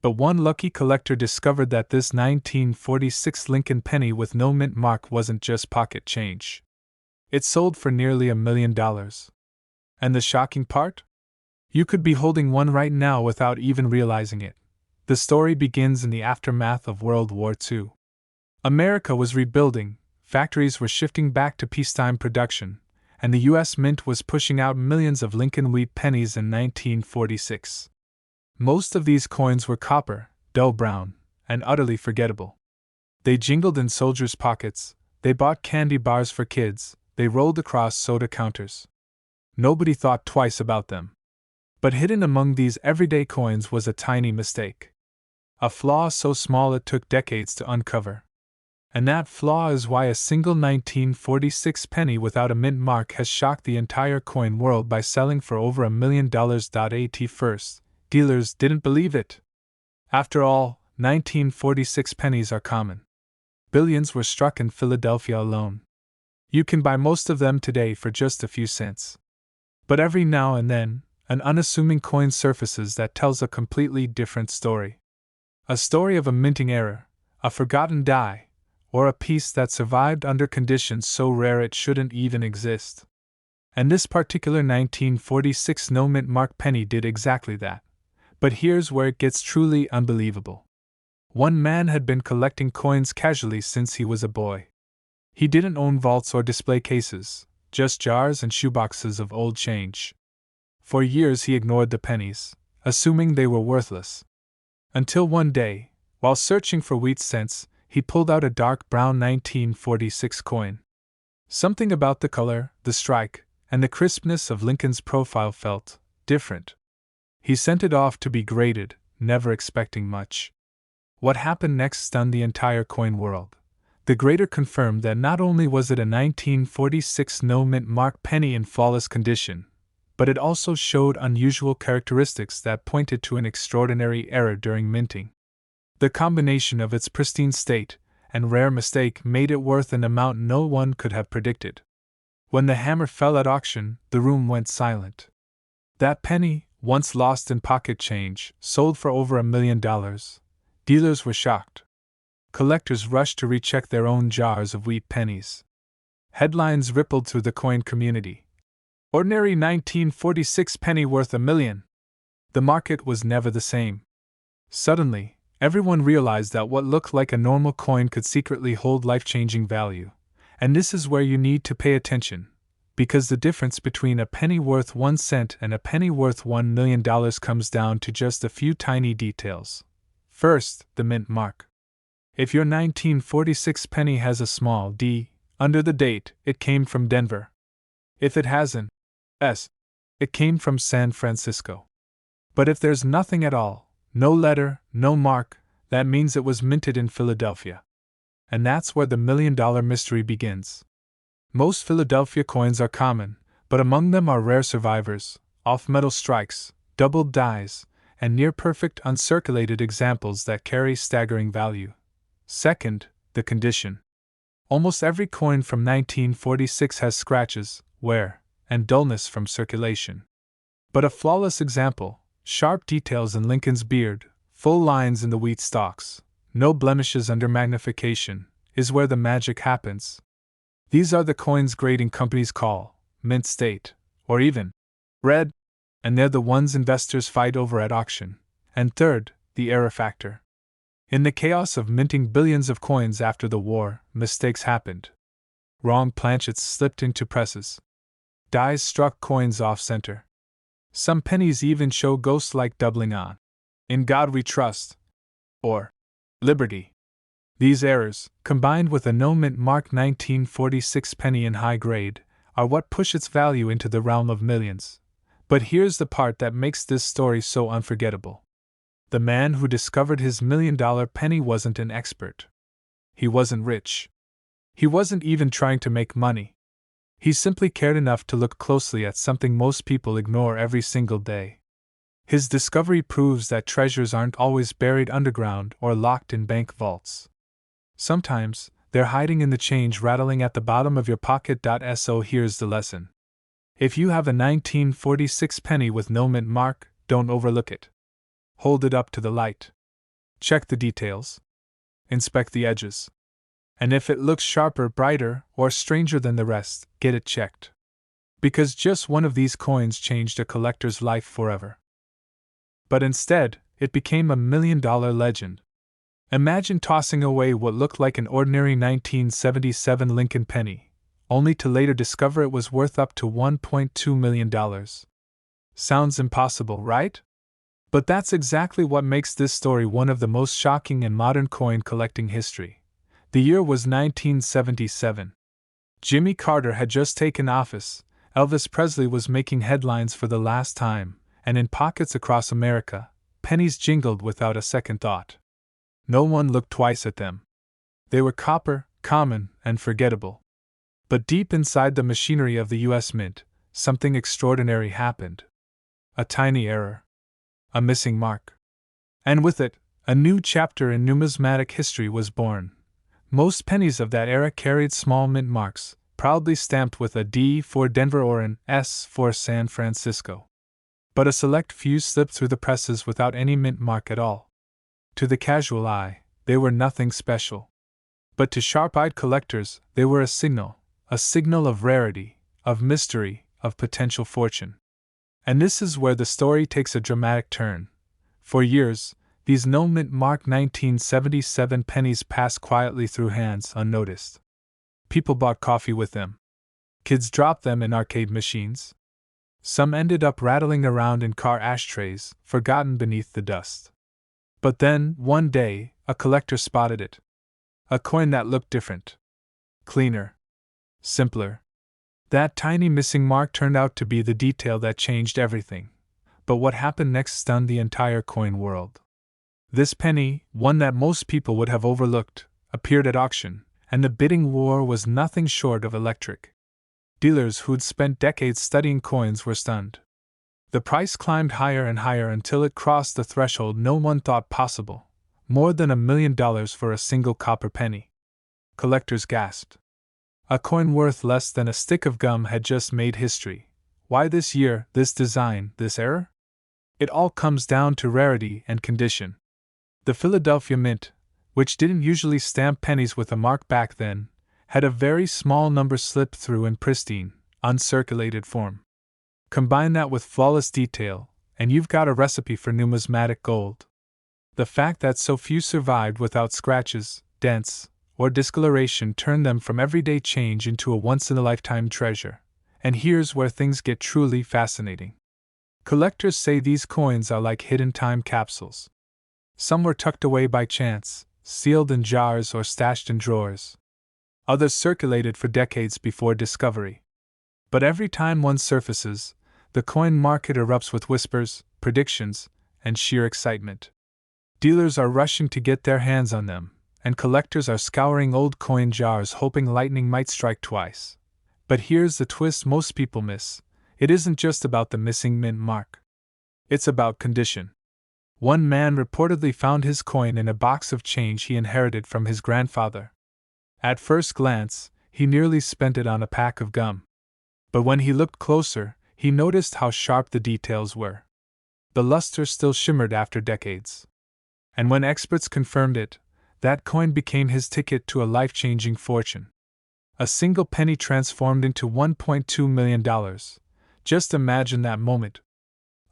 But one lucky collector discovered that this 1946 Lincoln penny with no mint mark wasn't just pocket change. It sold for nearly $1 million. And the shocking part? You could be holding one right now without even realizing it. The story begins in the aftermath of World War II. America was rebuilding, factories were shifting back to peacetime production, and the U.S. Mint was pushing out millions of Lincoln wheat pennies in 1946. Most of these coins were copper, dull brown, and utterly forgettable. They jingled in soldiers' pockets, they bought candy bars for kids, they rolled across soda counters. Nobody thought twice about them. But hidden among these everyday coins was a tiny mistake. A flaw so small it took decades to uncover. And that flaw is why a single 1946 penny without a mint mark has shocked the entire coin world by selling for over $1 million. At first, dealers didn't believe it. After all, 1946 pennies are common. Billions were struck in Philadelphia alone. You can buy most of them today for just a few cents. But every now and then, an unassuming coin surfaces that tells a completely different story. A story of a minting error, a forgotten die, or a piece that survived under conditions so rare it shouldn't even exist. And this particular 1946 no mint mark penny did exactly that. But here's where it gets truly unbelievable. One man had been collecting coins casually since he was a boy. He didn't own vaults or display cases, just jars and shoeboxes of old change. For years he ignored the pennies, assuming they were worthless. Until one day, while searching for wheat cents, he pulled out a dark brown 1946 coin. Something about the color, the strike, and the crispness of Lincoln's profile felt different. He sent it off to be graded, never expecting much. What happened next stunned the entire coin world. The grader confirmed that not only was it a 1946 no mint mark penny in flawless condition, but it also showed unusual characteristics that pointed to an extraordinary error during minting. The combination of its pristine state and rare mistake made it worth an amount no one could have predicted. When the hammer fell at auction, the room went silent. That penny, once lost in pocket change, sold for over $1 million. Dealers were shocked. Collectors rushed to recheck their own jars of wheat pennies. Headlines rippled through the coin community. Ordinary 1946 penny worth $1 million. The market was never the same. Suddenly, everyone realized that what looked like a normal coin could secretly hold life-changing value. And this is where you need to pay attention, because the difference between a penny worth 1 cent and a penny worth $1 million comes down to just a few tiny details. First, the mint mark. If your 1946 penny has a small d under the date, it came from Denver. If it has an S, it came from San Francisco. But if there's nothing at all, no letter, no mark, that means it was minted in Philadelphia. And that's where the $1 million mystery begins. Most Philadelphia coins are common, but among them are rare survivors, off-metal strikes, doubled dies, and near-perfect uncirculated examples that carry staggering value. Second, the condition. Almost every coin from 1946 has scratches, wear, and dullness from circulation. But a flawless example, sharp details in Lincoln's beard, full lines in the wheat stalks, no blemishes under magnification, is where the magic happens. These are the coins grading companies call mint state, or even red, and they're the ones investors fight over at auction. And third, the error factor. In the chaos of minting billions of coins after the war, mistakes happened. Wrong planchets slipped into presses. Dies struck coins off-center. Some pennies even show ghost-like doubling on "In God We Trust" or "Liberty." These errors, combined with a no-mint mark 1946 penny in high grade, are what push its value into the realm of millions. But here's the part that makes this story so unforgettable. The man who discovered his $1 million penny wasn't an expert. He wasn't rich. He wasn't even trying to make money. He simply cared enough to look closely at something most people ignore every single day. His discovery proves that treasures aren't always buried underground or locked in bank vaults. Sometimes, they're hiding in the change rattling at the bottom of your pocket. So here's the lesson. If you have a 1946 penny with no mint mark, don't overlook it. Hold it up to the light. Check the details. Inspect the edges. And if it looks sharper, brighter, or stranger than the rest, get it checked. Because just one of these coins changed a collector's life forever. But instead, it became a $1,000,000 legend. Imagine tossing away what looked like an ordinary 1977 Lincoln penny, only to later discover it was worth up to $1.2 million. Sounds impossible, right? But that's exactly what makes this story one of the most shocking in modern coin collecting history. The year was 1977. Jimmy Carter had just taken office, Elvis Presley was making headlines for the last time, and in pockets across America, pennies jingled without a second thought. No one looked twice at them. They were copper, common, and forgettable. But deep inside the machinery of the U.S. Mint, something extraordinary happened. A tiny error. A missing mark. And with it, a new chapter in numismatic history was born. Most pennies of that era carried small mint marks, proudly stamped with a D for Denver or an S for San Francisco. But a select few slipped through the presses without any mint mark at all. To the casual eye, they were nothing special. But to sharp-eyed collectors, they were a signal of rarity, of mystery, of potential fortune. And this is where the story takes a dramatic turn. For years, these no-mint mark 1977 pennies passed quietly through hands unnoticed. People bought coffee with them. Kids dropped them in arcade machines. Some ended up rattling around in car ashtrays, forgotten beneath the dust. But then, one day, a collector spotted it. A coin that looked different. Cleaner. Simpler. That tiny missing mark turned out to be the detail that changed everything. But what happened next stunned the entire coin world. This penny, one that most people would have overlooked, appeared at auction, and the bidding war was nothing short of electric. Dealers who'd spent decades studying coins were stunned. The price climbed higher and higher until it crossed the threshold no one thought possible, more than $1,000,000 for a single copper penny. Collectors gasped. A coin worth less than a stick of gum had just made history. Why this year, this design, this error? It all comes down to rarity and condition. The Philadelphia Mint, which didn't usually stamp pennies with a mark back then, had a very small number slipped through in pristine, uncirculated form. Combine that with flawless detail, and you've got a recipe for numismatic gold. The fact that so few survived without scratches, dents, or discoloration turned them from everyday change into a once-in-a-lifetime treasure. And here's where things get truly fascinating. Collectors say these coins are like hidden time capsules. Some were tucked away by chance, sealed in jars or stashed in drawers. Others circulated for decades before discovery. But every time one surfaces, the coin market erupts with whispers, predictions, and sheer excitement. Dealers are rushing to get their hands on them, and collectors are scouring old coin jars hoping lightning might strike twice. But here's the twist most people miss. It isn't just about the missing mint mark. It's about condition. One man reportedly found his coin in a box of change he inherited from his grandfather. At first glance, he nearly spent it on a pack of gum. But when he looked closer, he noticed how sharp the details were. The luster still shimmered after decades. And when experts confirmed it, that coin became his ticket to a life-changing fortune. A single penny transformed into $1.2 million. Just imagine that moment.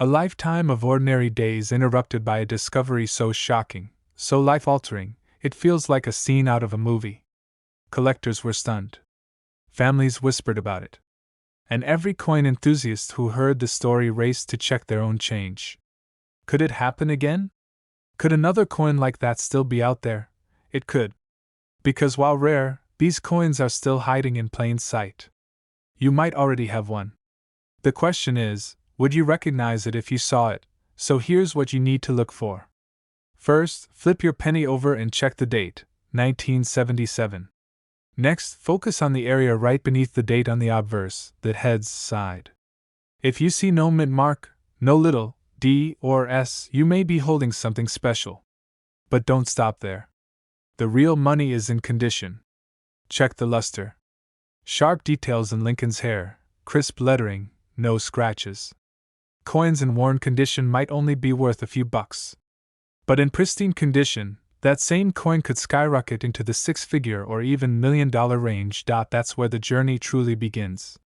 A lifetime of ordinary days interrupted by a discovery so shocking, so life-altering, it feels like a scene out of a movie. Collectors were stunned. Families whispered about it. And every coin enthusiast who heard the story raced to check their own change. Could it happen again? Could another coin like that still be out there? It could. Because while rare, these coins are still hiding in plain sight. You might already have one. The question is, would you recognize it if you saw it? So here's what you need to look for. First, flip your penny over and check the date, 1977. Next, focus on the area right beneath the date on the obverse, the head's side. If you see no mint mark, no little D or S, you may be holding something special. But don't stop there. The real money is in condition. Check the luster. Sharp details in Lincoln's hair, crisp lettering, no scratches. Coins in worn condition might only be worth a few bucks. But in pristine condition, that same coin could skyrocket into the six-figure or even $1 million range. That's where the journey truly begins.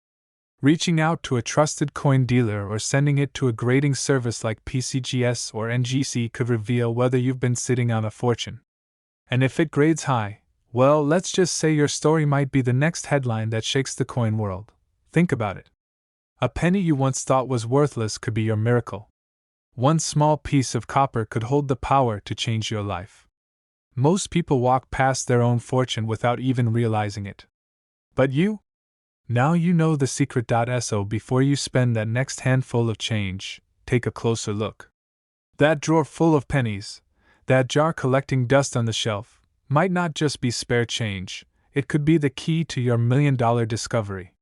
Reaching out to a trusted coin dealer or sending it to a grading service like PCGS or NGC could reveal whether you've been sitting on a fortune. And if it grades high, well, let's just say your story might be the next headline that shakes the coin world. Think about it. A penny you once thought was worthless could be your miracle. One small piece of copper could hold the power to change your life. Most people walk past their own fortune without even realizing it. But you? Now you know the secret. So before you spend that next handful of change, take a closer look. That drawer full of pennies, that jar collecting dust on the shelf, might not just be spare change, it could be the key to your $1 million discovery.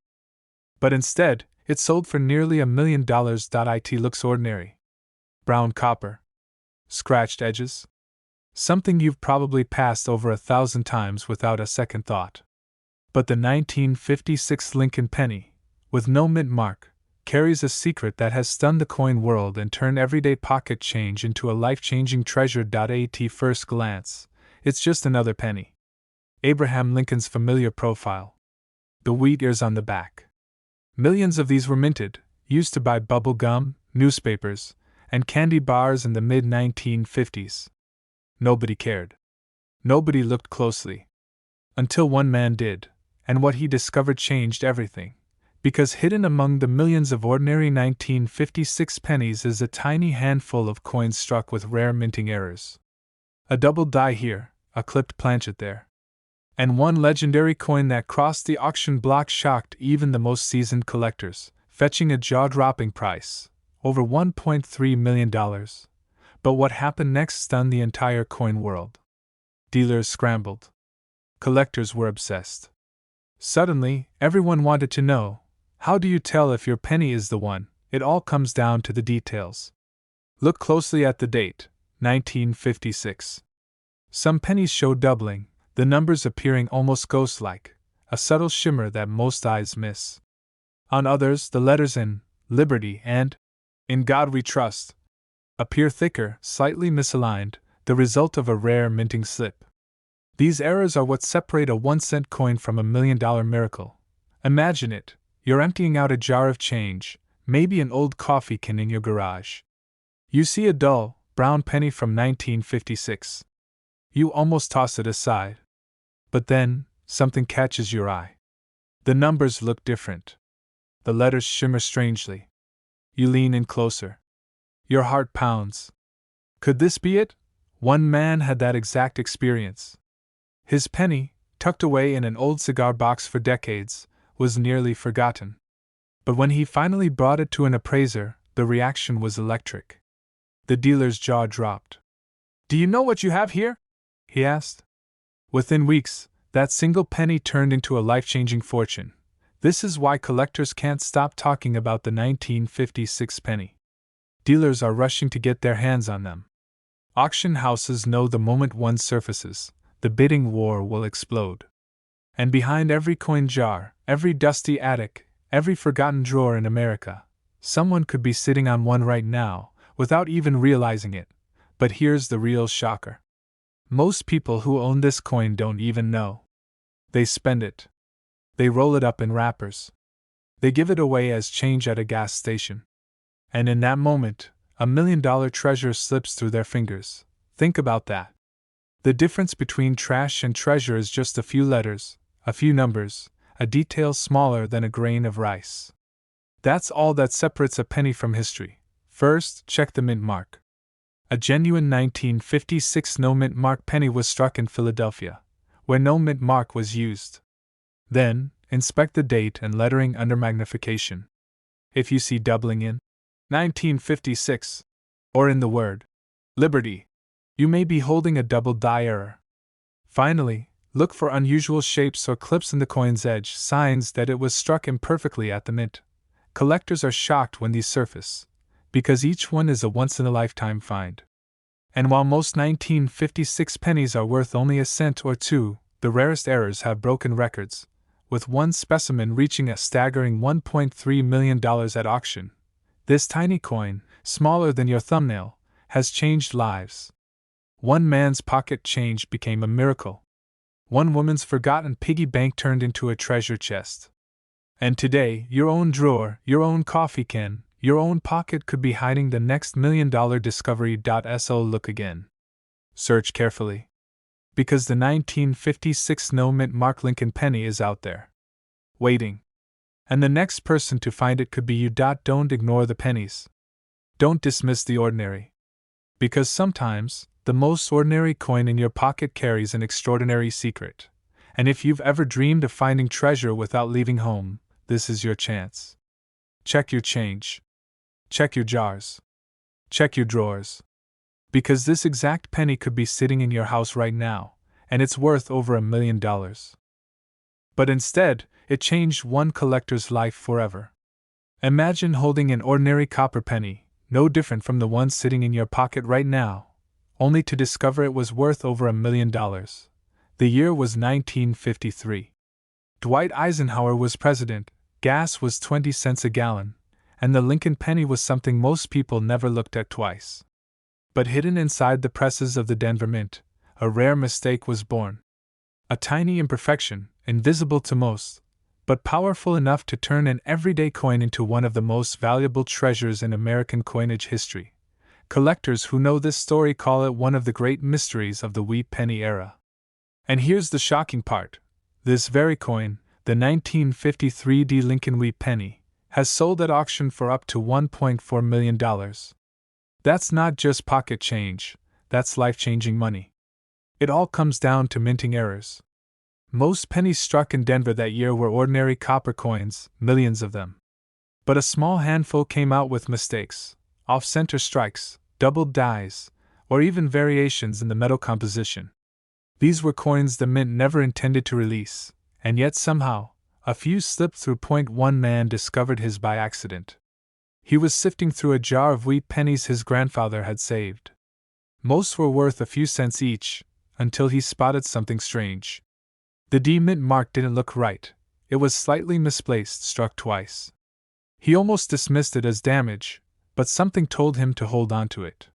But instead, it sold for nearly $1 million. It looks ordinary. Brown copper. Scratched edges. Something you've probably passed over 1,000 times without a second thought. But the 1956 Lincoln penny, with no mint mark, carries a secret that has stunned the coin world and turned everyday pocket change into a life-changing treasure. At first glance, it's just another penny. Abraham Lincoln's familiar profile. The wheat ears on the back. Millions of these were minted, used to buy bubble gum, newspapers, and candy bars in the mid-1950s. Nobody cared. Nobody looked closely. Until one man did, and what he discovered changed everything. Because hidden among the millions of ordinary 1956 pennies is a tiny handful of coins struck with rare minting errors. A double die here, a clipped planchet there. And one legendary coin that crossed the auction block shocked even the most seasoned collectors, fetching a jaw-dropping price, over $1.3 million. But what happened next stunned the entire coin world. Dealers scrambled. Collectors were obsessed. Suddenly, everyone wanted to know, how do you tell if your penny is the one? It all comes down to the details. Look closely at the date, 1956. Some pennies show doubling, the numbers appearing almost ghost-like, a subtle shimmer that most eyes miss. On others, the letters in Liberty and In God We Trust appear thicker, slightly misaligned, the result of a rare minting slip. These errors are what separate a 1-cent coin from a $1 million miracle. Imagine it, you're emptying out a jar of change, maybe an old coffee can in your garage. You see a dull, brown penny from 1956. You almost toss it aside. But then, something catches your eye. The numbers look different. The letters shimmer strangely. You lean in closer. Your heart pounds. Could this be it? One man had that exact experience. His penny, tucked away in an old cigar box for decades, was nearly forgotten. But when he finally brought it to an appraiser, the reaction was electric. The dealer's jaw dropped. "Do you know what you have here?" he asked. Within weeks, that single penny turned into a life-changing fortune. This is why collectors can't stop talking about the 1956 penny. Dealers are rushing to get their hands on them. Auction houses know the moment one surfaces, the bidding war will explode. And behind every coin jar, every dusty attic, every forgotten drawer in America, someone could be sitting on one right now, without even realizing it. But here's the real shocker. Most people who own this coin don't even know. They spend it. They roll it up in wrappers. They give it away as change at a gas station. And in that moment, $1 million treasure slips through their fingers. Think about that. The difference between trash and treasure is just a few letters, a few numbers, a detail smaller than a grain of rice. That's all that separates a penny from history. First, check the mint mark. A genuine 1956 no mint mark penny was struck in Philadelphia, where no mint mark was used. Then, inspect the date and lettering under magnification. If you see doubling in 1956, or in the word Liberty, you may be holding a double die error. Finally, look for unusual shapes or clips in the coin's edge, signs that it was struck imperfectly at the mint. Collectors are shocked when these surface, because each one is a once-in-a-lifetime find. And while most 1956 pennies are worth only a cent or two, the rarest errors have broken records, with one specimen reaching a staggering $1.3 million at auction. This tiny coin, smaller than your thumbnail, has changed lives. One man's pocket change became a miracle. One woman's forgotten piggy bank turned into a treasure chest. And today, your own drawer, your own coffee can, your own pocket could be hiding the next $1,000,000 discovery. So look again. Search carefully. Because the 1956 no-mint mark Lincoln penny is out there, waiting. And the next person to find it could be you. Don't ignore the pennies. Don't dismiss the ordinary. Because sometimes, the most ordinary coin in your pocket carries an extraordinary secret. And if you've ever dreamed of finding treasure without leaving home, this is your chance. Check your change. Check your jars. Check your drawers. Because this exact penny could be sitting in your house right now, and it's worth over $1,000,000. But instead, it changed one collector's life forever. Imagine holding an ordinary copper penny, no different from the one sitting in your pocket right now, only to discover it was worth over $1,000,000. The year was 1953. Dwight Eisenhower was president, gas was 20 cents a gallon, and the Lincoln penny was something most people never looked at twice. But hidden inside the presses of the Denver Mint, a rare mistake was born. A tiny imperfection, invisible to most, but powerful enough to turn an everyday coin into one of the most valuable treasures in American coinage history. Collectors who know this story call it one of the great mysteries of the wheat penny era. And here's the shocking part. This very coin, the 1953 Lincoln wheat penny, has sold at auction for up to $1.4 million. That's not just pocket change, that's life-changing money. It all comes down to minting errors. Most pennies struck in Denver that year were ordinary copper coins, millions of them. But a small handful came out with mistakes, off-center strikes, doubled dies, or even variations in the metal composition. These were coins the mint never intended to release, and yet somehow, a few slipped through. One man discovered his by accident. He was sifting through a jar of wheat pennies his grandfather had saved. Most were worth a few cents each, until he spotted something strange. The D mint mark didn't look right, it was slightly misplaced, struck twice. He almost dismissed it as damage, but something told him to hold on to it.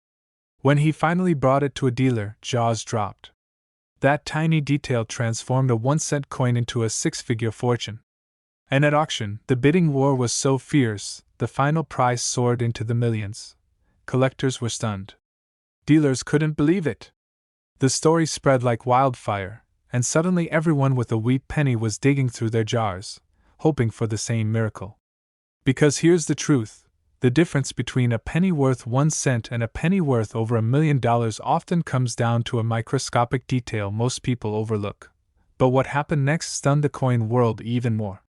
When he finally brought it to a dealer, jaws dropped. That tiny detail transformed a 1-cent coin into a 6-figure fortune. And at auction, the bidding war was so fierce, the final price soared into the millions. Collectors were stunned. Dealers couldn't believe it. The story spread like wildfire, and suddenly everyone with a wheat penny was digging through their jars, hoping for the same miracle. Because here's the truth, the difference between a penny worth 1 cent and a penny worth over $1,000,000 often comes down to a microscopic detail most people overlook. But what happened next stunned the coin world even more.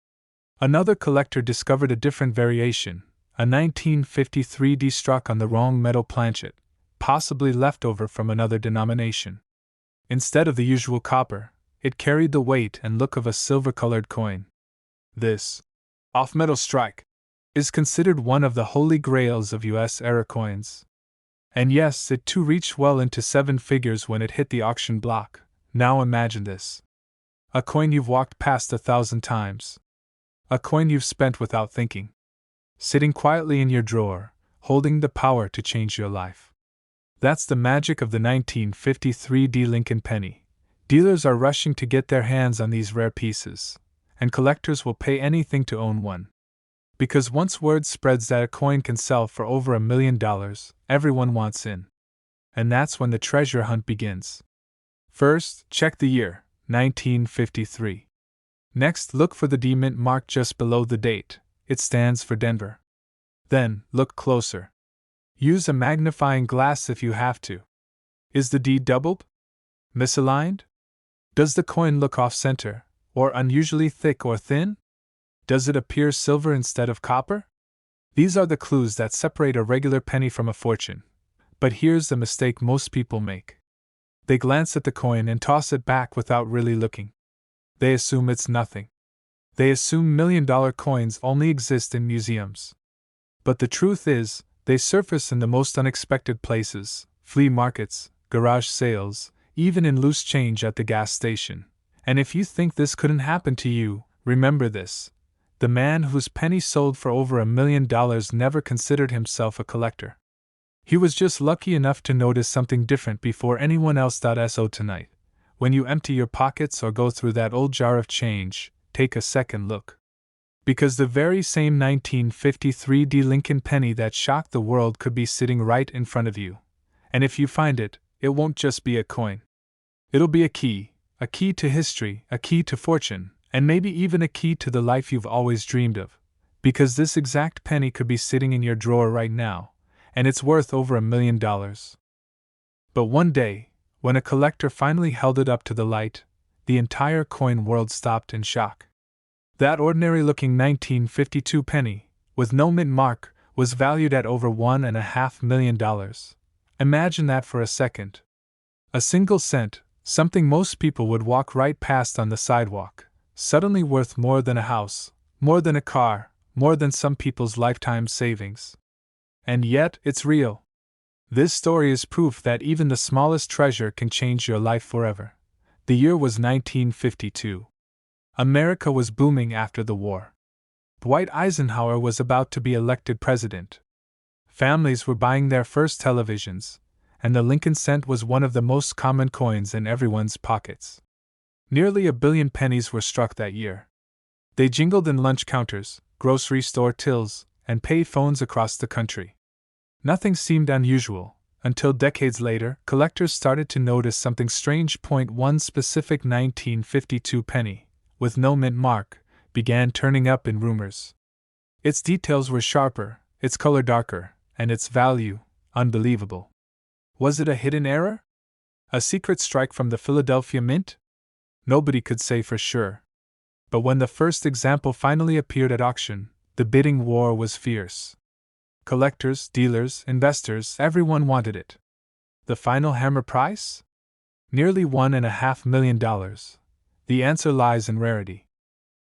Another collector discovered a different variation, a 1953 struck on the wrong metal planchet, possibly left over from another denomination. Instead of the usual copper, it carried the weight and look of a silver-colored coin. This off-metal strike is considered one of the holy grails of US-era coins. And yes, it too reached well into 7 figures when it hit the auction block. Now imagine this. A coin you've walked past 1,000 times. A coin you've spent without thinking. Sitting quietly in your drawer, holding the power to change your life. That's the magic of the 1953 Lincoln penny. Dealers are rushing to get their hands on these rare pieces, and collectors will pay anything to own one. Because once word spreads that a coin can sell for over $1,000,000, everyone wants in. And that's when the treasure hunt begins. First, check the year, 1953. Next, look for the D mint mark just below the date. It stands for Denver. Then, look closer. Use a magnifying glass if you have to. Is the D doubled? Misaligned? Does the coin look off-center, or unusually thick or thin? Does it appear silver instead of copper? These are the clues that separate a regular penny from a fortune. But here's the mistake most people make. They glance at the coin and toss it back without really looking. They assume it's nothing. They assume $1,000,000 coins only exist in museums. But the truth is, they surface in the most unexpected places, flea markets, garage sales, even in loose change at the gas station. And if you think this couldn't happen to you, remember this. The man whose penny sold for over $1,000,000 never considered himself a collector. He was just lucky enough to notice something different before anyone else. So tonight, when you empty your pockets or go through that old jar of change, take a second look. Because the very same 1953 Lincoln penny that shocked the world could be sitting right in front of you. And if you find it, it won't just be a coin. It'll be a key to history, a key to fortune, and maybe even a key to the life you've always dreamed of. Because this exact penny could be sitting in your drawer right now, and it's worth over $1 million. But one day, when a collector finally held it up to the light, the entire coin world stopped in shock. That ordinary-looking 1952 penny, with no mint mark, was valued at over $1.5 million. Imagine that for a second. A single cent, something most people would walk right past on the sidewalk, suddenly worth more than a house, more than a car, more than some people's lifetime savings. And yet, it's real. This story is proof that even the smallest treasure can change your life forever. The year was 1952. America was booming after the war. Dwight Eisenhower was about to be elected president. Families were buying their first televisions, and the Lincoln cent was one of the most common coins in everyone's pockets. Nearly 1 billion pennies were struck that year. They jingled in lunch counters, grocery store tills, and pay phones across the country. Nothing seemed unusual, until decades later, collectors started to notice something strange. One specific 1952 penny, with no mint mark, began turning up in rumors. Its details were sharper, its color darker, and its value unbelievable. Was it a hidden error? A secret strike from the Philadelphia Mint? Nobody could say for sure. But when the first example finally appeared at auction, the bidding war was fierce. Collectors, dealers, investors, everyone wanted it. The final hammer price? Nearly $1.5 million. The answer lies in rarity.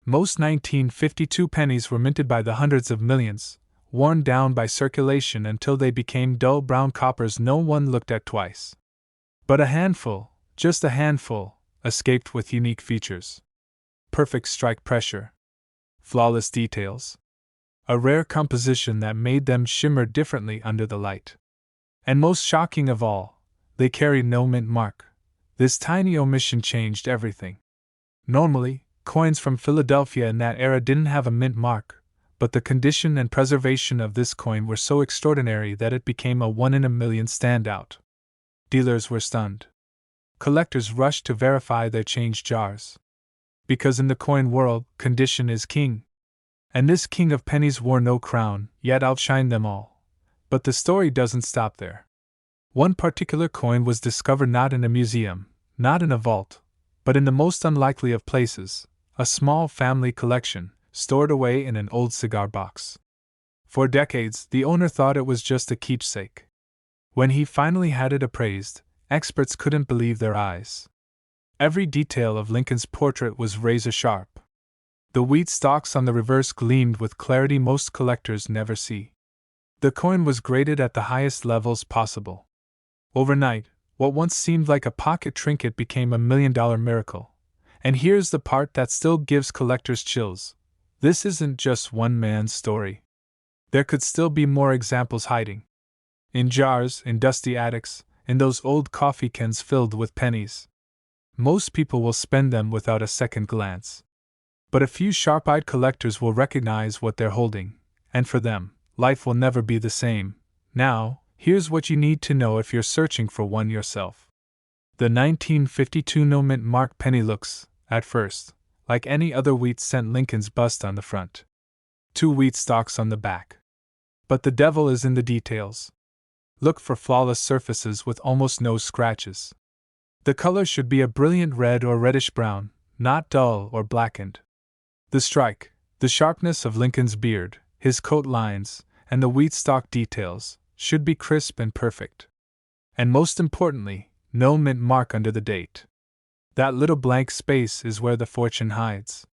Most 1952 pennies were minted by the hundreds of millions, worn down by circulation until they became dull brown coppers no one looked at twice. But a handful, just a handful, escaped with unique features. Perfect strike pressure. Flawless details. A rare composition that made them shimmer differently under the light. And most shocking of all, they carried no mint mark. This tiny omission changed everything. Normally, coins from Philadelphia in that era didn't have a mint mark, but the condition and preservation of this coin were so extraordinary that it became a 1 in a million standout. Dealers were stunned. Collectors rushed to verify their change jars. Because in the coin world, condition is king. And this king of pennies wore no crown, yet outshined them all. But the story doesn't stop there. One particular coin was discovered not in a museum, not in a vault, but in the most unlikely of places, a small family collection, stored away in an old cigar box. For decades, the owner thought it was just a keepsake. When he finally had it appraised, experts couldn't believe their eyes. Every detail of Lincoln's portrait was razor sharp. The wheat stalks on the reverse gleamed with clarity most collectors never see. The coin was graded at the highest levels possible. Overnight, what once seemed like a pocket trinket became $1 million miracle. And here's the part that still gives collectors chills. This isn't just one man's story. There could still be more examples hiding. In jars, in dusty attics, in those old coffee cans filled with pennies. Most people will spend them without a second glance. But a few sharp-eyed collectors will recognize what they're holding, and for them, life will never be the same. Now, here's what you need to know if you're searching for one yourself. The 1952 no mint mark penny looks, at first, like any other wheat cent. Lincoln's bust on the front. 2 wheat stalks on the back. But the devil is in the details. Look for flawless surfaces with almost no scratches. The color should be a brilliant red or reddish brown, not dull or blackened. The strike, the sharpness of Lincoln's beard, his coat lines, and the wheat stalk details should be crisp and perfect. And most importantly, no mint mark under the date. That little blank space is where the fortune hides.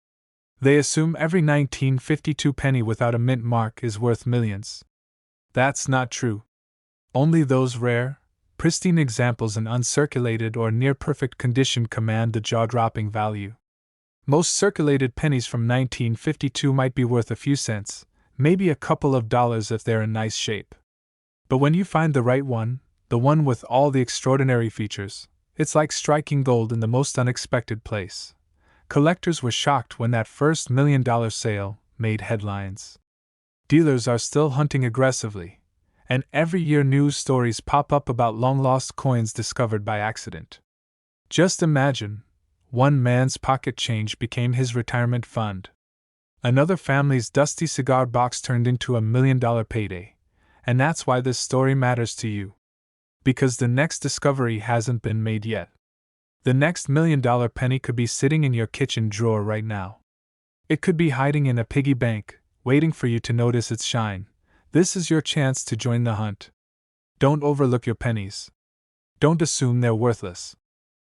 They assume every 1952 penny without a mint mark is worth millions. That's not true. Only those rare, pristine examples in uncirculated or near-perfect condition command the jaw-dropping value. Most circulated pennies from 1952 might be worth a few cents, maybe a couple of dollars if they're in nice shape. But when you find the right one, the one with all the extraordinary features, it's like striking gold in the most unexpected place. Collectors were shocked when that first $1 million sale made headlines. Dealers are still hunting aggressively, and every year news stories pop up about long-lost coins discovered by accident. Just imagine, one man's pocket change became his retirement fund. Another family's dusty cigar box turned into $1 million payday. And that's why this story matters to you. Because the next discovery hasn't been made yet. The next $1 million penny could be sitting in your kitchen drawer right now. It could be hiding in a piggy bank, waiting for you to notice its shine. This is your chance to join the hunt. Don't overlook your pennies. Don't assume they're worthless.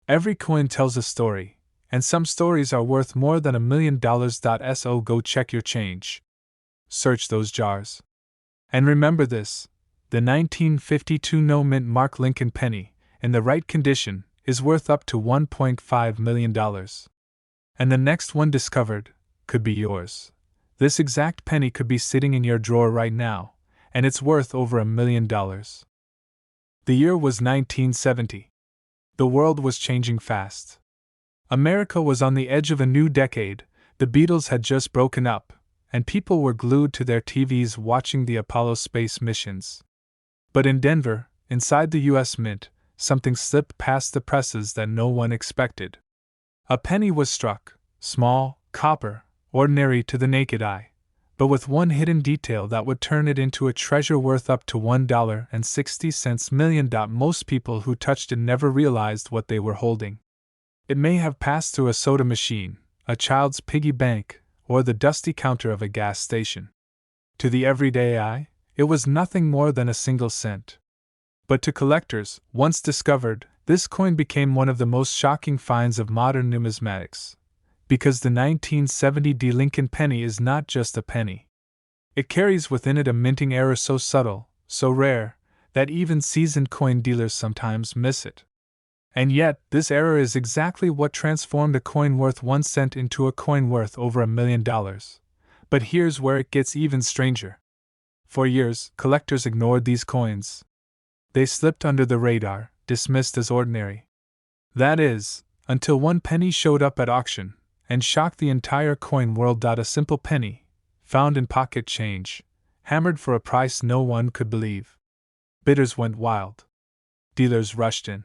Every coin tells a story, and some stories are worth more than $1 million. So go check your change. Search those jars. And remember this, the 1952 no-mint mark Lincoln penny, in the right condition, is worth up to $1.5 million. And the next one discovered could be yours. This exact penny could be sitting in your drawer right now, and it's worth over $1 million. The year was 1970. The world was changing fast. America was on the edge of a new decade, the Beatles had just broken up, and people were glued to their TVs watching the Apollo space missions. But in Denver, inside the U.S. Mint, something slipped past the presses that no one expected. A penny was struck, small, copper, ordinary to the naked eye, but with one hidden detail that would turn it into a treasure worth up to $1.60 million. Most people who touched it never realized what they were holding. It may have passed through a soda machine, a child's piggy bank, or the dusty counter of a gas station. To the everyday eye, it was nothing more than a single cent. But to collectors, once discovered, this coin became one of the most shocking finds of modern numismatics. Because the 1970 Lincoln penny is not just a penny. It carries within it a minting error so subtle, so rare, that even seasoned coin dealers sometimes miss it. And yet, this error is exactly what transformed a coin worth 1 cent into a coin worth over $1 million. But here's where it gets even stranger. For years, collectors ignored these coins. They slipped under the radar, dismissed as ordinary. That is, until one penny showed up at auction and shocked the entire coin world. A simple penny, found in pocket change, hammered for a price no one could believe. Bidders went wild. Dealers rushed in.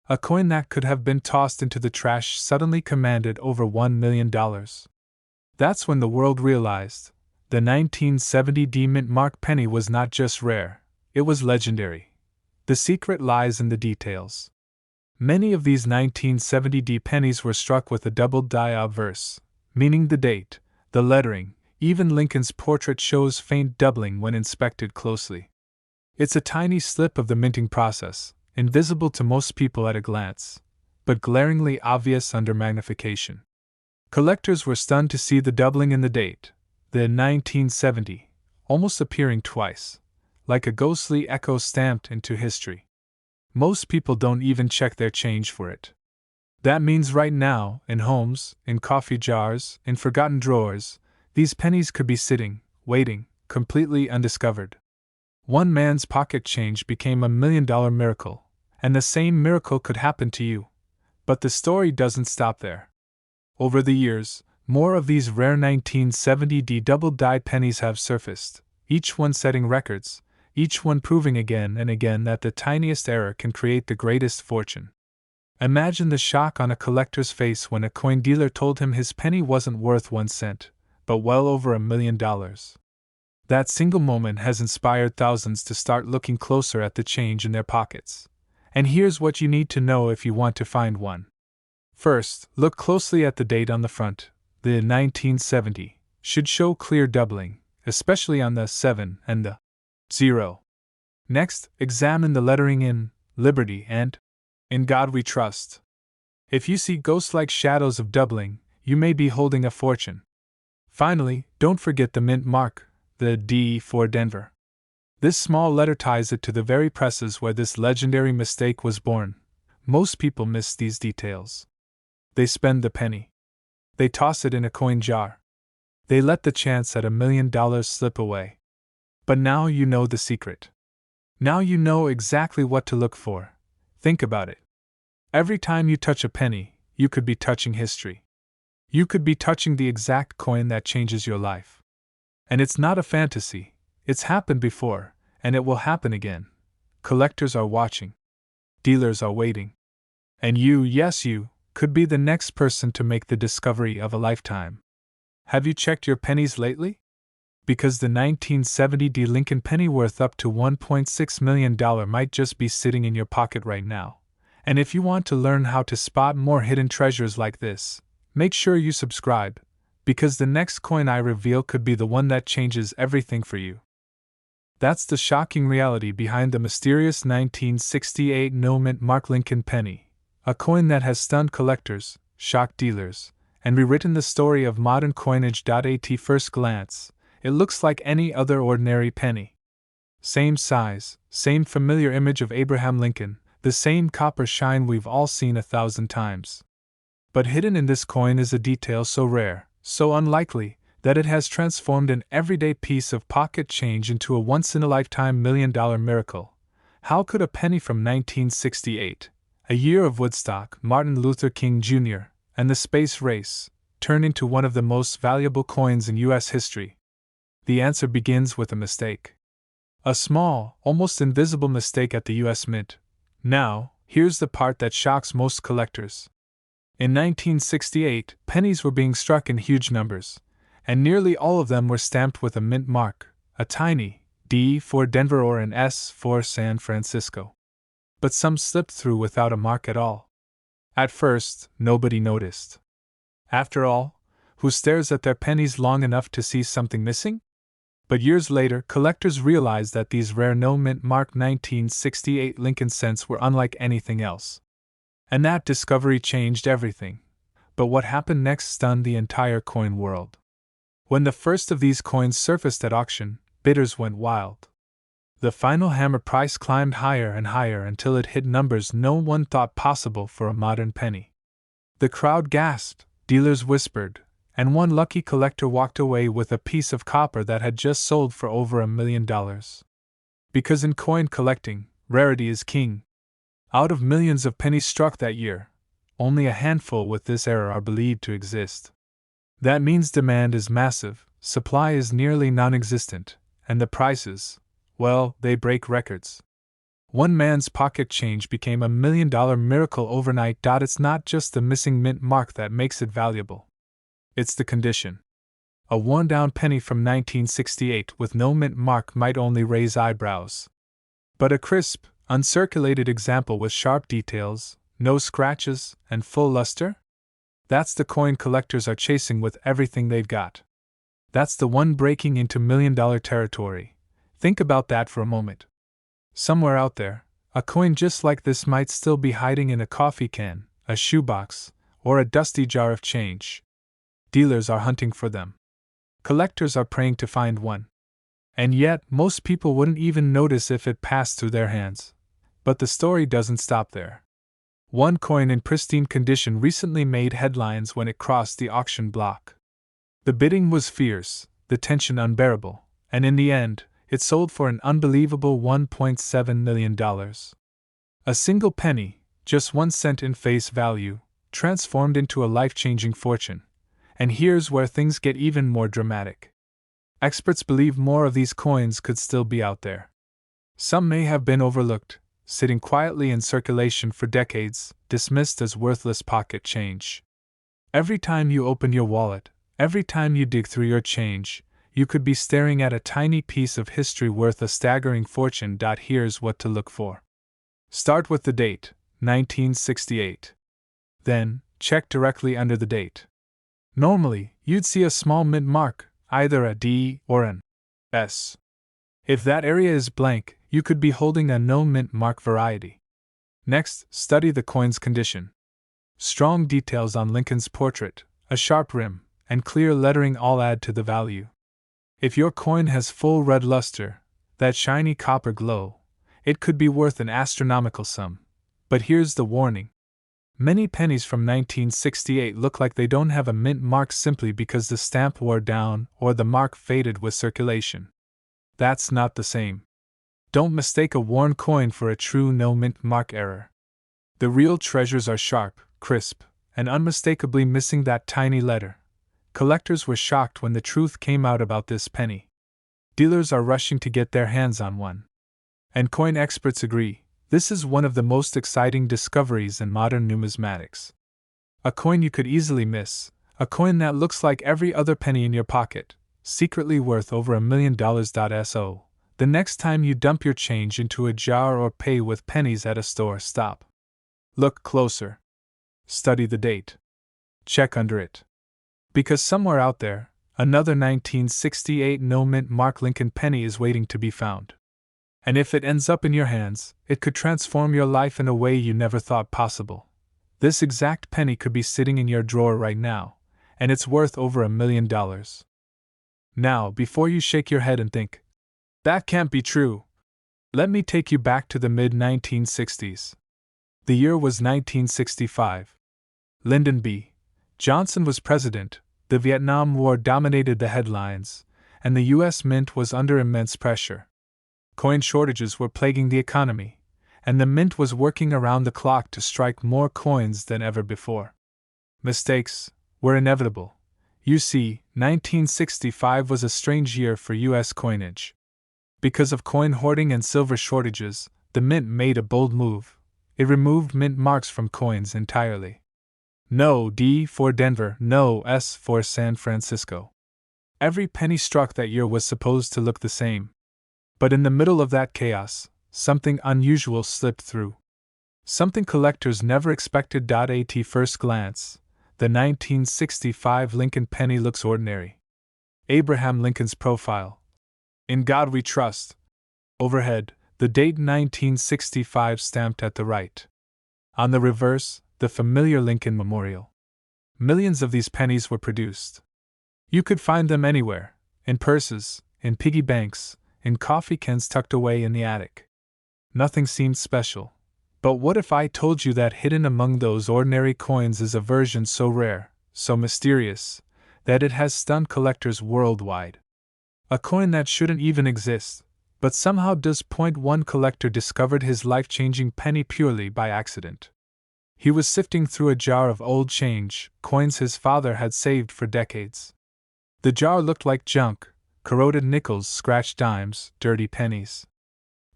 A coin that could have been tossed into the trash suddenly commanded over $1 million. That's when the world realized the 1970 mint mark penny was not just rare, it was legendary. The secret lies in the details. Many of these 1970 pennies were struck with a doubled die obverse, meaning the date, the lettering, even Lincoln's portrait shows faint doubling when inspected closely. It's a tiny slip of the minting process, invisible to most people at a glance, but glaringly obvious under magnification. Collectors were stunned to see the doubling in the date, the 1970, almost appearing twice, like a ghostly echo stamped into history. Most people don't even check their change for it. That means right now, in homes, in coffee jars, in forgotten drawers, these pennies could be sitting, waiting, completely undiscovered. One man's pocket change became $1 million miracle, and the same miracle could happen to you. But the story doesn't stop there. Over the years, more of these rare 1970 double-dyed pennies have surfaced, each one setting records, each one proving again and again that the tiniest error can create the greatest fortune. Imagine the shock on a collector's face when a coin dealer told him his penny wasn't worth 1 cent, but well over $1 million. That single moment has inspired thousands to start looking closer at the change in their pockets. And here's what you need to know if you want to find one. First, look closely at the date on the front. The 1970 should show clear doubling, especially on the 7 and the 0. Next, examine the lettering in Liberty and In God We Trust. If you see ghost-like shadows of doubling, you may be holding a fortune. Finally, don't forget the mint mark, the D for Denver. This small letter ties it to the very presses where this legendary mistake was born. Most people miss these details. They spend the penny. They toss it in a coin jar. They let the chance at $1 million slip away. But now you know the secret. Now you know exactly what to look for. Think about it. Every time you touch a penny, you could be touching history. You could be touching the exact coin that changes your life. And it's not a fantasy, it's happened before, and it will happen again. Collectors are watching. Dealers are waiting. And you, yes you, could be the next person to make the discovery of a lifetime. Have you checked your pennies lately? Because the 1970 Lincoln penny worth up to $1.6 million might just be sitting in your pocket right now. And if you want to learn how to spot more hidden treasures like this, make sure you subscribe, because the next coin I reveal could be the one that changes everything for you. That's the shocking reality behind the mysterious 1968 no-mint mark Lincoln penny, a coin that has stunned collectors, shocked dealers, and rewritten the story of modern coinage. At first glance, it looks like any other ordinary penny. Same size, same familiar image of Abraham Lincoln, the same copper shine we've all seen 1,000 times. But hidden in this coin is a detail so rare, so unlikely, that it has transformed an everyday piece of pocket change into a once-in-a-lifetime $1 million miracle. How could a penny from 1968, a year of Woodstock, Martin Luther King Jr., and the space race, turn into one of the most valuable coins in U.S. history? The answer begins with a mistake. A small, almost invisible mistake at the U.S. Mint. Now, here's the part that shocks most collectors. In 1968, pennies were being struck in huge numbers, and nearly all of them were stamped with a mint mark, a tiny D for Denver or an S for San Francisco. But some slipped through without a mark at all. At first, nobody noticed. After all, who stares at their pennies long enough to see something missing? But years later, collectors realized that these rare no-mint mark 1968 Lincoln cents were unlike anything else. And that discovery changed everything. But what happened next stunned the entire coin world. When the first of these coins surfaced at auction, bidders went wild. The final hammer price climbed higher and higher until it hit numbers no one thought possible for a modern penny. The crowd gasped, dealers whispered, and one lucky collector walked away with a piece of copper that had just sold for over $1 million. Because in coin collecting, rarity is king. Out of millions of pennies struck that year, only a handful with this error are believed to exist. That means demand is massive, supply is nearly non-existent, and the prices, well, they break records. One man's pocket change became a $1 million miracle overnight. It's not just the missing mint mark that makes it valuable. It's the condition. A worn-down penny from 1968 with no mint mark might only raise eyebrows. But a crisp, uncirculated example with sharp details, no scratches, and full luster? That's the coin collectors are chasing with everything they've got. That's the one breaking into $1 million territory. Think about that for a moment. Somewhere out there, a coin just like this might still be hiding in a coffee can, a shoebox, or a dusty jar of change. Dealers are hunting for them. Collectors are praying to find one. And yet, most people wouldn't even notice if it passed through their hands. But the story doesn't stop there. One coin in pristine condition recently made headlines when it crossed the auction block. The bidding was fierce, the tension unbearable, and in the end, it sold for an unbelievable $1.7 million. A single penny, just 1 cent in face value, transformed into a life-changing fortune. And here's where things get even more dramatic. Experts believe more of these coins could still be out there. Some may have been overlooked, sitting quietly in circulation for decades, dismissed as worthless pocket change. Every time you open your wallet, every time you dig through your change, you could be staring at a tiny piece of history worth a staggering fortune. Here's what to look for. Start with the date, 1968. Then, check directly under the date. Normally, you'd see a small mint mark, either a D or an S. If that area is blank, you could be holding a no mint mark variety. Next, study the coin's condition. Strong details on Lincoln's portrait, a sharp rim, and clear lettering all add to the value. If your coin has full red luster, that shiny copper glow, it could be worth an astronomical sum. But here's the warning. Many pennies from 1968 look like they don't have a mint mark simply because the stamp wore down or the mark faded with circulation. That's not the same. Don't mistake a worn coin for a true no mint mark error. The real treasures are sharp, crisp, and unmistakably missing that tiny letter. Collectors were shocked when the truth came out about this penny. Dealers are rushing to get their hands on one. And coin experts agree, this is one of the most exciting discoveries in modern numismatics. A coin you could easily miss, a coin that looks like every other penny in your pocket, secretly worth over $1 million. So, the next time you dump your change into a jar or pay with pennies at a store, stop. Look closer. Study the date. Check under it. Because somewhere out there, another 1968 no mint mark Lincoln penny is waiting to be found. And if it ends up in your hands, it could transform your life in a way you never thought possible. This exact penny could be sitting in your drawer right now, and it's worth over $1 million. Now, before you shake your head and think, that can't be true, let me take you back to the mid-1960s. The year was 1965. Lyndon B. Johnson was president, the Vietnam War dominated the headlines, and the U.S. Mint was under immense pressure. Coin shortages were plaguing the economy, and the Mint was working around the clock to strike more coins than ever before. Mistakes were inevitable. You see, 1965 was a strange year for U.S. coinage. Because of coin hoarding and silver shortages, the Mint made a bold move. It removed mint marks from coins entirely. No D for Denver, no S for San Francisco. Every penny struck that year was supposed to look the same. But in the middle of that chaos, something unusual slipped through. Something collectors never expected. At first glance, the 1965 Lincoln penny looks ordinary. Abraham Lincoln's profile. "In God We Trust." Overhead, the date 1965 stamped at the right. On the reverse, the familiar Lincoln Memorial. Millions of these pennies were produced. You could find them anywhere, in purses, in piggy banks, in coffee cans tucked away in the attic. Nothing seemed special. But what if I told you that hidden among those ordinary coins is a version so rare, so mysterious, that it has stunned collectors worldwide? A coin that shouldn't even exist, but somehow does. One collector discovered his life-changing penny purely by accident. He was sifting through a jar of old change, coins his father had saved for decades. The jar looked like junk, corroded nickels, scratched dimes, dirty pennies.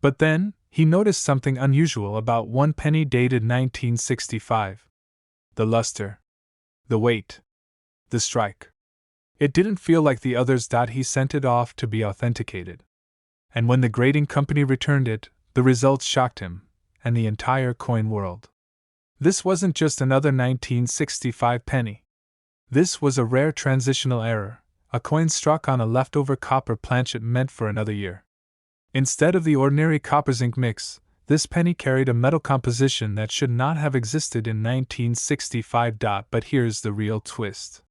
But then, he noticed something unusual about one penny dated 1965. The luster. The weight. The strike. It didn't feel like the others. He sent it off to be authenticated. And when the grading company returned it, the results shocked him, and the entire coin world. This wasn't just another 1965 penny. This was a rare transitional error, a coin struck on a leftover copper planchet meant for another year. Instead of the ordinary copper-zinc mix, this penny carried a metal composition that should not have existed in 1965. But here's the real twist.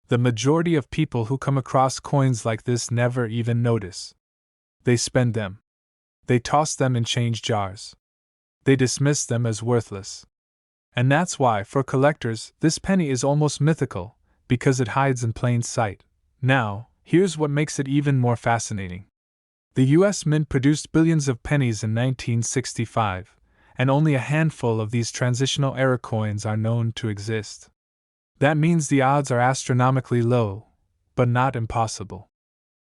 The majority of people who come across coins like this never even notice. They spend them. They toss them in change jars. They dismiss them as worthless. And that's why, for collectors, this penny is almost mythical, because it hides in plain sight. Now, here's what makes it even more fascinating. The U.S. Mint produced billions of pennies in 1965, and only a handful of these transitional error coins are known to exist. That means the odds are astronomically low, but not impossible.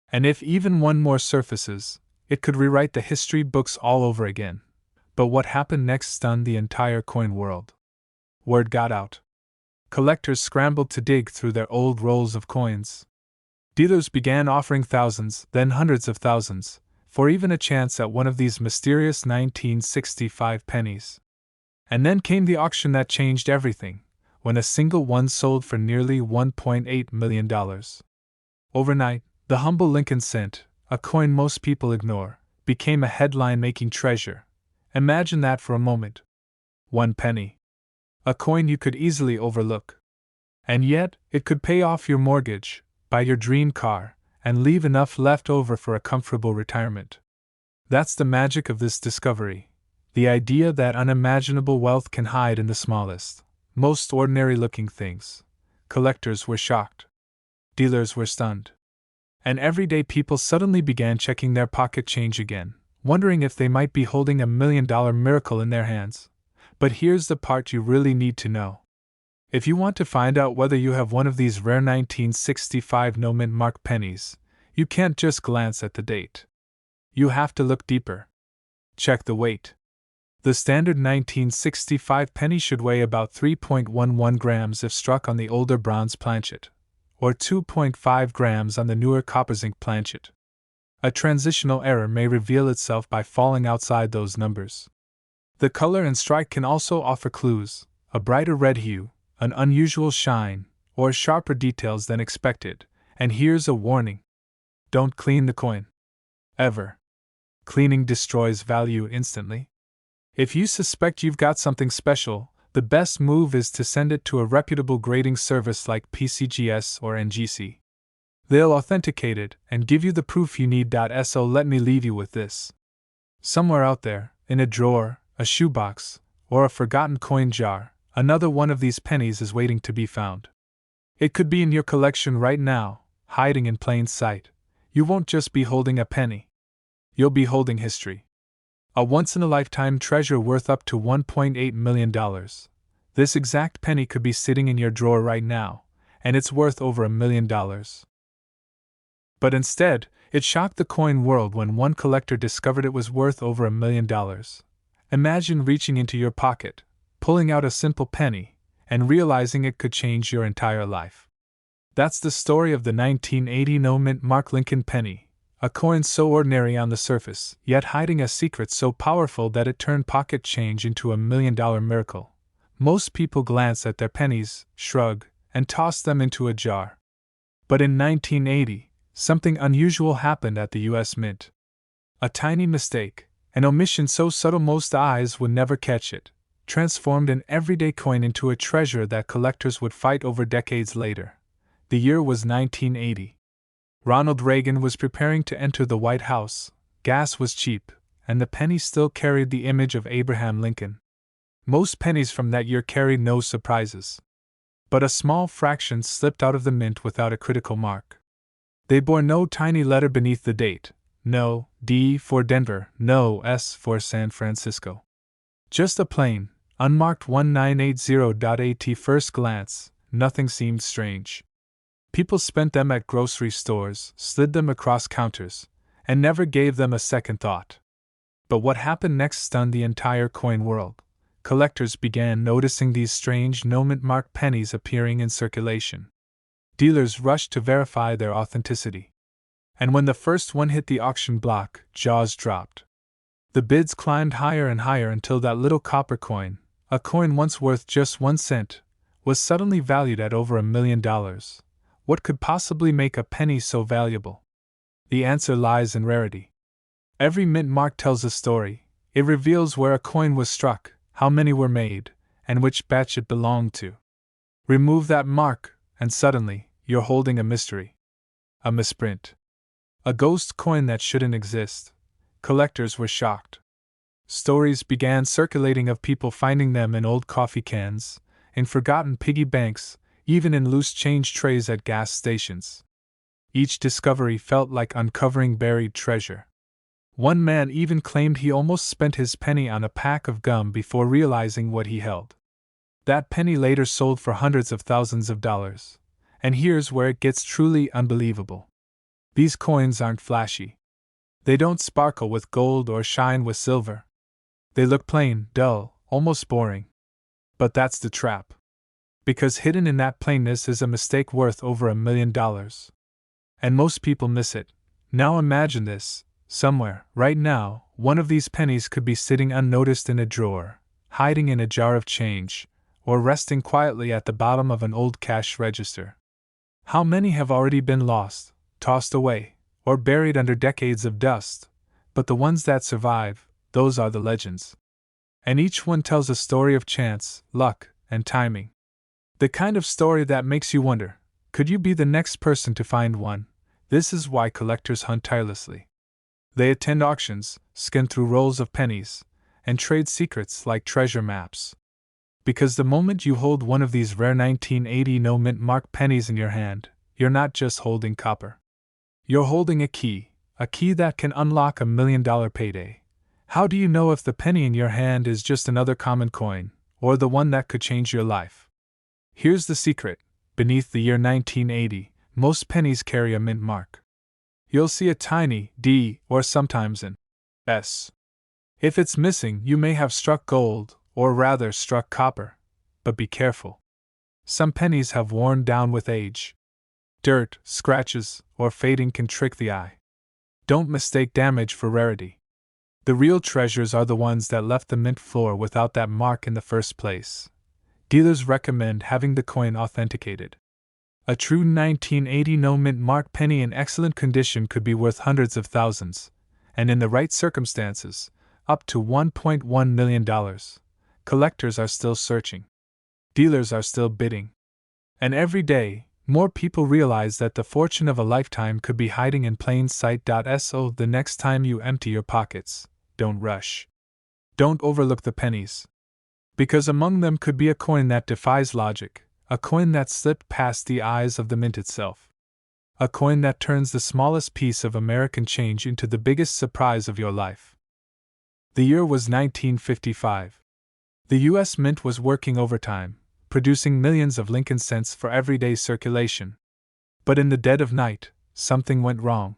And if even one more surfaces, it could rewrite the history books all over again. But what happened next stunned the entire coin world. Word got out. Collectors scrambled to dig through their old rolls of coins. Dealers began offering thousands, then hundreds of thousands, for even a chance at one of these mysterious 1965 pennies. And then came the auction that changed everything, when a single one sold for nearly $1.8 million. Overnight, the humble Lincoln cent, a coin most people ignore, became a headline-making treasure. Imagine that for a moment. 1 penny. A coin you could easily overlook. And yet, it could pay off your mortgage, buy your dream car, and leave enough left over for a comfortable retirement. That's the magic of this discovery. The idea that unimaginable wealth can hide in the smallest, most ordinary-looking things. Collectors were shocked. Dealers were stunned. And everyday people suddenly began checking their pocket change again, wondering if they might be holding $1 million miracle in their hands. But here's the part you really need to know. If you want to find out whether you have one of these rare 1965 no-mint mark pennies, you can't just glance at the date. You have to look deeper. Check the weight. The standard 1965 penny should weigh about 3.11 grams if struck on the older bronze planchet, or 2.5 grams on the newer copper zinc planchet. A transitional error may reveal itself by falling outside those numbers. The color and strike can also offer clues: a brighter red hue, an unusual shine, or sharper details than expected. And here's a warning: don't clean the coin. Ever. Cleaning destroys value instantly. If you suspect you've got something special, the best move is to send it to a reputable grading service like PCGS or NGC. They'll authenticate it and give you the proof you need. So let me leave you with this. Somewhere out there, in a drawer, a shoebox, or a forgotten coin jar, another one of these pennies is waiting to be found. It could be in your collection right now, hiding in plain sight. You won't just be holding a penny. You'll be holding history. A once-in-a-lifetime treasure worth up to $1.8 million. This exact penny could be sitting in your drawer right now, and it's worth over $1 million. But instead, it shocked the coin world when one collector discovered it was worth over $1 million. Imagine reaching into your pocket, pulling out a simple penny, and realizing it could change your entire life. That's the story of the 1980 no-mint mark Lincoln penny, a coin so ordinary on the surface, yet hiding a secret so powerful that it turned pocket change into a $1 million miracle. Most people glance at their pennies, shrug, and toss them into a jar. But in 1980, something unusual happened at the U.S. Mint. A tiny mistake, an omission so subtle most eyes would never catch it, transformed an everyday coin into a treasure that collectors would fight over decades later. The year was 1980. Ronald Reagan was preparing to enter the White House, gas was cheap, and the penny still carried the image of Abraham Lincoln. Most pennies from that year carried no surprises. But a small fraction slipped out of the mint without a critical mark. They bore no tiny letter beneath the date, no D for Denver, no S for San Francisco. Just a plain, unmarked 1980. At first glance, nothing seemed strange. People spent them at grocery stores, slid them across counters, and never gave them a second thought. But what happened next stunned the entire coin world. Collectors began noticing these strange no-mint mark pennies appearing in circulation. Dealers rushed to verify their authenticity. And when the first one hit the auction block, jaws dropped. The bids climbed higher and higher until that little copper coin, a coin once worth just 1 cent, was suddenly valued at over $1 million. What could possibly make a penny so valuable? The answer lies in rarity. Every mint mark tells a story. It reveals where a coin was struck, how many were made, and which batch it belonged to. Remove that mark, and suddenly, you're holding a mystery. A misprint. A ghost coin that shouldn't exist. Collectors were shocked. Stories began circulating of people finding them in old coffee cans, in forgotten piggy banks, even in loose change trays at gas stations. Each discovery felt like uncovering buried treasure. One man even claimed he almost spent his penny on a pack of gum before realizing what he held. That penny later sold for hundreds of thousands of dollars. And here's where it gets truly unbelievable. These coins aren't flashy. They don't sparkle with gold or shine with silver. They look plain, dull, almost boring. But that's the trap. Because hidden in that plainness is a mistake worth over $1 million. And most people miss it. Now imagine this: somewhere, right now, one of these pennies could be sitting unnoticed in a drawer, hiding in a jar of change, or resting quietly at the bottom of an old cash register. How many have already been lost, tossed away, or buried under decades of dust? But the ones that survive, those are the legends. And each one tells a story of chance, luck, and timing. The kind of story that makes you wonder, could you be the next person to find one? This is why collectors hunt tirelessly. They attend auctions, skim through rolls of pennies, and trade secrets like treasure maps. Because the moment you hold one of these rare 1980 no-mint mark pennies in your hand, you're not just holding copper. You're holding a key a key that can unlock $1 million payday. How do you know if the penny in your hand is just another common coin, or the one that could change your life? Here's the secret. Beneath the year 1980, most pennies carry a mint mark. You'll see a tiny D or sometimes an S. If it's missing, you may have struck gold, or rather struck copper. But be careful. Some pennies have worn down with age. Dirt, scratches, or fading can trick the eye. Don't mistake damage for rarity. The real treasures are the ones that left the mint floor without that mark in the first place. Dealers recommend having the coin authenticated. A true 1980 no mint mark penny in excellent condition could be worth hundreds of thousands, and in the right circumstances, up to $1.1 million. Collectors are still searching. Dealers are still bidding. And every day, more people realize that the fortune of a lifetime could be hiding in plain sight. So the next time you empty your pockets, don't rush. Don't overlook the pennies. Because among them could be a coin that defies logic, a coin that slipped past the eyes of the mint itself. A coin that turns the smallest piece of American change into the biggest surprise of your life. The year was 1955. The U.S. Mint was working overtime, producing millions of Lincoln cents for everyday circulation. But in the dead of night, something went wrong.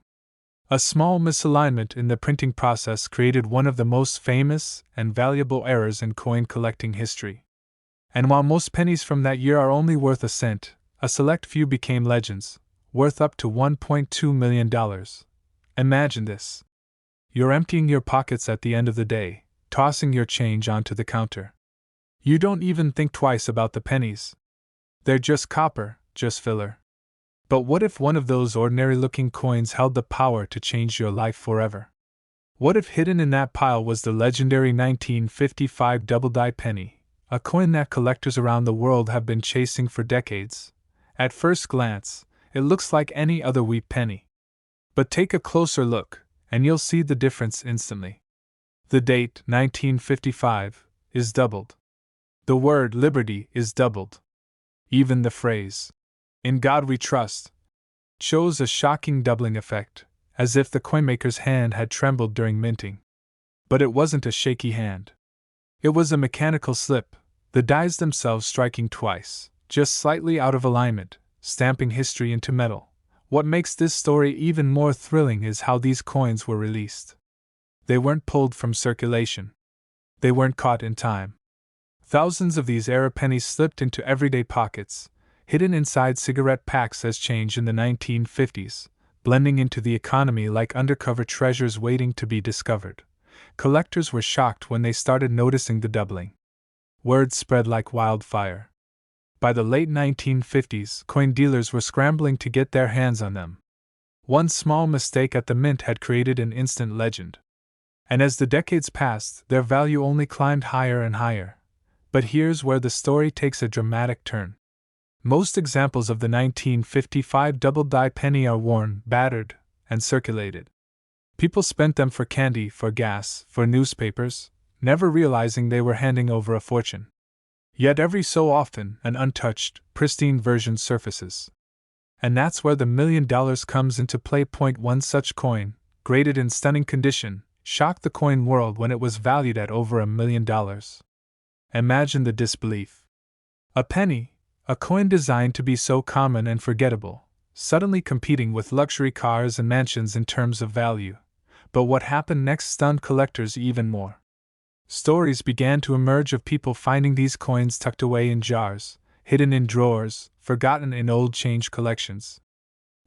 A small misalignment in the printing process created one of the most famous and valuable errors in coin collecting history. And while most pennies from that year are only worth a cent, a select few became legends, worth up to $1.2 million. Imagine this. You're emptying your pockets at the end of the day, tossing your change onto the counter. You don't even think twice about the pennies. They're just copper, just filler. But what if one of those ordinary-looking coins held the power to change your life forever? What if hidden in that pile was the legendary 1955 double-die penny, a coin that collectors around the world have been chasing for decades? At first glance, it looks like any other wheat penny. But take a closer look, and you'll see the difference instantly. The date, 1955, is doubled. The word liberty is doubled. Even the phrase, "In God we trust," shows a shocking doubling effect, as if the coinmaker's hand had trembled during minting. But it wasn't a shaky hand. It was a mechanical slip, the dies themselves striking twice, just slightly out of alignment, stamping history into metal. What makes this story even more thrilling is how these coins were released. They weren't pulled from circulation. They weren't caught in time. Thousands of these era pennies slipped into everyday pockets, hidden inside cigarette packs as change in the 1950s, blending into the economy like undercover treasures waiting to be discovered. Collectors were shocked when they started noticing the doubling. Word spread like wildfire. By the late 1950s, coin dealers were scrambling to get their hands on them. One small mistake at the mint had created an instant legend. And as the decades passed, their value only climbed higher and higher. But here's where the story takes a dramatic turn. Most examples of the 1955 double-die penny are worn, battered, and circulated. People spent them for candy, for gas, for newspapers, never realizing they were handing over a fortune. Yet every so often, an untouched, pristine version surfaces. And that's where the $1 million comes into play. One such coin, graded in stunning condition, shocked the coin world when it was valued at over $1 million. Imagine the disbelief. A penny, a coin designed to be so common and forgettable, suddenly competing with luxury cars and mansions in terms of value. But what happened next stunned collectors even more. Stories began to emerge of people finding these coins tucked away in jars, hidden in drawers, forgotten in old change collections.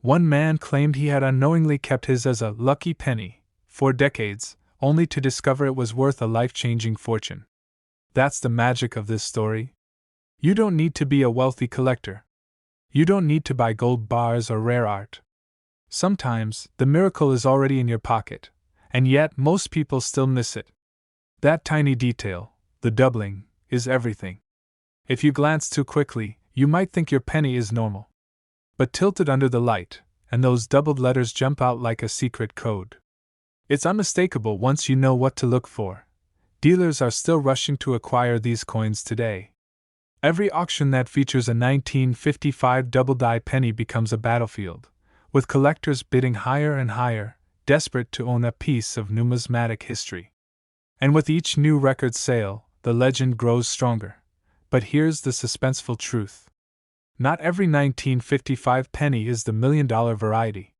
One man claimed he had unknowingly kept his as a lucky penny for decades, only to discover it was worth a life-changing fortune. That's the magic of this story. You don't need to be a wealthy collector. You don't need to buy gold bars or rare art. Sometimes, the miracle is already in your pocket, and yet most people still miss it. That tiny detail, the doubling, is everything. If you glance too quickly, you might think your penny is normal. But tilt it under the light, and those doubled letters jump out like a secret code. It's unmistakable once you know what to look for. Dealers are still rushing to acquire these coins today. Every auction that features a 1955 double-die penny becomes a battlefield, with collectors bidding higher and higher, desperate to own a piece of numismatic history. And with each new record sale, the legend grows stronger. But here's the suspenseful truth. Not every 1955 penny is the $1,000,000 variety.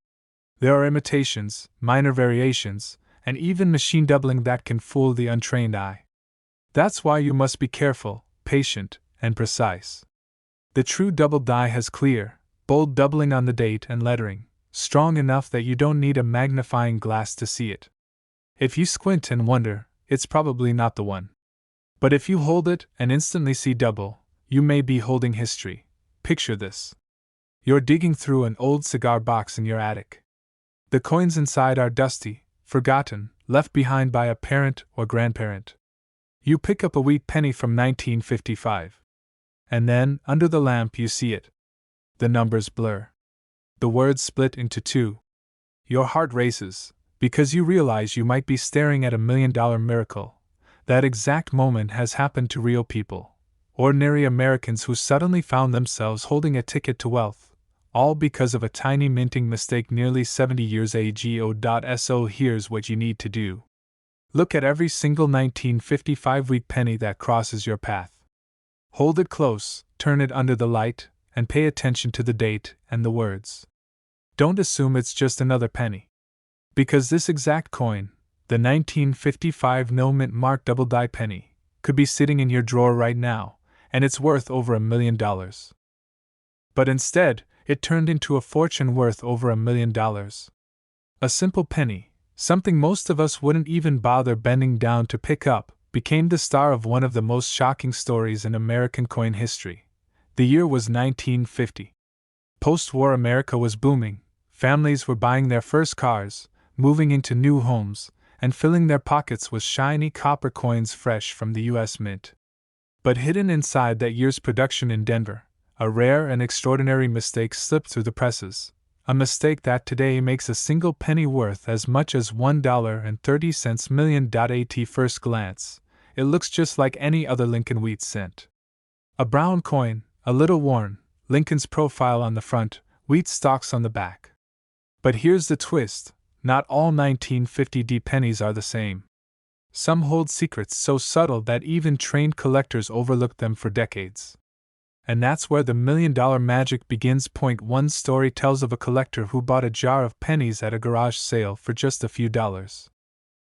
There are imitations, minor variations, and even machine doubling that can fool the untrained eye. That's why you must be careful, patient, and precise. The true double die has clear, bold doubling on the date and lettering, strong enough that you don't need a magnifying glass to see it. If you squint and wonder, it's probably not the one. But if you hold it and instantly see double, you may be holding history. Picture this. You're digging through an old cigar box in your attic. The coins inside are dusty, forgotten, left behind by a parent or grandparent. You pick up a wheat penny from 1955. And then, under the lamp, you see it. The numbers blur. The words split into two. Your heart races, because you realize you might be staring at a $1,000,000 miracle. That exact moment has happened to real people. Ordinary Americans who suddenly found themselves holding a ticket to wealth, all because of a tiny minting mistake nearly 70 years ago. So here's what you need to do. Look at every single 1955 wheat penny that crosses your path. Hold it close, turn it under the light, and pay attention to the date and the words. Don't assume it's just another penny. Because this exact coin, the 1955 no mint mark double die penny, could be sitting in your drawer right now, and it's worth over $1,000,000. But instead, it turned into a fortune worth over $1,000,000. A simple penny, something most of us wouldn't even bother bending down to pick up, became the star of one of the most shocking stories in American coin history. The year was 1950. Post-war America was booming, families were buying their first cars, moving into new homes, and filling their pockets with shiny copper coins fresh from the U.S. Mint. But hidden inside that year's production in Denver, a rare and extraordinary mistake slipped through the presses, a mistake that today makes a single penny worth as much as $1.30 million. At first glance, it looks just like any other Lincoln wheat cent. A brown coin, a little worn, Lincoln's profile on the front, wheat stalks on the back. But here's the twist, not all 1950 pennies are the same. Some hold secrets so subtle that even trained collectors overlook them for decades. And that's where the $1,000,000 magic begins. Point 1 story tells of a collector who bought a jar of pennies at a garage sale for just a few dollars.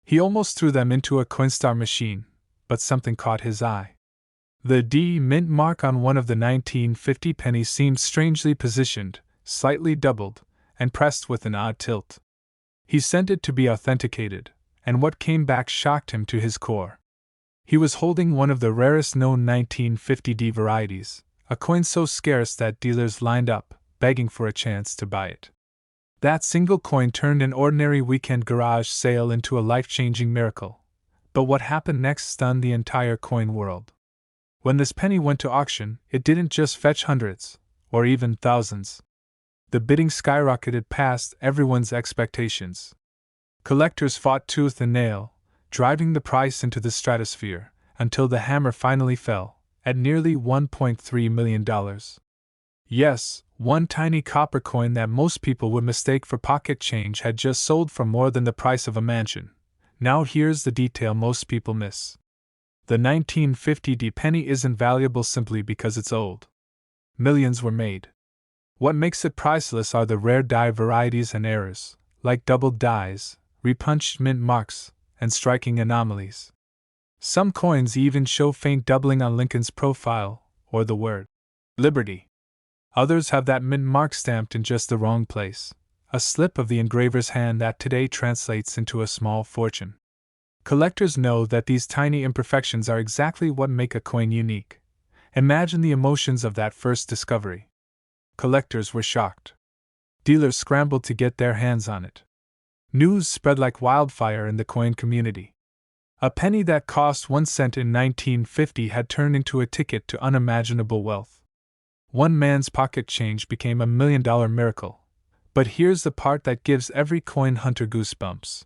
He almost threw them into a Coinstar machine, but something caught his eye. The D mint mark on one of the 1950 pennies seemed strangely positioned, slightly doubled, and pressed with an odd tilt. He sent it to be authenticated, and what came back shocked him to his core. He was holding one of the rarest known 1950 varieties, a coin so scarce that dealers lined up, begging for a chance to buy it. That single coin turned an ordinary weekend garage sale into a life-changing miracle. But what happened next stunned the entire coin world. When this penny went to auction, it didn't just fetch hundreds, or even thousands. The bidding skyrocketed past everyone's expectations. Collectors fought tooth and nail, driving the price into the stratosphere, until the hammer finally fell, at nearly $1.3 million. Yes, one tiny copper coin that most people would mistake for pocket change had just sold for more than the price of a mansion. Now here's the detail most people miss. The 1950 penny isn't valuable simply because it's old. Millions were made. What makes it priceless are the rare die varieties and errors, like double dies, repunched mint marks, and striking anomalies. Some coins even show faint doubling on Lincoln's profile, or the word Liberty. Others have that mint mark stamped in just the wrong place, a slip of the engraver's hand that today translates into a small fortune. Collectors know that these tiny imperfections are exactly what make a coin unique. Imagine the emotions of that first discovery. Collectors were shocked. Dealers scrambled to get their hands on it. News spread like wildfire in the coin community. A penny that cost 1 cent in 1950 had turned into a ticket to unimaginable wealth. One man's pocket change became a $1,000,000 miracle. But here's the part that gives every coin hunter goosebumps.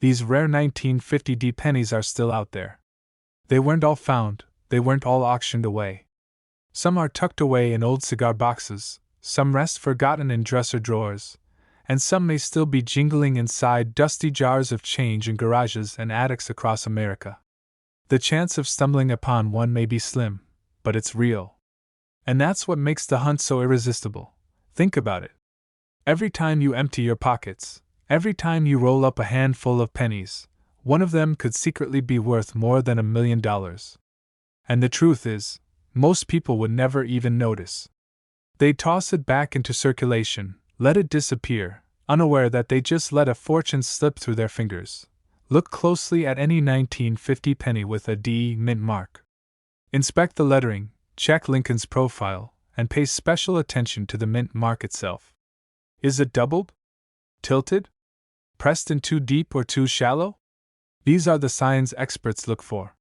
These rare 1950 pennies are still out there. They weren't all found, they weren't all auctioned away. Some are tucked away in old cigar boxes, some rest forgotten in dresser drawers, and some may still be jingling inside dusty jars of change in garages and attics across America. The chance of stumbling upon one may be slim, but it's real. And that's what makes the hunt so irresistible. Think about it. Every time you empty your pockets, every time you roll up a handful of pennies, one of them could secretly be worth more than $1 million. And the truth is, most people would never even notice. They'd toss it back into circulation, let it disappear, unaware that they just let a fortune slip through their fingers. Look closely at any 1950 penny with a D mint mark. Inspect the lettering, check Lincoln's profile, and pay special attention to the mint mark itself. Is it doubled? Tilted? Pressed in too deep or too shallow? These are the signs experts look for.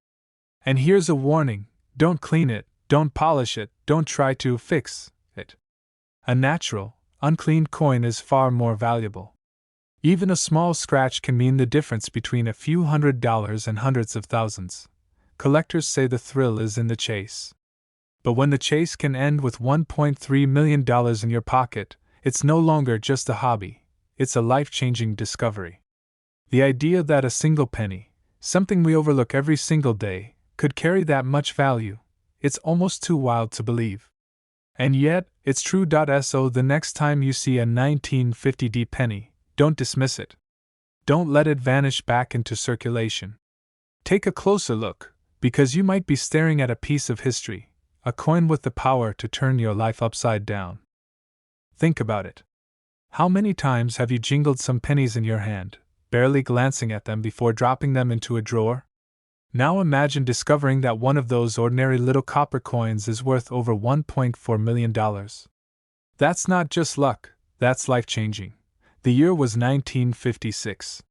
And here's a warning: don't clean it, don't polish it, don't try to fix it. A natural, uncleaned coin is far more valuable. Even a small scratch can mean the difference between a few $100s and hundreds of thousands. Collectors say the thrill is in the chase. But when the chase can end with $1.3 million in your pocket, it's no longer just a hobby, it's a life-changing discovery. The idea that a single penny, something we overlook every single day, could carry that much value, it's almost too wild to believe. And yet, it's true. So the next time you see a 1950 penny, don't dismiss it. Don't let it vanish back into circulation. Take a closer look, because you might be staring at a piece of history, a coin with the power to turn your life upside down. Think about it. How many times have you jingled some pennies in your hand, barely glancing at them before dropping them into a drawer? Now imagine discovering that one of those ordinary little copper coins is worth over $1.4 million. That's not just luck, that's life-changing. The year was 1956.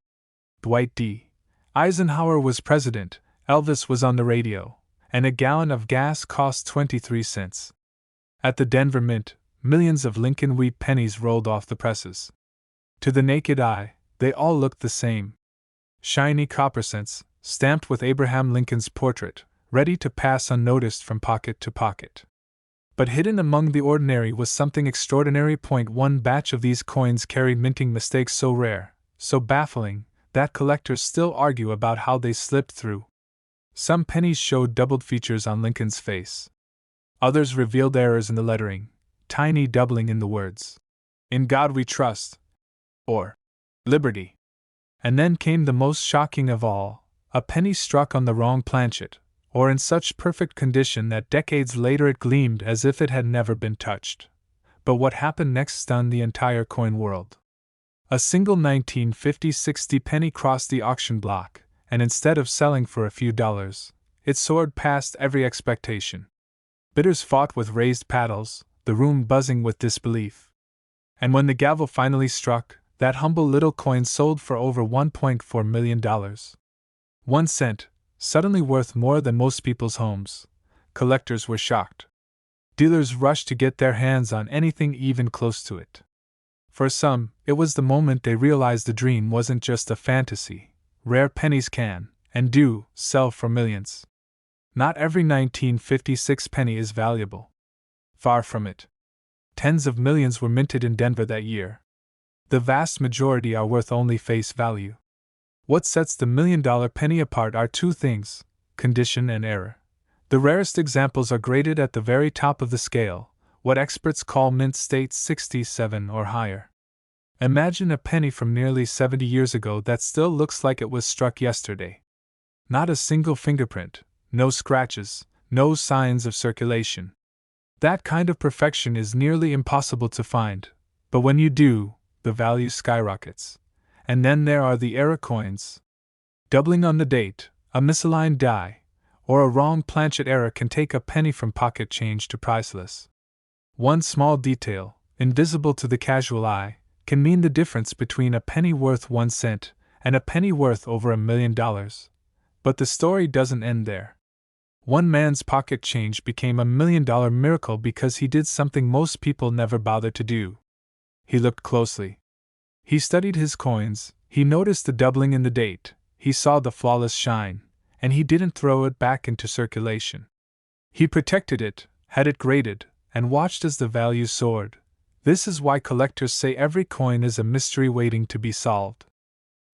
Dwight D. Eisenhower was president, Elvis was on the radio, and a gallon of gas cost 23 cents. At the Denver Mint, millions of Lincoln wheat pennies rolled off the presses. To the naked eye, they all looked the same. Shiny copper cents, stamped with Abraham Lincoln's portrait, ready to pass unnoticed from pocket to pocket. But hidden among the ordinary was something extraordinary. One batch of these coins carried minting mistakes so rare, so baffling, that collectors still argue about how they slipped through. Some pennies showed doubled features on Lincoln's face. Others revealed errors in the lettering, tiny doubling in the words, "In God We Trust," or "Liberty." And then came the most shocking of all, a penny struck on the wrong planchet, or in such perfect condition that decades later it gleamed as if it had never been touched. But what happened next stunned the entire coin world. A single 1950 penny crossed the auction block, and instead of selling for a few dollars, it soared past every expectation. Bidders fought with raised paddles, the room buzzing with disbelief. And when the gavel finally struck, that humble little coin sold for over $1.4 million. 1 cent, suddenly worth more than most people's homes. Collectors were shocked. Dealers rushed to get their hands on anything even close to it. For some, it was the moment they realized the dream wasn't just a fantasy. Rare pennies can, and do, sell for millions. Not every 1956 penny is valuable. Far from it. Tens of millions were minted in Denver that year. The vast majority are worth only face value. What sets the $1 million penny apart are two things: condition and error. The rarest examples are graded at the very top of the scale, what experts call mint state 67 or higher. Imagine a penny from nearly 70 years ago that still looks like it was struck yesterday. Not a single fingerprint, no scratches, no signs of circulation. That kind of perfection is nearly impossible to find, but when you do, the value skyrockets. And then there are the error coins. Doubling on the date, a misaligned die, or a wrong planchet error can take a penny from pocket change to priceless. One small detail, invisible to the casual eye, can mean the difference between a penny worth 1 cent and a penny worth over $1 million. But the story doesn't end there. One man's pocket change became a $1 million miracle because he did something most people never bother to do. He looked closely. He studied his coins, he noticed the doubling in the date, he saw the flawless shine, and he didn't throw it back into circulation. He protected it, had it graded, and watched as the value soared, This is why collectors say every coin is a mystery waiting to be solved.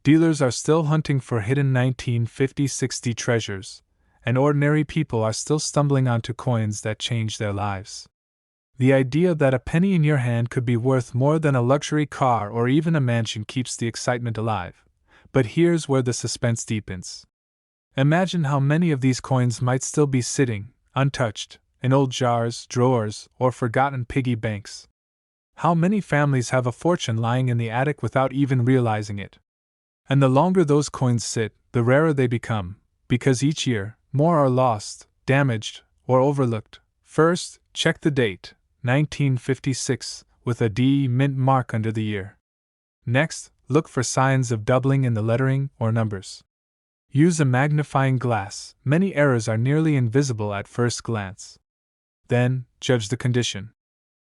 Dealers are still hunting for hidden 1950-60 treasures, and ordinary people are still stumbling onto coins that change their lives. The idea that a penny in your hand could be worth more than a luxury car or even a mansion keeps the excitement alive. But here's where the suspense deepens. Imagine how many of these coins might still be sitting, untouched, in old jars, drawers, or forgotten piggy banks. How many families have a fortune lying in the attic without even realizing it? And the longer those coins sit, the rarer they become, because each year, more are lost, damaged, or overlooked. First, check the date, 1956, with a D mint mark under the year. Next, look for signs of doubling in the lettering or numbers. Use a magnifying glass. Many errors are nearly invisible at first glance. Then, judge the condition.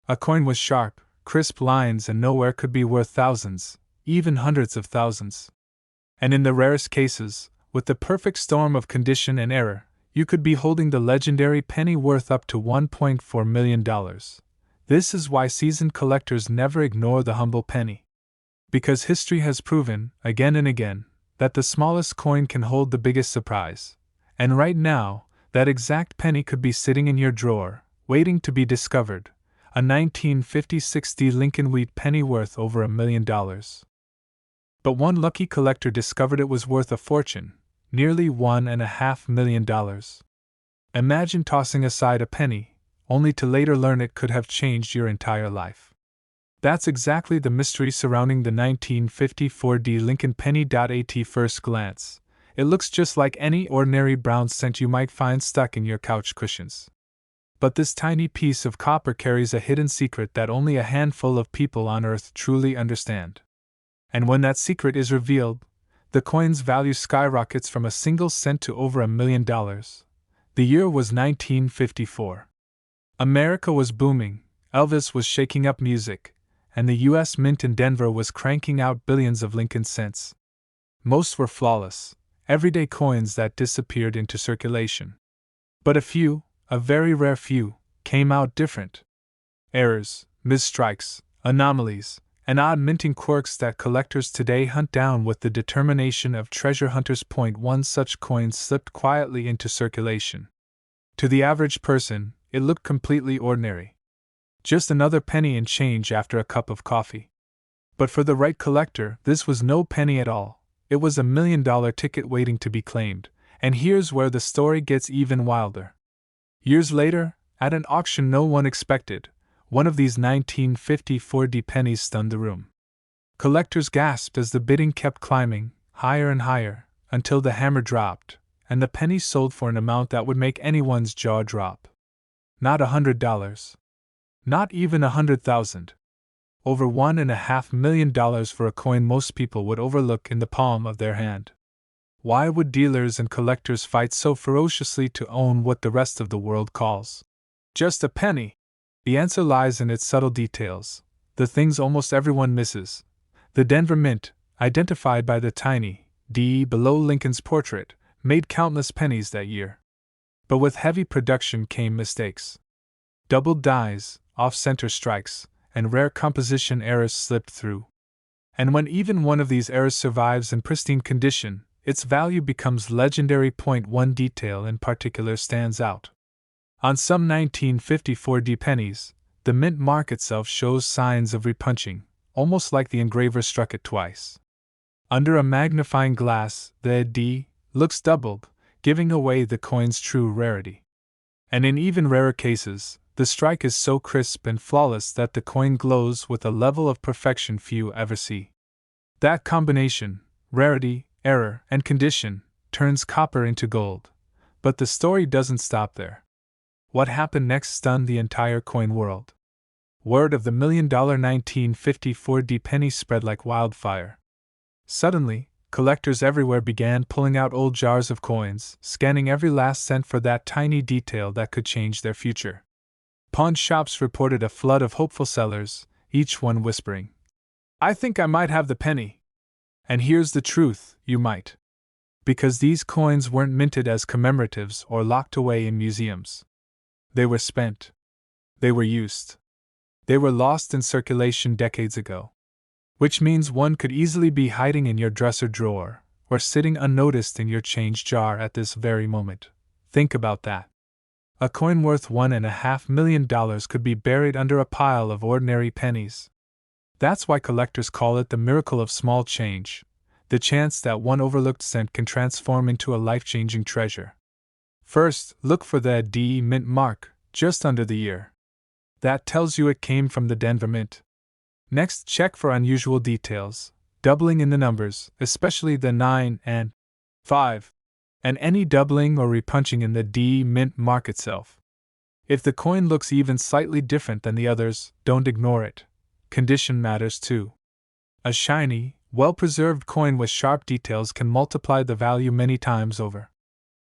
A coin with sharp, crisp lines and nowhere could be worth thousands, even hundreds of thousands. And in the rarest cases, with the perfect storm of condition and error, you could be holding the legendary penny worth up to $1.4 million. This is why seasoned collectors never ignore the humble penny. Because history has proven, again and again, that the smallest coin can hold the biggest surprise. And right now, that exact penny could be sitting in your drawer, waiting to be discovered. A 1950-60 Lincoln wheat penny worth over $1 million. But one lucky collector discovered it was worth a fortune, nearly $1.5 million. Imagine tossing aside a penny, only to later learn it could have changed your entire life. That's exactly the mystery surrounding the 1954 D Lincoln penny. At first glance, it looks just like any ordinary brown cent you might find stuck in your couch cushions. But this tiny piece of copper carries a hidden secret that only a handful of people on Earth truly understand. And when that secret is revealed, the coin's value skyrockets from a single cent to over $1 million. The year was 1954. America was booming, Elvis was shaking up music, and the U.S. Mint in Denver was cranking out billions of Lincoln cents. Most were flawless, everyday coins that disappeared into circulation. But a few, a very rare few, came out different. Errors, misstrikes, anomalies, and odd minting quirks that collectors today hunt down with the determination of treasure hunters. One such coin slipped quietly into circulation. To the average person, it looked completely ordinary. Just another penny and change after a cup of coffee. But for the right collector, this was no penny at all. It was $1 million ticket waiting to be claimed, and here's where the story gets even wilder. Years later, at an auction no one expected, one of these 1954 D pennies stunned the room. Collectors gasped as the bidding kept climbing, higher and higher, until the hammer dropped, and the penny sold for an amount that would make anyone's jaw drop. Not $100. Not even $100,000. Over $1.5 million for a coin most people would overlook in the palm of their hand. Why would dealers and collectors fight so ferociously to own what the rest of the world calls just a penny? The answer lies in its subtle details, the things almost everyone misses. The Denver Mint, identified by the tiny D below Lincoln's portrait, made countless pennies that year. But with heavy production came mistakes. Doubled dies, off-center strikes, and rare composition errors slipped through. And when even one of these errors survives in pristine condition, its value becomes legendary. One detail in particular stands out. On some 1954 D pennies, the mint mark itself shows signs of repunching, almost like the engraver struck it twice. Under a magnifying glass, the D looks doubled, giving away the coin's true rarity. And in even rarer cases, the strike is so crisp and flawless that the coin glows with a level of perfection few ever see. That combination, rarity, error, and condition, turns copper into gold. But the story doesn't stop there. What happened next stunned the entire coin world. Word of the $1 million 1954 D penny spread like wildfire. Suddenly, collectors everywhere began pulling out old jars of coins, scanning every last cent for that tiny detail that could change their future. Pawn shops reported a flood of hopeful sellers, each one whispering, "I think I might have the penny." And here's the truth, you might. Because these coins weren't minted as commemoratives or locked away in museums. They were spent. They were used. They were lost in circulation decades ago. Which means one could easily be hiding in your dresser drawer, or sitting unnoticed in your change jar at this very moment. Think about that. A coin worth $1.5 million could be buried under a pile of ordinary pennies. That's why collectors call it the miracle of small change, the chance that one overlooked cent can transform into a life-changing treasure. First, look for the D Mint mark, just under the year. That tells you it came from the Denver Mint. Next, check for unusual details, doubling in the numbers, especially the 9 and 5, and any doubling or repunching in the D Mint mark itself. If the coin looks even slightly different than the others, don't ignore it. Condition matters too. A shiny, well-preserved coin with sharp details can multiply the value many times over.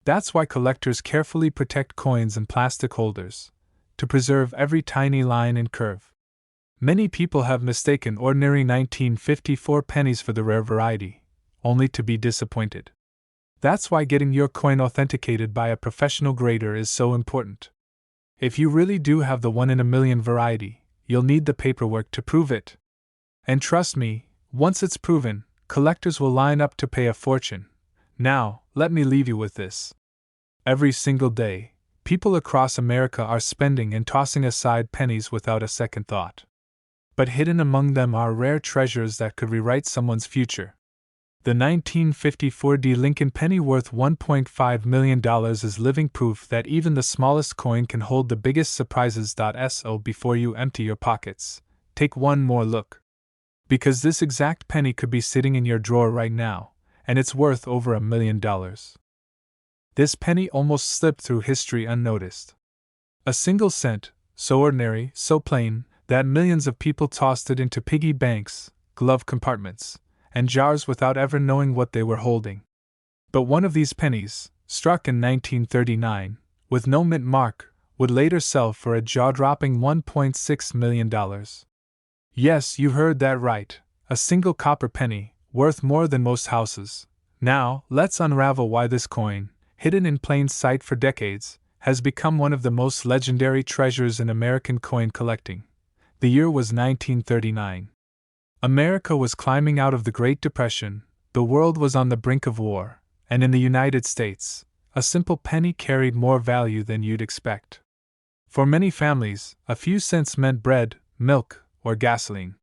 That's why collectors carefully protect coins in plastic holders, to preserve every tiny line and curve. Many people have mistaken ordinary 1954 pennies for the rare variety, only to be disappointed. That's why getting your coin authenticated by a professional grader is so important. If you really do have the 1-in-a-million variety, you'll need the paperwork to prove it. And trust me, once it's proven, collectors will line up to pay a fortune. Now, let me leave you with this. Every single day, people across America are spending and tossing aside pennies without a second thought. But hidden among them are rare treasures that could rewrite someone's future. The 1954 D Lincoln penny worth $1.5 million is living proof that even the smallest coin can hold the biggest surprises. So before you empty your pockets, take one more look. Because this exact penny could be sitting in your drawer right now, and it's worth over $1 million. This penny almost slipped through history unnoticed. A single cent, so ordinary, so plain, that millions of people tossed it into piggy banks, glove compartments, and jars without ever knowing what they were holding. But one of these pennies, struck in 1939, with no mint mark, would later sell for a jaw-dropping $1.6 million. Yes, you heard that right, a single copper penny, worth more than most houses. Now, let's unravel why this coin, hidden in plain sight for decades, has become one of the most legendary treasures in American coin collecting. The year was 1939. America was climbing out of the Great Depression, the world was on the brink of war, and in the United States, a simple penny carried more value than you'd expect. For many families, a few cents meant bread, milk, or gasoline.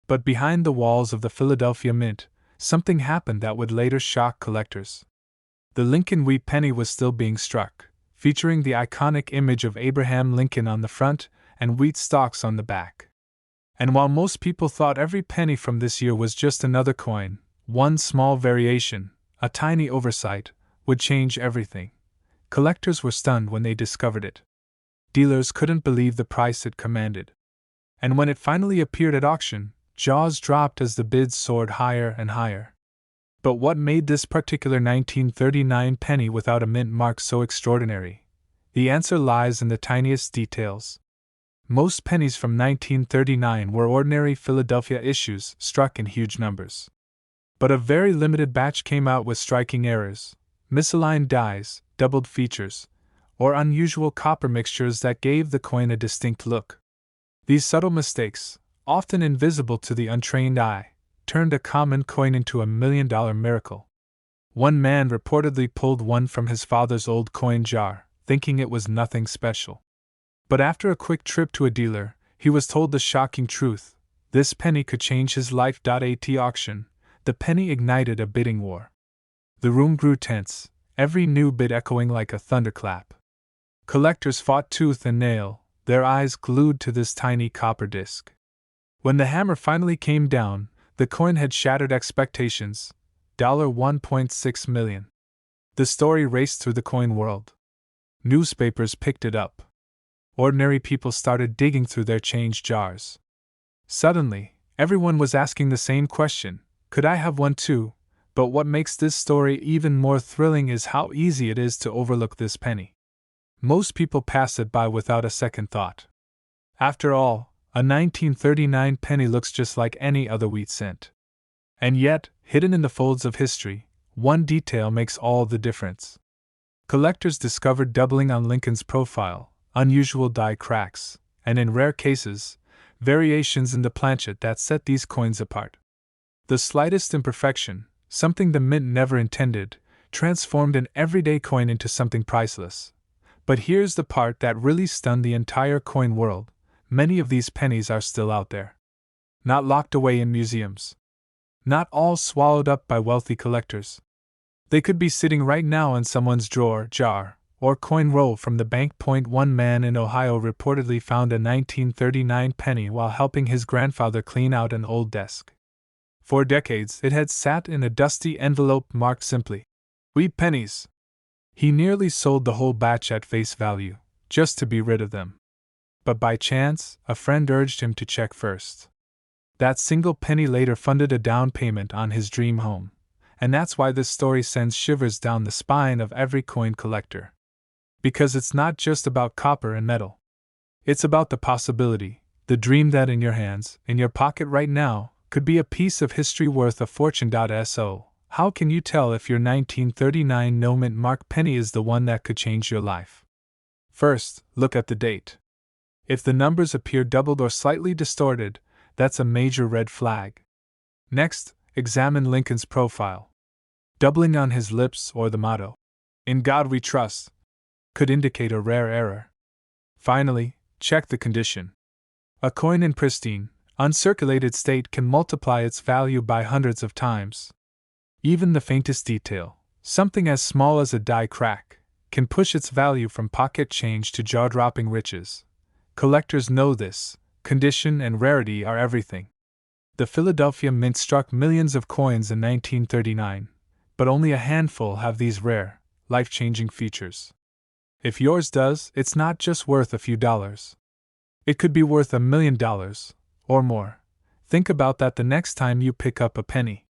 But behind the walls of the Philadelphia Mint, something happened that would later shock collectors. The Lincoln wheat penny was still being struck, featuring the iconic image of Abraham Lincoln on the front and wheat stalks on the back. And while most people thought every penny from this year was just another coin, one small variation, a tiny oversight, would change everything. Collectors were stunned when they discovered it. Dealers couldn't believe the price it commanded. And when it finally appeared at auction, jaws dropped as the bids soared higher and higher. But what made this particular 1939 penny without a mint mark so extraordinary? The answer lies in the tiniest details. Most pennies from 1939 were ordinary Philadelphia issues struck in huge numbers. But a very limited batch came out with striking errors, misaligned dies, doubled features, or unusual copper mixtures that gave the coin a distinct look. These subtle mistakes, often invisible to the untrained eye, turned a common coin into a $1 million miracle. One man reportedly pulled one from his father's old coin jar, thinking it was nothing special. But after a quick trip to a dealer, he was told the shocking truth: this penny could change his life. At auction, the penny ignited a bidding war. The room grew tense, every new bid echoing like a thunderclap. Collectors fought tooth and nail, their eyes glued to this tiny copper disc. When the hammer finally came down, the coin had shattered expectations. $1.6 million. The story raced through the coin world. Newspapers picked it up. Ordinary people started digging through their change jars. Suddenly, everyone was asking the same question: could I have one too? But what makes this story even more thrilling is how easy it is to overlook this penny. Most people pass it by without a second thought. After all, a 1939 penny looks just like any other wheat cent. And yet, hidden in the folds of history, one detail makes all the difference. Collectors discovered doubling on Lincoln's profile, unusual die cracks, and in rare cases, variations in the planchet that set these coins apart. The slightest imperfection, something the mint never intended, transformed an everyday coin into something priceless. But here's the part that really stunned the entire coin world: many of these pennies are still out there. Not locked away in museums. Not all swallowed up by wealthy collectors. They could be sitting right now in someone's drawer, jar, or coin roll from the bank. One man in Ohio reportedly found a 1939 penny while helping his grandfather clean out an old desk. For decades it had sat in a dusty envelope marked simply, "We pennies." He nearly sold the whole batch at face value, just to be rid of them. But by chance, a friend urged him to check first. That single penny later funded a down payment on his dream home, and that's why this story sends shivers down the spine of every coin collector. Because it's not just about copper and metal. It's about the possibility, the dream that in your hands, in your pocket right now, could be a piece of history worth a fortune. So, how can you tell if your 1939 no mint mark penny is the one that could change your life? First, look at the date. If the numbers appear doubled or slightly distorted, that's a major red flag. Next, examine Lincoln's profile. Doubling on his lips or the motto, "In God We Trust," could indicate a rare error. Finally, check the condition. A coin in pristine, uncirculated state can multiply its value by hundreds of times. Even the faintest detail, something as small as a die crack, can push its value from pocket change to jaw-dropping riches. Collectors know this. Condition and rarity are everything. The Philadelphia Mint struck millions of coins in 1939, but only a handful have these rare, life-changing features. If yours does, it's not just worth a few dollars. It could be worth $1 million, or more. Think about that the next time you pick up a penny.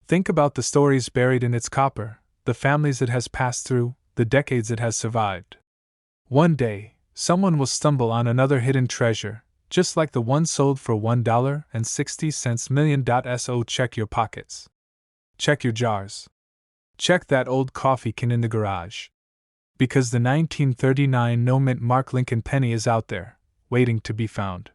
Think about the stories buried in its copper, the families it has passed through, the decades it has survived. One day, someone will stumble on another hidden treasure, just like the one sold for $1.60 million. So check your pockets. Check your jars. Check that old coffee can in the garage. Because the 1939 no mint mark Lincoln penny is out there, waiting to be found.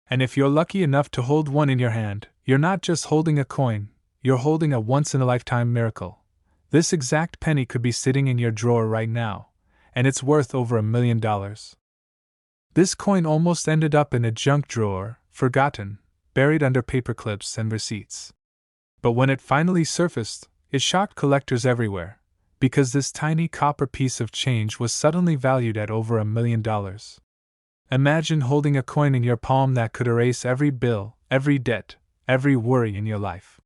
And if you're lucky enough to hold one in your hand, you're not just holding a coin, you're holding a once-in-a-lifetime miracle. This exact penny could be sitting in your drawer right now, and it's worth over $1 million. This coin almost ended up in a junk drawer, forgotten, buried under paperclips and receipts. But when it finally surfaced, it shocked collectors everywhere, because this tiny copper piece of change was suddenly valued at over $1 million. Imagine holding a coin in your palm that could erase every bill, every debt, every worry in your life.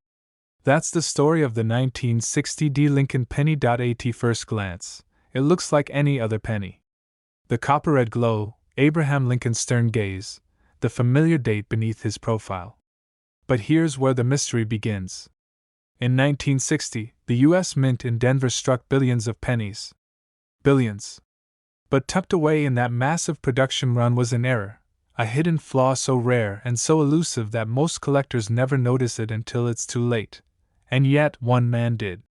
That's the story of the 1960 Lincoln penny. At first glance, it looks like any other penny. The copper-red glow, Abraham Lincoln's stern gaze, the familiar date beneath his profile. But here's where the mystery begins. In 1960, the U.S. Mint in Denver struck billions of pennies. Billions. But tucked away in that massive production run was an error, a hidden flaw so rare and so elusive that most collectors never notice it until it's too late. And yet, one man did.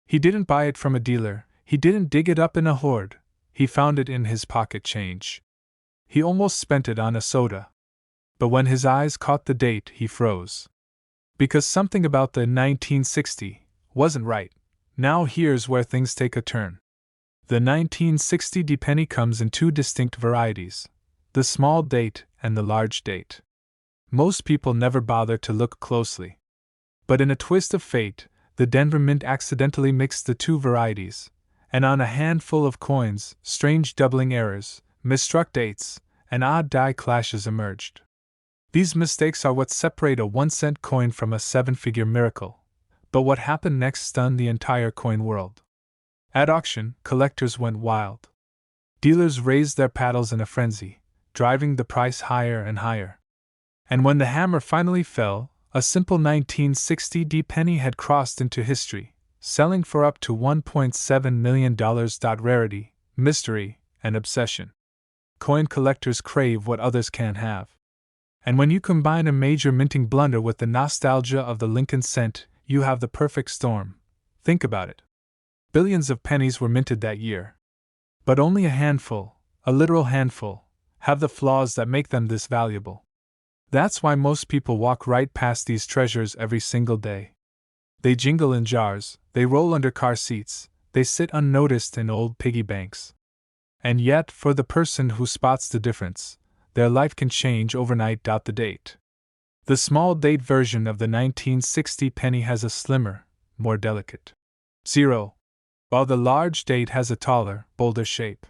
He didn't buy it from a dealer, he didn't dig it up in a hoard, he found it in his pocket change. He almost spent it on a soda. But when his eyes caught the date, he froze. Because something about the 1960 wasn't right. Now here's where things take a turn. The 1960 penny comes in two distinct varieties, the small date and the large date. Most people never bother to look closely. But in a twist of fate, the Denver Mint accidentally mixed the two varieties, and on a handful of coins, strange doubling errors, misstruck dates, and odd die clashes emerged. These mistakes are what separate a 1-cent coin from a 7-figure miracle. But what happened next stunned the entire coin world. At auction, collectors went wild. Dealers raised their paddles in a frenzy, driving the price higher and higher. And when the hammer finally fell, a simple 1960 penny had crossed into history, selling for up to $1.7 million. Rarity, mystery, and obsession. Coin collectors crave what others can't have. And when you combine a major minting blunder with the nostalgia of the Lincoln cent, you have the perfect storm. Think about it. Billions of pennies were minted that year. But only a handful, a literal handful, have the flaws that make them this valuable. That's why most people walk right past these treasures every single day. They jingle in jars, they roll under car seats, they sit unnoticed in old piggy banks. And yet, for the person who spots the difference, their life can change overnight. The date. The small date version of the 1960 penny has a slimmer, more delicate 0, while the large date has a taller, bolder shape.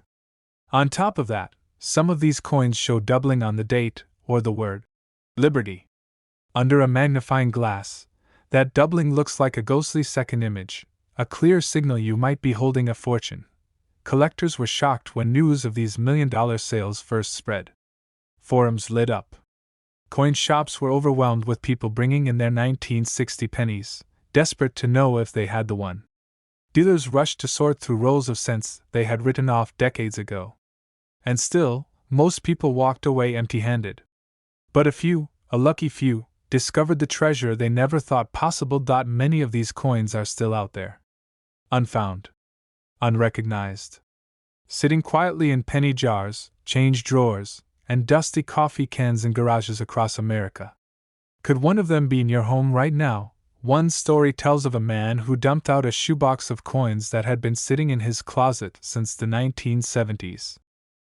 On top of that, some of these coins show doubling on the date, or the word Liberty. Under a magnifying glass, that doubling looks like a ghostly second image, a clear signal you might be holding a fortune. Collectors were shocked when news of these million-dollar sales first spread. Forums lit up. Coin shops were overwhelmed with people bringing in their 1960 pennies, desperate to know if they had the one. Dealers rushed to sort through rolls of cents they had written off decades ago. And still, most people walked away empty-handed. But a lucky few, discovered the treasure they never thought possible. Many of these coins are still out there. Unfound. Unrecognized. Sitting quietly in penny jars, change drawers, and dusty coffee cans in garages across America. Could one of them be in your home right now? One story tells of a man who dumped out a shoebox of coins that had been sitting in his closet since the 1970s.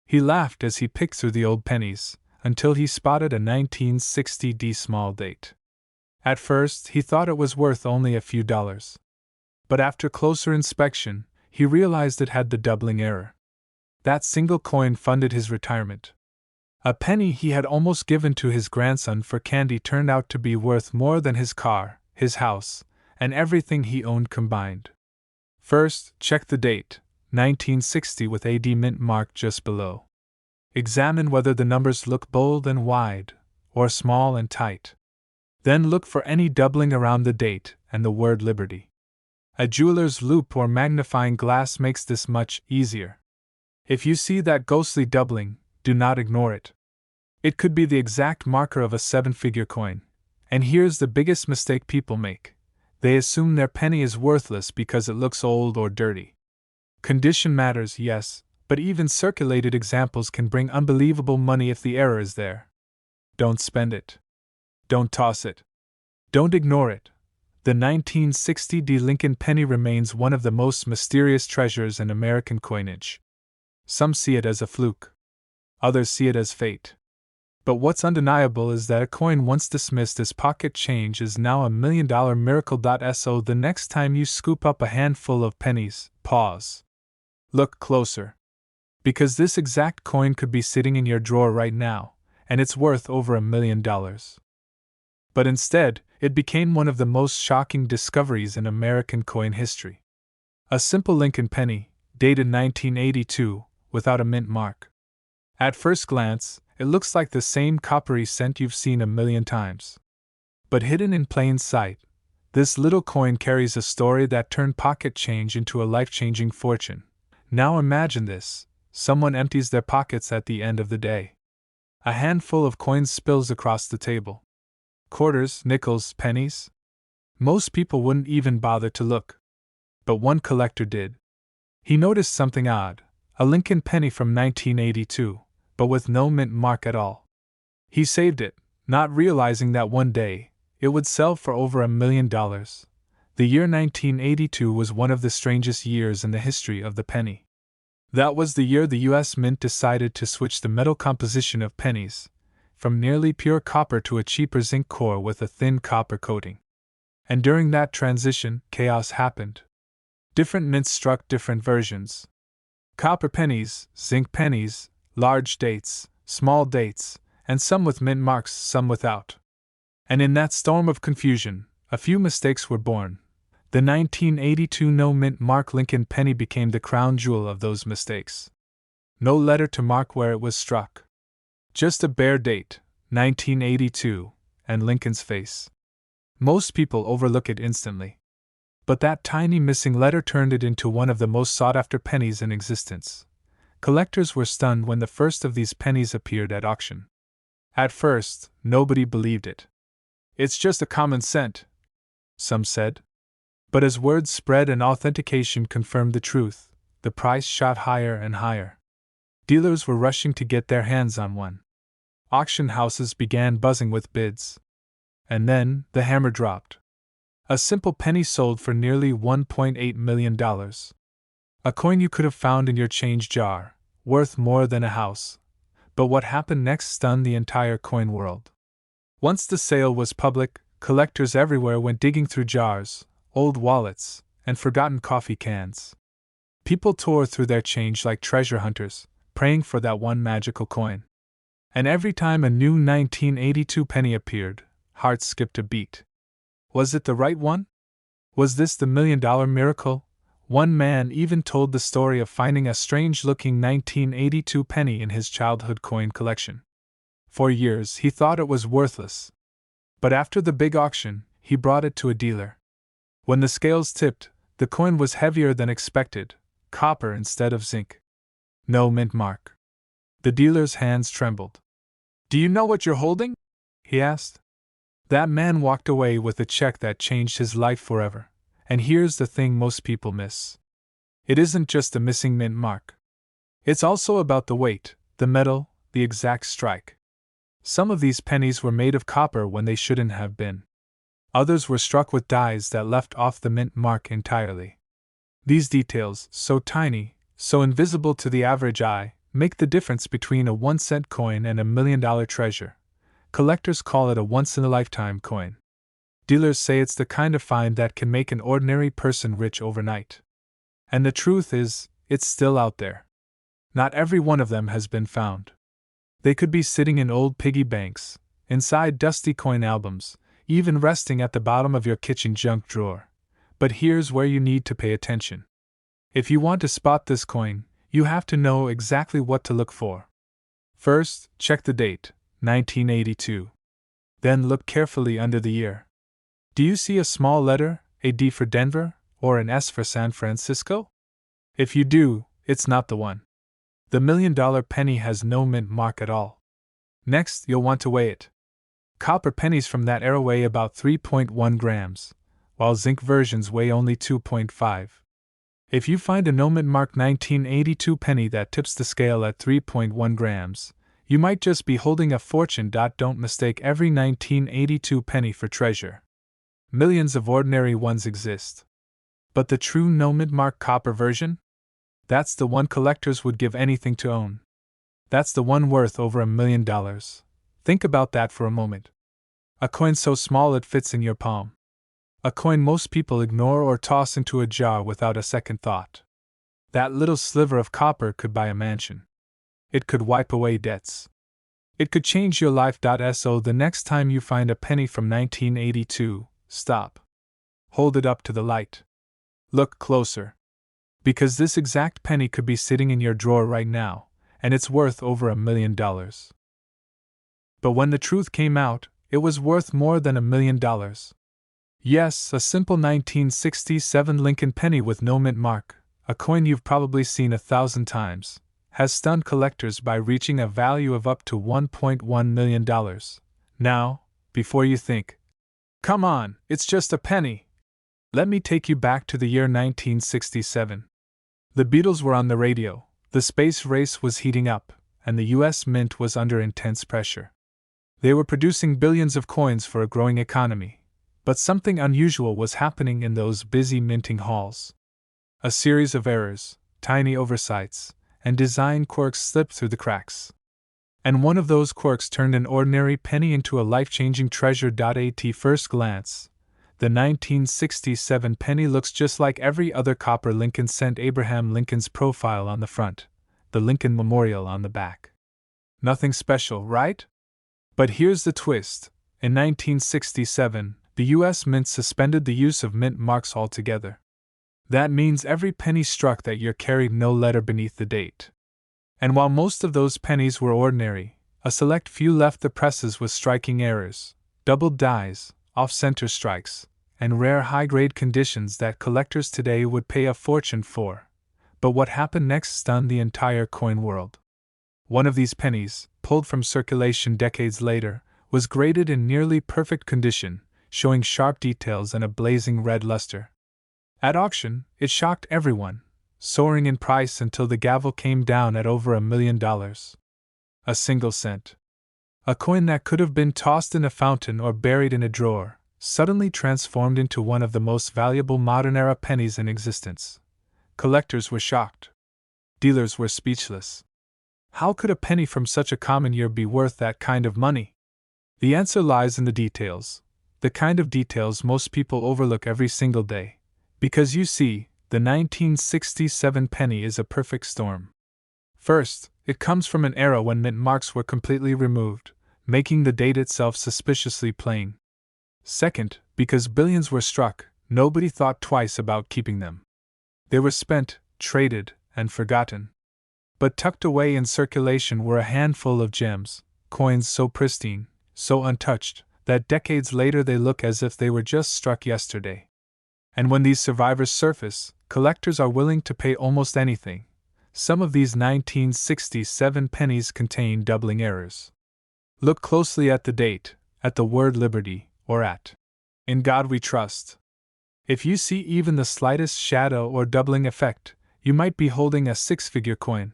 He laughed as he picked through the old pennies, until he spotted a 1960 small date. At first, he thought it was worth only a few dollars. But after closer inspection, he realized it had the doubling error. That single coin funded his retirement. A penny he had almost given to his grandson for candy turned out to be worth more than his car, his house, and everything he owned combined. First, check the date, 1960 with AD mint mark just below. Examine whether the numbers look bold and wide, or small and tight. Then look for any doubling around the date and the word Liberty. A jeweler's loupe or magnifying glass makes this much easier. If you see that ghostly doubling, do not ignore it. It could be the exact marker of a 7-figure coin. And here's the biggest mistake people make. They assume their penny is worthless because it looks old or dirty. Condition matters, yes, but even circulated examples can bring unbelievable money if the error is there. Don't spend it. Don't toss it. Don't ignore it. The 1960 Lincoln penny remains one of the most mysterious treasures in American coinage. Some see it as a fluke. Others see it as fate. But what's undeniable is that a coin once dismissed as pocket change is now a million-dollar miracle. So the next time you scoop up a handful of pennies, pause. Look closer. Because this exact coin could be sitting in your drawer right now, and it's worth over $1 million. But instead, it became one of the most shocking discoveries in American coin history. A simple Lincoln penny, dated 1982, without a mint mark. At first glance, it looks like the same coppery cent you've seen a million times. But hidden in plain sight, this little coin carries a story that turned pocket change into a life-changing fortune. Now imagine this. Someone empties their pockets at the end of the day. A handful of coins spills across the table. Quarters, nickels, pennies? Most people wouldn't even bother to look. But one collector did. He noticed something odd, a Lincoln penny from 1982, but with no mint mark at all. He saved it, not realizing that one day, it would sell for over $1 million. The year 1982 was one of the strangest years in the history of the penny. That was the year the U.S. Mint decided to switch the metal composition of pennies, from nearly pure copper to a cheaper zinc core with a thin copper coating. And during that transition, chaos happened. Different mints struck different versions. Copper pennies, zinc pennies, large dates, small dates, and some with mint marks, some without. And in that storm of confusion, a few mistakes were born. The 1982 no mint mark Lincoln penny became the crown jewel of those mistakes. No letter to mark where it was struck. Just a bare date, 1982, and Lincoln's face. Most people overlook it instantly. But that tiny missing letter turned it into one of the most sought-after pennies in existence. Collectors were stunned when the first of these pennies appeared at auction. At first, nobody believed it. It's just a common cent, some said. But as word spread and authentication confirmed the truth, the price shot higher and higher. Dealers were rushing to get their hands on one. Auction houses began buzzing with bids. And then, the hammer dropped. A simple penny sold for nearly $1.8 million. A coin you could have found in your change jar, worth more than a house. But what happened next stunned the entire coin world. Once the sale was public, collectors everywhere went digging through jars, old wallets, and forgotten coffee cans. People tore through their change like treasure hunters, praying for that one magical coin. And every time a new 1982 penny appeared, hearts skipped a beat. Was it the right one? Was this the $1 million miracle? One man even told the story of finding a strange-looking 1982 penny in his childhood coin collection. For years he thought it was worthless. But after the big auction, he brought it to a dealer. When the scales tipped, the coin was heavier than expected, copper instead of zinc. No mint mark. The dealer's hands trembled. "Do you know what you're holding?" he asked. That man walked away with a check that changed his life forever. And here's the thing most people miss. It isn't just a missing mint mark. It's also about the weight, the metal, the exact strike. Some of these pennies were made of copper when they shouldn't have been. Others were struck with dies that left off the mint mark entirely. These details, so tiny, so invisible to the average eye, make the difference between a 1-cent coin and a $1 million treasure. Collectors call it a once-in-a-lifetime coin. Dealers say it's the kind of find that can make an ordinary person rich overnight. And the truth is, it's still out there. Not every one of them has been found. They could be sitting in old piggy banks, inside dusty coin albums, even resting at the bottom of your kitchen junk drawer. But here's where you need to pay attention. If you want to spot this coin, you have to know exactly what to look for. First, check the date, 1982. Then look carefully under the year. Do you see a small letter, a D for Denver, or an S for San Francisco? If you do, it's not the one. The $1 million penny has no mint mark at all. Next, you'll want to weigh it. Copper pennies from that era weigh about 3.1 grams, while zinc versions weigh only 2.5. If you find a no mint mark 1982 penny that tips the scale at 3.1 grams, you might just be holding a fortune. Don't mistake every 1982 penny for treasure. Millions of ordinary ones exist. But the true no mint mark copper version? That's the one collectors would give anything to own. That's the one worth over $1 million. Think about that for a moment. A coin so small it fits in your palm. A coin most people ignore or toss into a jar without a second thought. That little sliver of copper could buy a mansion. It could wipe away debts. It could change your life. So the next time you find a penny from 1982, stop. Hold it up to the light. Look closer. Because this exact penny could be sitting in your drawer right now, and it's worth over $1 million. But when the truth came out, it was worth more than $1 million. Yes, a simple 1967 Lincoln penny with no mint mark, a coin you've probably seen 1,000 times, has stunned collectors by reaching a value of up to $1.1 million. Now, before you think, "Come on, it's just a penny," let me take you back to the year 1967. The Beatles were on the radio, the space race was heating up, and the US Mint was under intense pressure. They were producing billions of coins for a growing economy, but something unusual was happening in those busy minting halls. A series of errors, tiny oversights, and design quirks slipped through the cracks. And one of those quirks turned an ordinary penny into a life-changing treasure. At first glance, the 1967 penny looks just like every other copper Lincoln cent. Abraham Lincoln's profile on the front, the Lincoln Memorial on the back. Nothing special, right? But here's the twist. In 1967, the US Mint suspended the use of mint marks altogether. That means every penny struck that year carried no letter beneath the date. And while most of those pennies were ordinary, a select few left the presses with striking errors, doubled dies, off-center strikes, and rare high-grade conditions that collectors today would pay a fortune for. But what happened next stunned the entire coin world. One of these pennies, pulled from circulation decades later, was graded in nearly perfect condition, showing sharp details and a blazing red luster. At auction, it shocked everyone, soaring in price until the gavel came down at over $1 million. A single cent. A coin that could have been tossed in a fountain or buried in a drawer, suddenly transformed into one of the most valuable modern-era pennies in existence. Collectors were shocked. Dealers were speechless. How could a penny from such a common year be worth that kind of money? The answer lies in the details, the kind of details most people overlook every single day. Because you see, the 1967 penny is a perfect storm. First, it comes from an era when mint marks were completely removed, making the date itself suspiciously plain. Second, because billions were struck, nobody thought twice about keeping them. They were spent, traded, and forgotten. But tucked away in circulation were a handful of gems, coins so pristine, so untouched, that decades later they look as if they were just struck yesterday. And when these survivors surface, collectors are willing to pay almost anything. Some of these 1967 pennies contain doubling errors. Look closely at the date, at the word liberty, or at "In God We Trust." If you see even the slightest shadow or doubling effect, you might be holding a six-figure coin.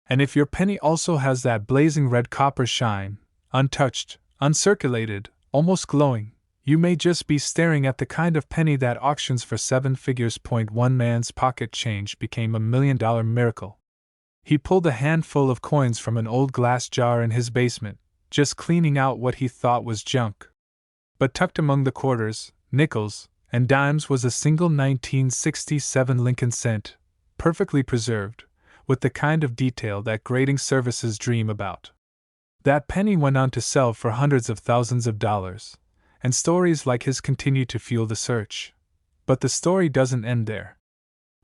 And if your penny also has that blazing red copper shine, untouched, uncirculated, almost glowing, you may just be staring at the kind of penny that auctions for seven figures. One man's pocket change became $1 million miracle. He pulled a handful of coins from an old glass jar in his basement, just cleaning out what he thought was junk. But tucked among the quarters, nickels, and dimes was a single 1967 Lincoln cent, perfectly preserved, with the kind of detail that grading services dream about. That penny went on to sell for hundreds of thousands of dollars, and stories like his continue to fuel the search. But the story doesn't end there.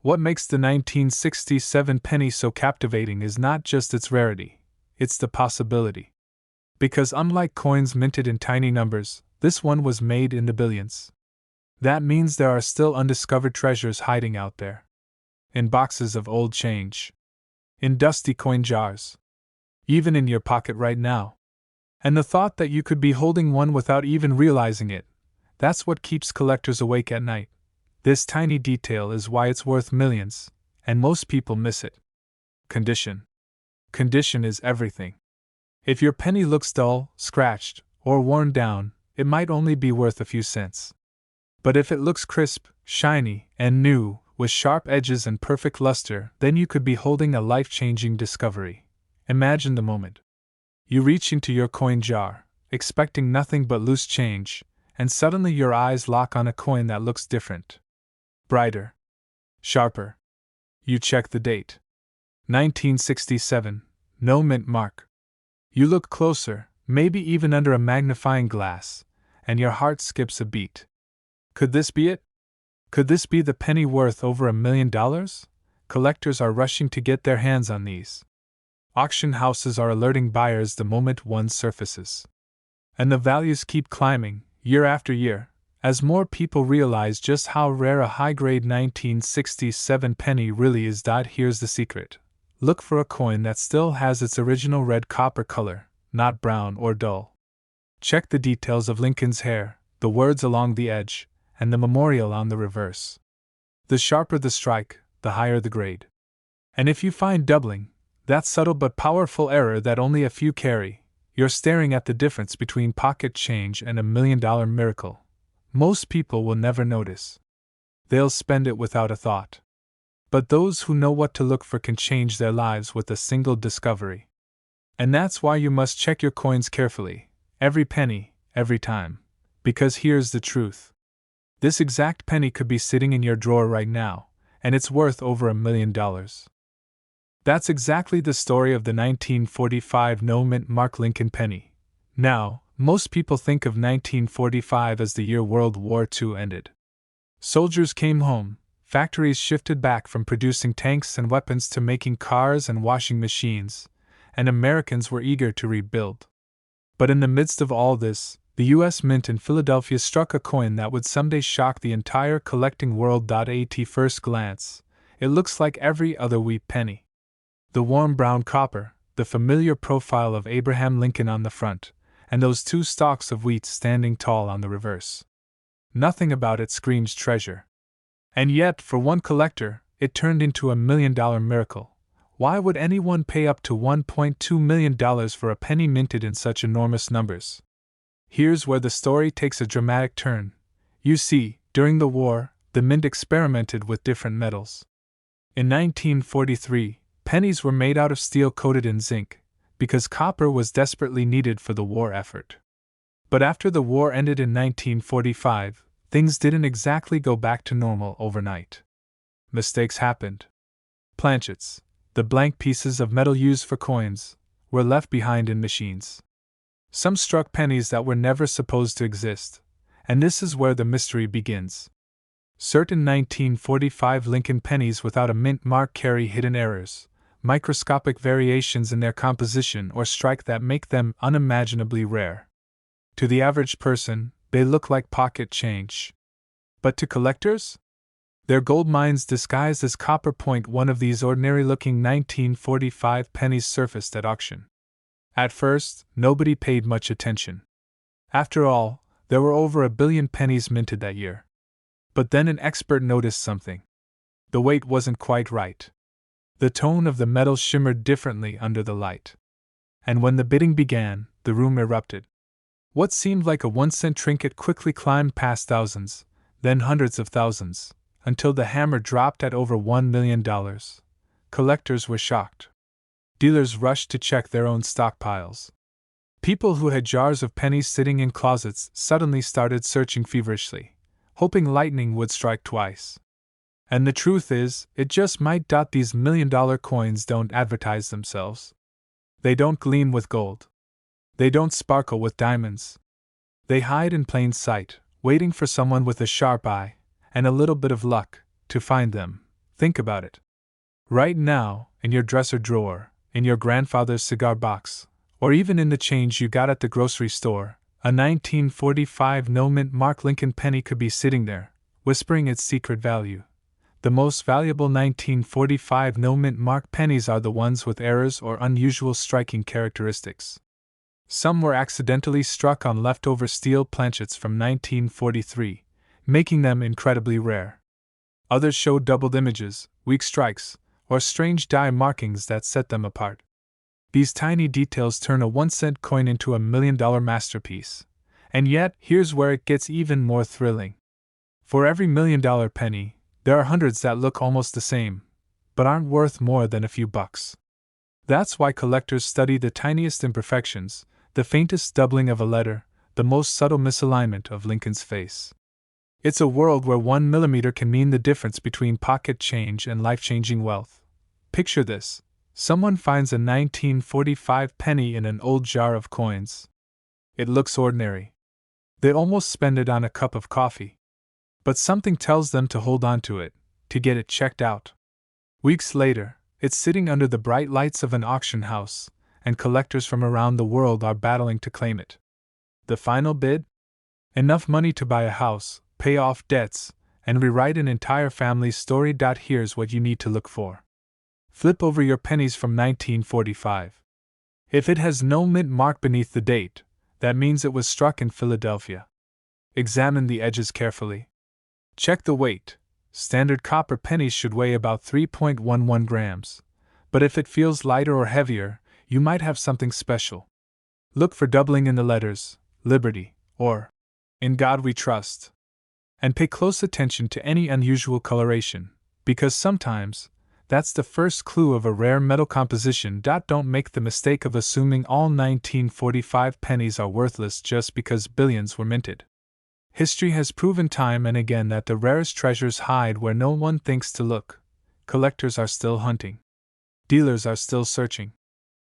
What makes the 1967 penny so captivating is not just its rarity, it's the possibility. Because unlike coins minted in tiny numbers, this one was made in the billions. That means there are still undiscovered treasures hiding out there. In boxes of old change. In dusty coin jars. Even in your pocket right now. And the thought that you could be holding one without even realizing it, that's what keeps collectors awake at night. This tiny detail is why it's worth millions, and most people miss it. Condition. Condition is everything. If your penny looks dull, scratched, or worn down, it might only be worth a few cents. But if it looks crisp, shiny, and new, with sharp edges and perfect luster, then you could be holding a life-changing discovery. Imagine the moment. You reach into your coin jar, expecting nothing but loose change, and suddenly your eyes lock on a coin that looks different. Brighter. Sharper. You check the date. 1967, no mint mark. You look closer, maybe even under a magnifying glass, and your heart skips a beat. Could this be it? Could this be the penny worth over $1 million? Collectors are rushing to get their hands on these. Auction houses are alerting buyers the moment one surfaces. And the values keep climbing, year after year, as more people realize just how rare a high-grade 1967 penny really is. Here's the secret. Look for a coin that still has its original red copper color, not brown or dull. Check the details of Lincoln's hair, the words along the edge, and the memorial on the reverse. The sharper the strike, the higher the grade. And if you find doubling, that subtle but powerful error that only a few carry, you're staring at the difference between pocket change and $1 million miracle. Most people will never notice. They'll spend it without a thought. But those who know what to look for can change their lives with a single discovery. And that's why you must check your coins carefully, every penny, every time. Because here's the truth. This exact penny could be sitting in your drawer right now, and it's worth over $1 million. That's exactly the story of the 1945 no-mint mark Lincoln penny. Now, most people think of 1945 as the year World War II ended. Soldiers came home, factories shifted back from producing tanks and weapons to making cars and washing machines, and Americans were eager to rebuild. But in the midst of all this, the U.S. Mint in Philadelphia struck a coin that would someday shock the entire collecting world. At first glance, it looks like every other wheat penny. The warm brown copper, the familiar profile of Abraham Lincoln on the front, and those two stalks of wheat standing tall on the reverse. Nothing about it screams treasure. And yet, for one collector, it turned into $1 million miracle. Why would anyone pay up to $1.2 million for a penny minted in such enormous numbers? Here's where the story takes a dramatic turn. You see, during the war, the mint experimented with different metals. In 1943, pennies were made out of steel coated in zinc, because copper was desperately needed for the war effort. But after the war ended in 1945, things didn't exactly go back to normal overnight. Mistakes happened. Planchets, the blank pieces of metal used for coins, were left behind in machines. Some struck pennies that were never supposed to exist, and this is where the mystery begins. Certain 1945 Lincoln pennies without a mint mark carry hidden errors, microscopic variations in their composition or strike that make them unimaginably rare. To the average person, they look like pocket change. But to collectors? They're gold mines disguised as copper. One of these ordinary-looking 1945 pennies surfaced at auction. At first, nobody paid much attention. After all, there were over 1 billion pennies minted that year. But then an expert noticed something. The weight wasn't quite right. The tone of the metal shimmered differently under the light. And when the bidding began, the room erupted. What seemed like a 1-cent trinket quickly climbed past thousands, then hundreds of thousands, until the hammer dropped at over $1 million. Collectors were shocked. Dealers rushed to check their own stockpiles. People who had jars of pennies sitting in closets suddenly started searching feverishly, hoping lightning would strike twice. And the truth is, it just might. These million-dollar coins don't advertise themselves. They don't gleam with gold. They don't sparkle with diamonds. They hide in plain sight, waiting for someone with a sharp eye, and a little bit of luck, to find them. Think about it. Right now, in your dresser drawer, in your grandfather's cigar box, or even in the change you got at the grocery store, a 1945 no-mint mark Lincoln penny could be sitting there, whispering its secret value. The most valuable 1945 no-mint mark pennies are the ones with errors or unusual striking characteristics. Some were accidentally struck on leftover steel planchets from 1943, making them incredibly rare. Others showed doubled images, weak strikes, or strange die markings that set them apart. These tiny details turn a 1-cent coin into a $1 million masterpiece. And yet, here's where it gets even more thrilling. For every $1 million penny, there are hundreds that look almost the same, but aren't worth more than a few bucks. That's why collectors study the tiniest imperfections, the faintest doubling of a letter, the most subtle misalignment of Lincoln's face. It's a world where 1 millimeter can mean the difference between pocket change and life-changing wealth. Picture this. Someone finds a 1945 penny in an old jar of coins. It looks ordinary. They almost spend it on a cup of coffee. But something tells them to hold on to it, to get it checked out. Weeks later, it's sitting under the bright lights of an auction house, and collectors from around the world are battling to claim it. The final bid? Enough money to buy a house, pay off debts, and rewrite an entire family's story. Here's what you need to look for. Flip over your pennies from 1945. If it has no mint mark beneath the date, that means it was struck in Philadelphia. Examine the edges carefully. Check the weight. Standard copper pennies should weigh about 3.11 grams. But if it feels lighter or heavier, you might have something special. Look for doubling in the letters, Liberty, or In God We Trust. And pay close attention to any unusual coloration, because sometimes, that's the first clue of a rare metal composition. Don't make the mistake of assuming all 1945 pennies are worthless just because billions were minted. History has proven time and again that the rarest treasures hide where no one thinks to look. Collectors are still hunting. Dealers are still searching.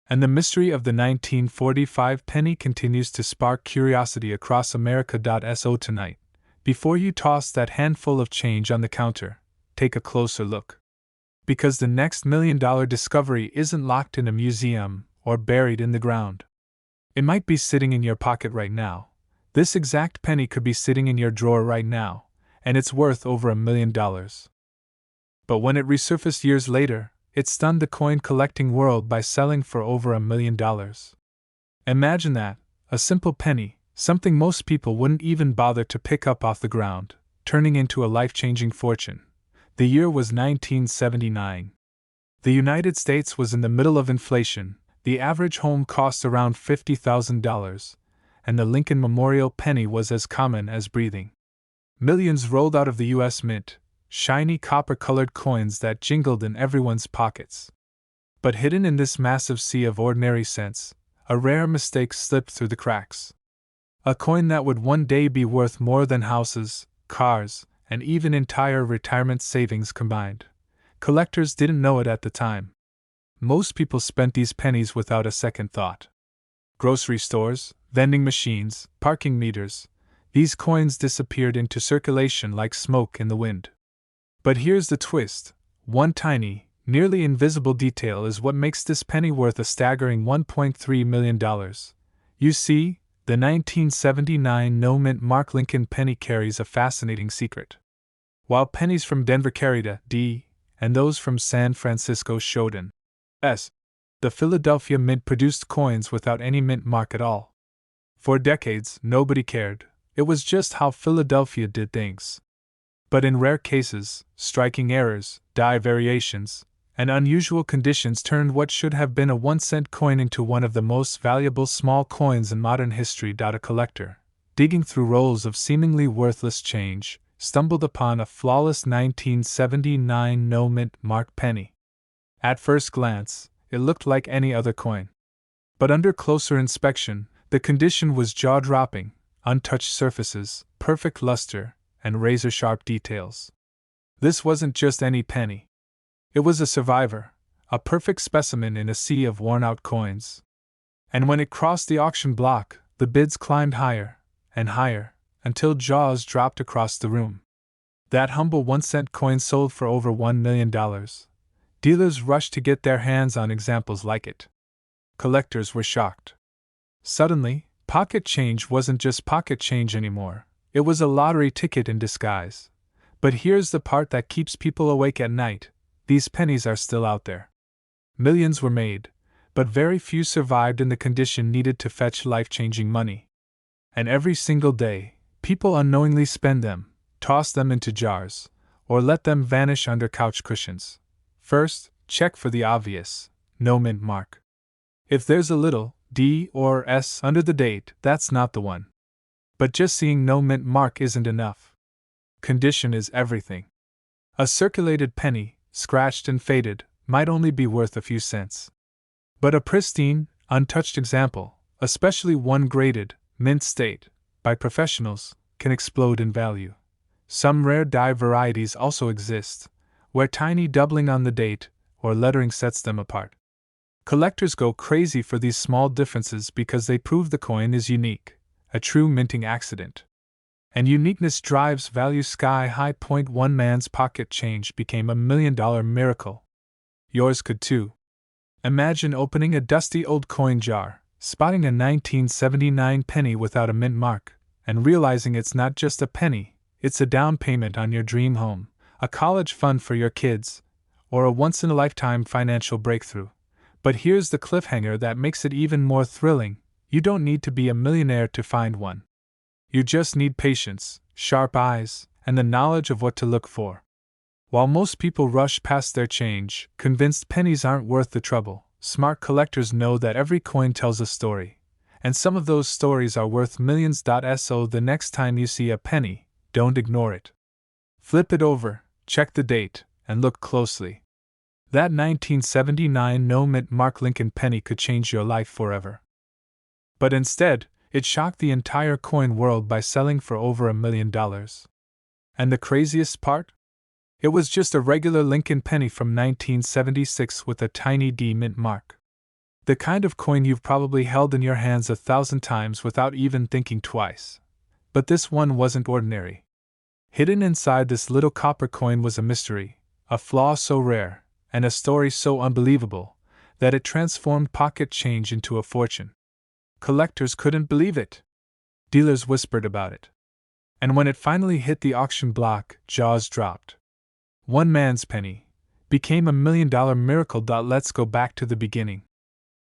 And the mystery of the 1945 penny continues to spark curiosity across America. So tonight, before you toss that handful of change on the counter, take a closer look. Because the next $1 million discovery isn't locked in a museum or buried in the ground. It might be sitting in your pocket right now. This exact penny could be sitting in your drawer right now, and it's worth over $1 million. But when it resurfaced years later, it stunned the coin collecting world by selling for over $1 million. Imagine that, a simple penny, something most people wouldn't even bother to pick up off the ground, turning into a life-changing fortune. The year was 1979. The United States was in the middle of inflation, the average home cost around $50,000, and the Lincoln Memorial penny was as common as breathing. Millions rolled out of the U.S. Mint, shiny copper-colored coins that jingled in everyone's pockets. But hidden in this massive sea of ordinary cents, a rare mistake slipped through the cracks. A coin that would one day be worth more than houses, cars, and even entire retirement savings combined. Collectors didn't know it at the time. Most people spent these pennies without a second thought. Grocery stores, vending machines, parking meters, these coins disappeared into circulation like smoke in the wind. But here's the twist: one tiny, nearly invisible detail is what makes this penny worth a staggering $1.3 million. You see, the 1979 no-mint Mark Lincoln penny carries a fascinating secret. While pennies from Denver carried a D, and those from San Francisco showed an S, the Philadelphia Mint produced coins without any mint mark at all. For decades, nobody cared. It was just how Philadelphia did things. But in rare cases, striking errors, die variations, and unusual conditions turned what should have been a 1-cent coin into one of the most valuable small coins in modern history. A collector, digging through rolls of seemingly worthless change, stumbled upon a flawless 1979 no-mint Mark penny. At first glance, it looked like any other coin. But under closer inspection, the condition was jaw-dropping: untouched surfaces, perfect luster, and razor-sharp details. This wasn't just any penny. It was a survivor, a perfect specimen in a sea of worn-out coins. And when it crossed the auction block, the bids climbed higher and higher, until jaws dropped across the room. That humble 1-cent coin sold for over $1 million. Dealers rushed to get their hands on examples like it. Collectors were shocked. Suddenly, pocket change wasn't just pocket change anymore. It was a lottery ticket in disguise. But here's the part that keeps people awake at night: these pennies are still out there. Millions were made, but very few survived in the condition needed to fetch life-changing money. And every single day, people unknowingly spend them, toss them into jars, or let them vanish under couch cushions. First, check for the obvious: no mint mark. If there's a little D or S under the date, that's not the one. But just seeing no mint mark isn't enough. Condition is everything. A circulated penny, scratched and faded, might only be worth a few cents. But a pristine, untouched example, especially one graded, mint state, by professionals, can explode in value. Some rare die varieties also exist, where tiny doubling on the date or lettering sets them apart. Collectors go crazy for these small differences because they prove the coin is unique, a true minting accident. And uniqueness drives value sky high. One man's pocket change became $1 million miracle. Yours could too. Imagine opening a dusty old coin jar, spotting a 1979 penny without a mint mark, and realizing it's not just a penny, it's a down payment on your dream home, a college fund for your kids, or a once-in-a-lifetime financial breakthrough. But here's the cliffhanger that makes it even more thrilling: you don't need to be a millionaire to find one. You just need patience, sharp eyes, and the knowledge of what to look for. While most people rush past their change, convinced pennies aren't worth the trouble, smart collectors know that every coin tells a story, and some of those stories are worth millions. So the next time you see a penny, don't ignore it. Flip it over, check the date, and look closely. That 1979 no-mint Mark Lincoln penny could change your life forever. But instead, it shocked the entire coin world by selling for over $1 million. And the craziest part? It was just a regular Lincoln penny from 1976 with a tiny D mint mark. The kind of coin you've probably held in your hands 1,000 times without even thinking twice. But this one wasn't ordinary. Hidden inside this little copper coin was a mystery, a flaw so rare, and a story so unbelievable, that it transformed pocket change into a fortune. Collectors couldn't believe it. Dealers whispered about it. And when it finally hit the auction block, jaws dropped. One man's penny became $1 million miracle. Let's go back to the beginning.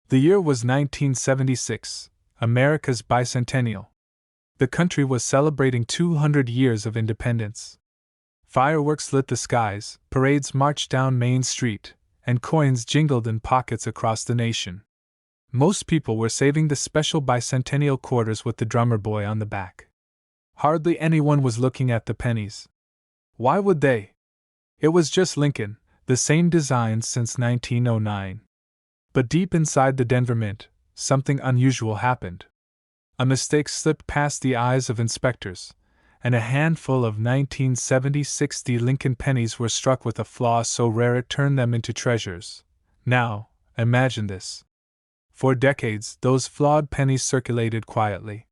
The year was 1976, America's bicentennial. The country was celebrating 200 years of independence. Fireworks lit the skies, parades marched down Main Street, and coins jingled in pockets across the nation. Most people were saving the special bicentennial quarters with the drummer boy on the back. Hardly anyone was looking at the pennies. Why would they? It was just Lincoln, the same design since 1909. But deep inside the Denver Mint, something unusual happened. A mistake slipped past the eyes of inspectors, and a handful of 1976 Lincoln pennies were struck with a flaw so rare it turned them into treasures. Now, imagine this. For decades, those flawed pennies circulated quietly.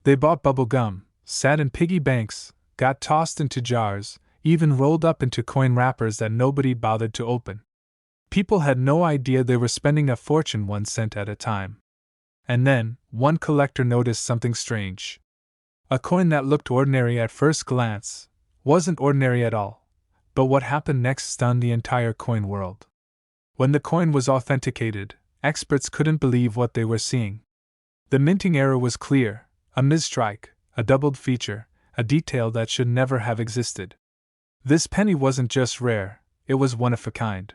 They bought bubble gum, sat in piggy banks, got tossed into jars, even rolled up into coin wrappers that nobody bothered to open. People had no idea they were spending a fortune 1 cent at a time. And then, one collector noticed something strange. A coin that looked ordinary at first glance wasn't ordinary at all. But what happened next stunned the entire coin world. When the coin was authenticated, experts couldn't believe what they were seeing. The minting error was clear: a misstrike, a doubled feature, a detail that should never have existed. This penny wasn't just rare, it was one of a kind.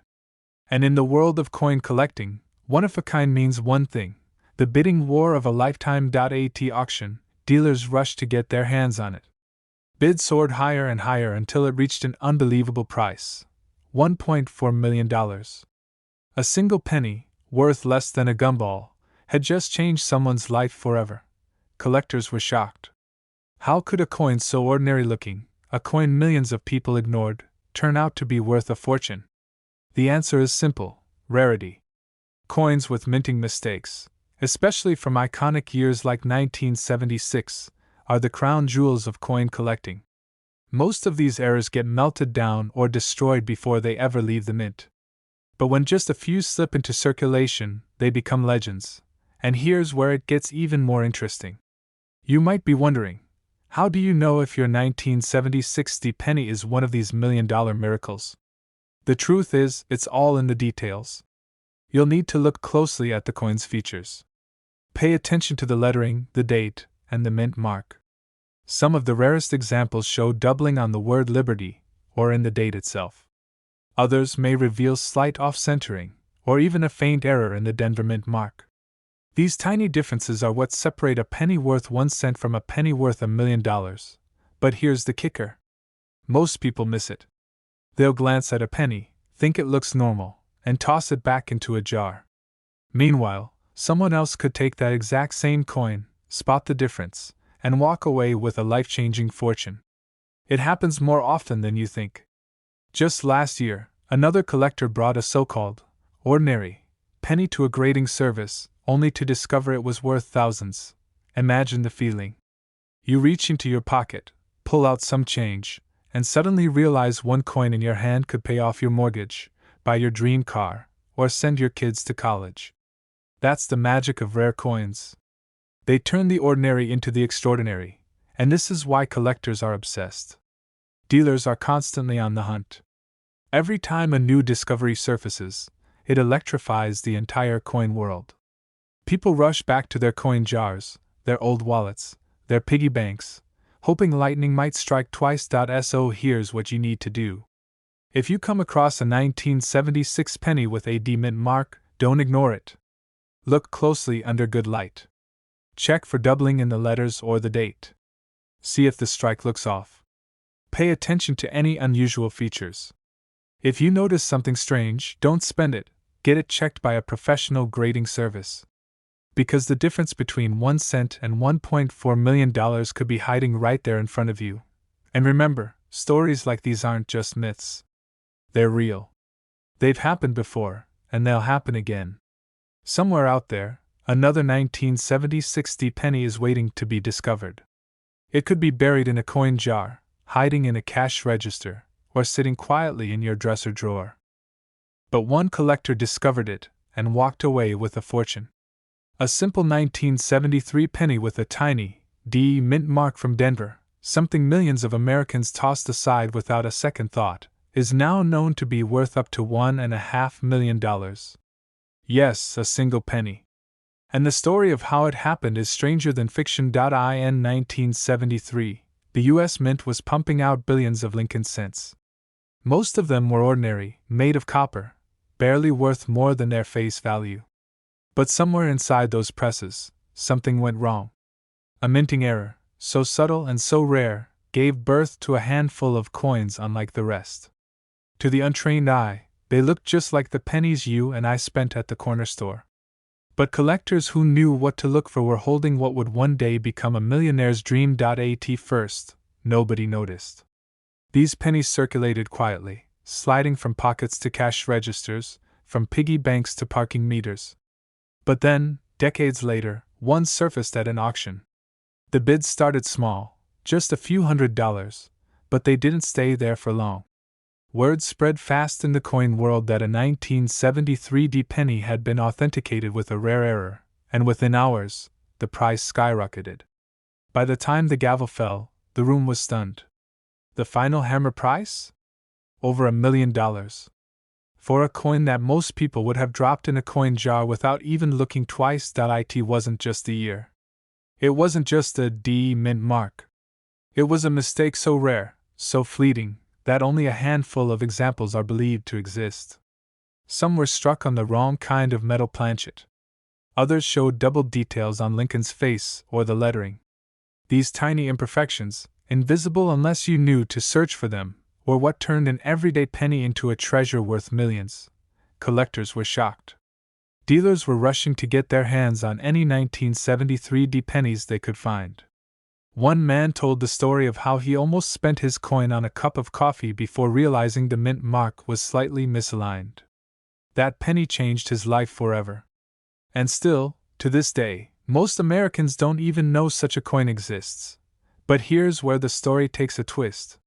And in the world of coin collecting, one of a kind means one thing: the bidding war of a lifetime. At auction, dealers rushed to get their hands on it. Bids soared higher and higher until it reached an unbelievable price: $1.4 million. A single penny, worth less than a gumball, had just changed someone's life forever. Collectors were shocked. How could a coin so ordinary looking, a coin millions of people ignored, turn out to be worth a fortune? The answer is simple: rarity. Coins with minting mistakes, especially from iconic years like 1976, are the crown jewels of coin collecting. Most of these errors get melted down or destroyed before they ever leave the mint. But when just a few slip into circulation, they become legends. And here's where it gets even more interesting. You might be wondering, how do you know if your 1976 penny is one of these $1 million miracles? The truth is, it's all in the details. You'll need to look closely at the coin's features. Pay attention to the lettering, the date, and the mint mark. Some of the rarest examples show doubling on the word liberty, or in the date itself. Others may reveal slight off-centering, or even a faint error in the Denver Mint mark. These tiny differences are what separate a penny worth 1 cent from a penny worth $1 million. But here's the kicker. Most people miss it. They'll glance at a penny, think it looks normal, and toss it back into a jar. Meanwhile, someone else could take that exact same coin, spot the difference, and walk away with a life-changing fortune. It happens more often than you think. Just last year, another collector brought a so-called ordinary penny to a grading service, only to discover it was worth thousands. Imagine the feeling. You reach into your pocket, pull out some change, and suddenly realize one coin in your hand could pay off your mortgage, buy your dream car, or send your kids to college. That's the magic of rare coins. They turn the ordinary into the extraordinary, and this is why collectors are obsessed. Dealers are constantly on the hunt. Every time a new discovery surfaces, it electrifies the entire coin world. People rush back to their coin jars, their old wallets, their piggy banks, hoping lightning might strike twice. So here's what you need to do. If you come across a 1976 penny with a D mint mark, don't ignore it. Look closely under good light. Check for doubling in the letters or the date. See if the strike looks off. Pay attention to any unusual features. If you notice something strange, don't spend it, get it checked by a professional grading service. Because the difference between 1 cent and $1.4 million could be hiding right there in front of you. And remember, stories like these aren't just myths. They're real. They've happened before, and they'll happen again. Somewhere out there, another 1976 penny is waiting to be discovered. It could be buried in a coin jar, hiding in a cash register, or sitting quietly in your dresser drawer. But one collector discovered it and walked away with a fortune. A simple 1973 penny with a tiny D mint mark from Denver, something millions of Americans tossed aside without a second thought, is now known to be worth up to $1.5 million. Yes, a single penny. And the story of how it happened is stranger than fiction. In 1973, the U.S. Mint was pumping out billions of Lincoln cents. Most of them were ordinary, made of copper, barely worth more than their face value. But somewhere inside those presses, something went wrong. A minting error, so subtle and so rare, gave birth to a handful of coins unlike the rest. To the untrained eye, they looked just like the pennies you and I spent at the corner store. But collectors who knew what to look for were holding what would one day become a millionaire's dream. At first, nobody noticed. These pennies circulated quietly, sliding from pockets to cash registers, from piggy banks to parking meters. But then, decades later, one surfaced at an auction. The bids started small, just a few $100s, but they didn't stay there for long. Word spread fast in the coin world that a 1973 penny had been authenticated with a rare error, and within hours, the price skyrocketed. By the time the gavel fell, the room was stunned. The final hammer price? Over $1 million. For a coin that most people would have dropped in a coin jar without even looking twice. It wasn't just the year. It wasn't just a D mint mark. It was a mistake so rare, so fleeting, that only a handful of examples are believed to exist. Some were struck on the wrong kind of metal planchet. Others showed double details on Lincoln's face or the lettering. These tiny imperfections, invisible unless you knew to search for them, were what turned an everyday penny into a treasure worth millions. Collectors were shocked. Dealers were rushing to get their hands on any 1973 pennies they could find. One man told the story of how he almost spent his coin on a cup of coffee before realizing the mint mark was slightly misaligned. That penny changed his life forever. And still, to this day, most Americans don't even know such a coin exists. But here's where the story takes a twist.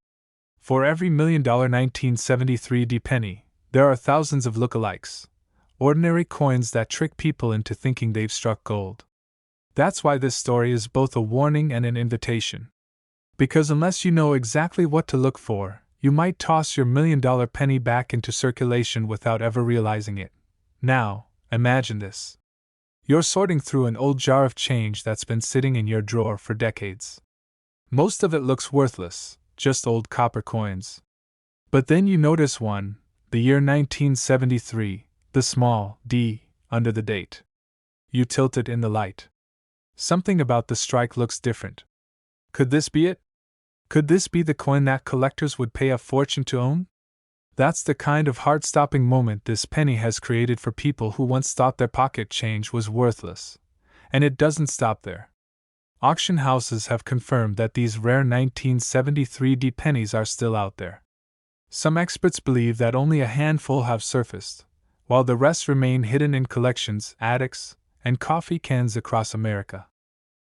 For every $1 million 1973 penny, there are thousands of lookalikes. Ordinary coins that trick people into thinking they've struck gold. That's why this story is both a warning and an invitation. Because unless you know exactly what to look for, you might toss your $1 million penny back into circulation without ever realizing it. Now, imagine this. You're sorting through an old jar of change that's been sitting in your drawer for decades. Most of it looks worthless, just old copper coins. But then you notice one, the year 1973, the small D, under the date. You tilt it in the light. Something about the strike looks different. Could this be it? Could this be the coin that collectors would pay a fortune to own? That's the kind of heart-stopping moment this penny has created for people who once thought their pocket change was worthless. And it doesn't stop there. Auction houses have confirmed that these rare 1973 pennies are still out there. Some experts believe that only a handful have surfaced, while the rest remain hidden in collections, attics, and coffee cans across America.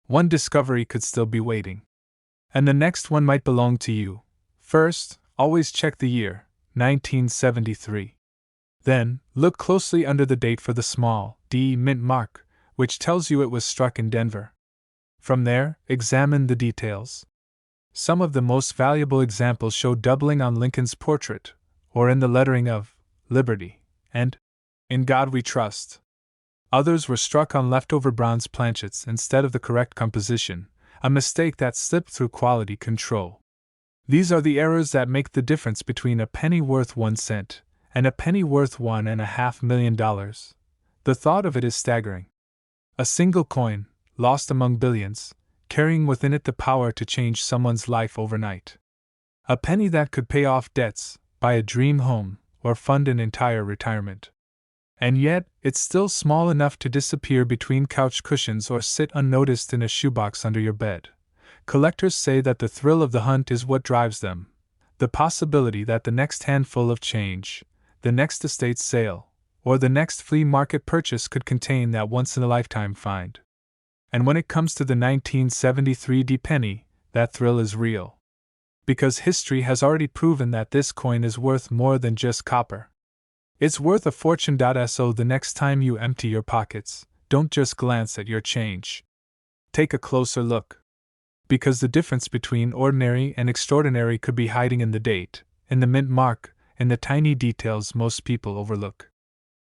One discovery could still be waiting. And the next one might belong to you. First, always check the year, 1973. Then, look closely under the date for the small D mint mark, which tells you it was struck in Denver. From there, examine the details. Some of the most valuable examples show doubling on Lincoln's portrait, or in the lettering of Liberty and In God We Trust. Others were struck on leftover bronze planchets instead of the correct composition, a mistake that slipped through quality control. These are the errors that make the difference between a penny worth 1 cent and a penny worth $1.5 million. The thought of it is staggering. A single coin, lost among billions, carrying within it the power to change someone's life overnight. A penny that could pay off debts, buy a dream home, or fund an entire retirement. And yet, it's still small enough to disappear between couch cushions or sit unnoticed in a shoebox under your bed. Collectors say that the thrill of the hunt is what drives them. The possibility that the next handful of change, the next estate sale, or the next flea market purchase could contain that once-in-a-lifetime find. And when it comes to the 1973 penny, that thrill is real. Because history has already proven that this coin is worth more than just copper. It's worth a fortune. So the next time you empty your pockets, don't just glance at your change. Take a closer look. Because the difference between ordinary and extraordinary could be hiding in the date, in the mint mark, in the tiny details most people overlook.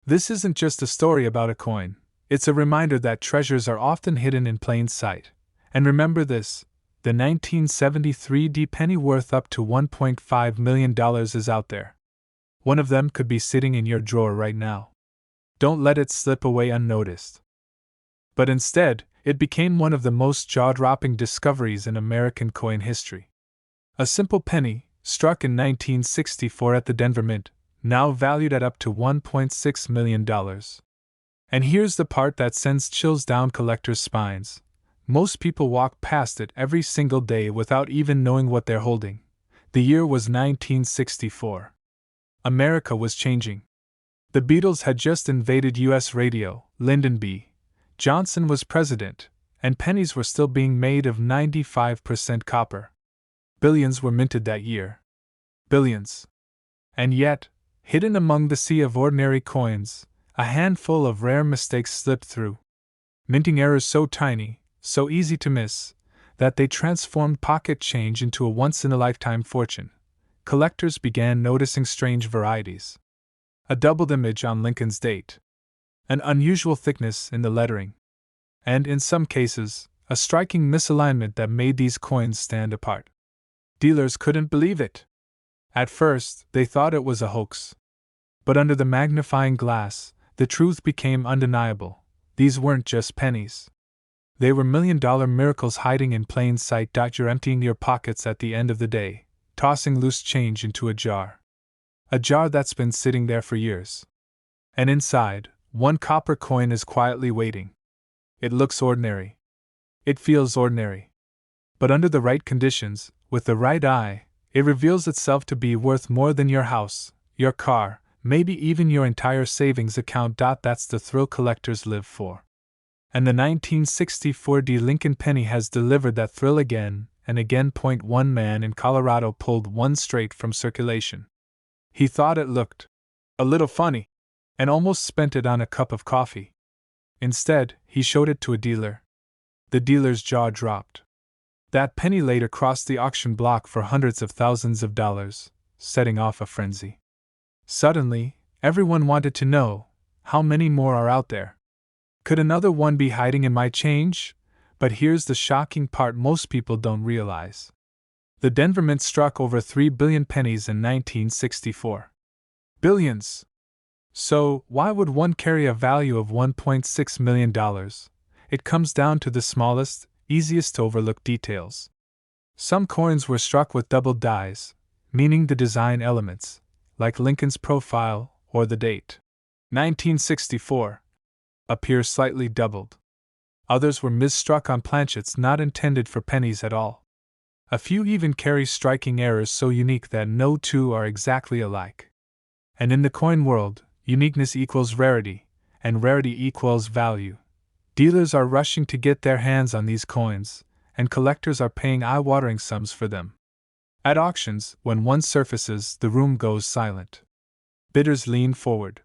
This isn't just a story about a coin, it's a reminder that treasures are often hidden in plain sight. And remember this, the 1973 penny worth up to $1.5 million is out there. One of them could be sitting in your drawer right now. Don't let it slip away unnoticed. But instead, it became one of the most jaw-dropping discoveries in American coin history. A simple penny, struck in 1964 at the Denver Mint, now valued at up to $1.6 million. And here's the part that sends chills down collectors' spines. Most people walk past it every single day without even knowing what they're holding. The year was 1964. America was changing. The Beatles had just invaded U.S. radio, Lyndon B. Johnson was president, and pennies were still being made of 95% copper. Billions were minted that year. Billions. And yet, hidden among the sea of ordinary coins, a handful of rare mistakes slipped through. Minting errors so tiny, so easy to miss, that they transformed pocket change into a once-in-a-lifetime fortune. Collectors began noticing strange varieties. A doubled image on Lincoln's date. An unusual thickness in the lettering. And, in some cases, a striking misalignment that made these coins stand apart. Dealers couldn't believe it. At first, they thought it was a hoax. But under the magnifying glass, the truth became undeniable. These weren't just pennies. They were million-dollar miracles hiding in plain sight. You're emptying your pockets at the end of the day, tossing loose change into a jar. A jar that's been sitting there for years. And inside, one copper coin is quietly waiting. It looks ordinary. It feels ordinary. But under the right conditions, with the right eye, it reveals itself to be worth more than your house, your car, maybe even your entire savings account. That's the thrill collectors live for. And the 1964 Lincoln penny has delivered that thrill again and again. One man in Colorado pulled one straight from circulation. He thought it looked a little funny, and almost spent it on a cup of coffee. Instead, he showed it to a dealer. The dealer's jaw dropped. That penny later crossed the auction block for hundreds of thousands of dollars, setting off a frenzy. Suddenly, everyone wanted to know, how many more are out there? Could another one be hiding in my change? But here's the shocking part most people don't realize. The Denver Mint struck over 3 billion pennies in 1964. Billions! So, why would one carry a value of $1.6 million? It comes down to the smallest, easiest to overlook details. Some coins were struck with doubled dies, meaning the design elements, like Lincoln's profile or the date, 1964, appear slightly doubled. Others were misstruck on planchets not intended for pennies at all. A few even carry striking errors so unique that no two are exactly alike. And in the coin world, uniqueness equals rarity, and rarity equals value. Dealers are rushing to get their hands on these coins, and collectors are paying eye-watering sums for them. At auctions, when one surfaces, the room goes silent. Bidders lean forward.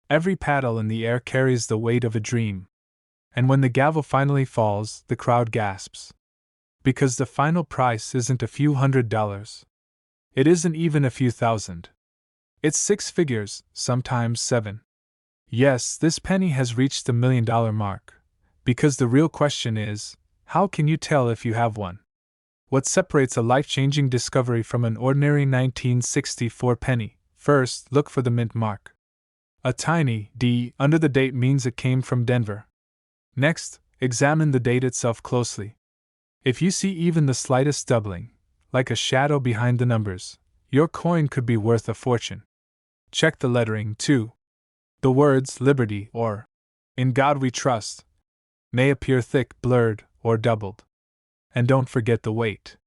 Every paddle in the air carries the weight of a dream. And when the gavel finally falls, the crowd gasps. Because the final price isn't a few $100s. It isn't even a few thousand. It's 6 figures, sometimes 7. Yes, this penny has reached the $1 million mark. Because the real question is, how can you tell if you have one? What separates a life-changing discovery from an ordinary 1964 penny? First, look for the mint mark. A tiny D under the date means it came from Denver. Next, examine the date itself closely. If you see even the slightest doubling, like a shadow behind the numbers, your coin could be worth a fortune. Check the lettering, too. The words Liberty or In God We Trust may appear thick, blurred, or doubled. And don't forget the weight.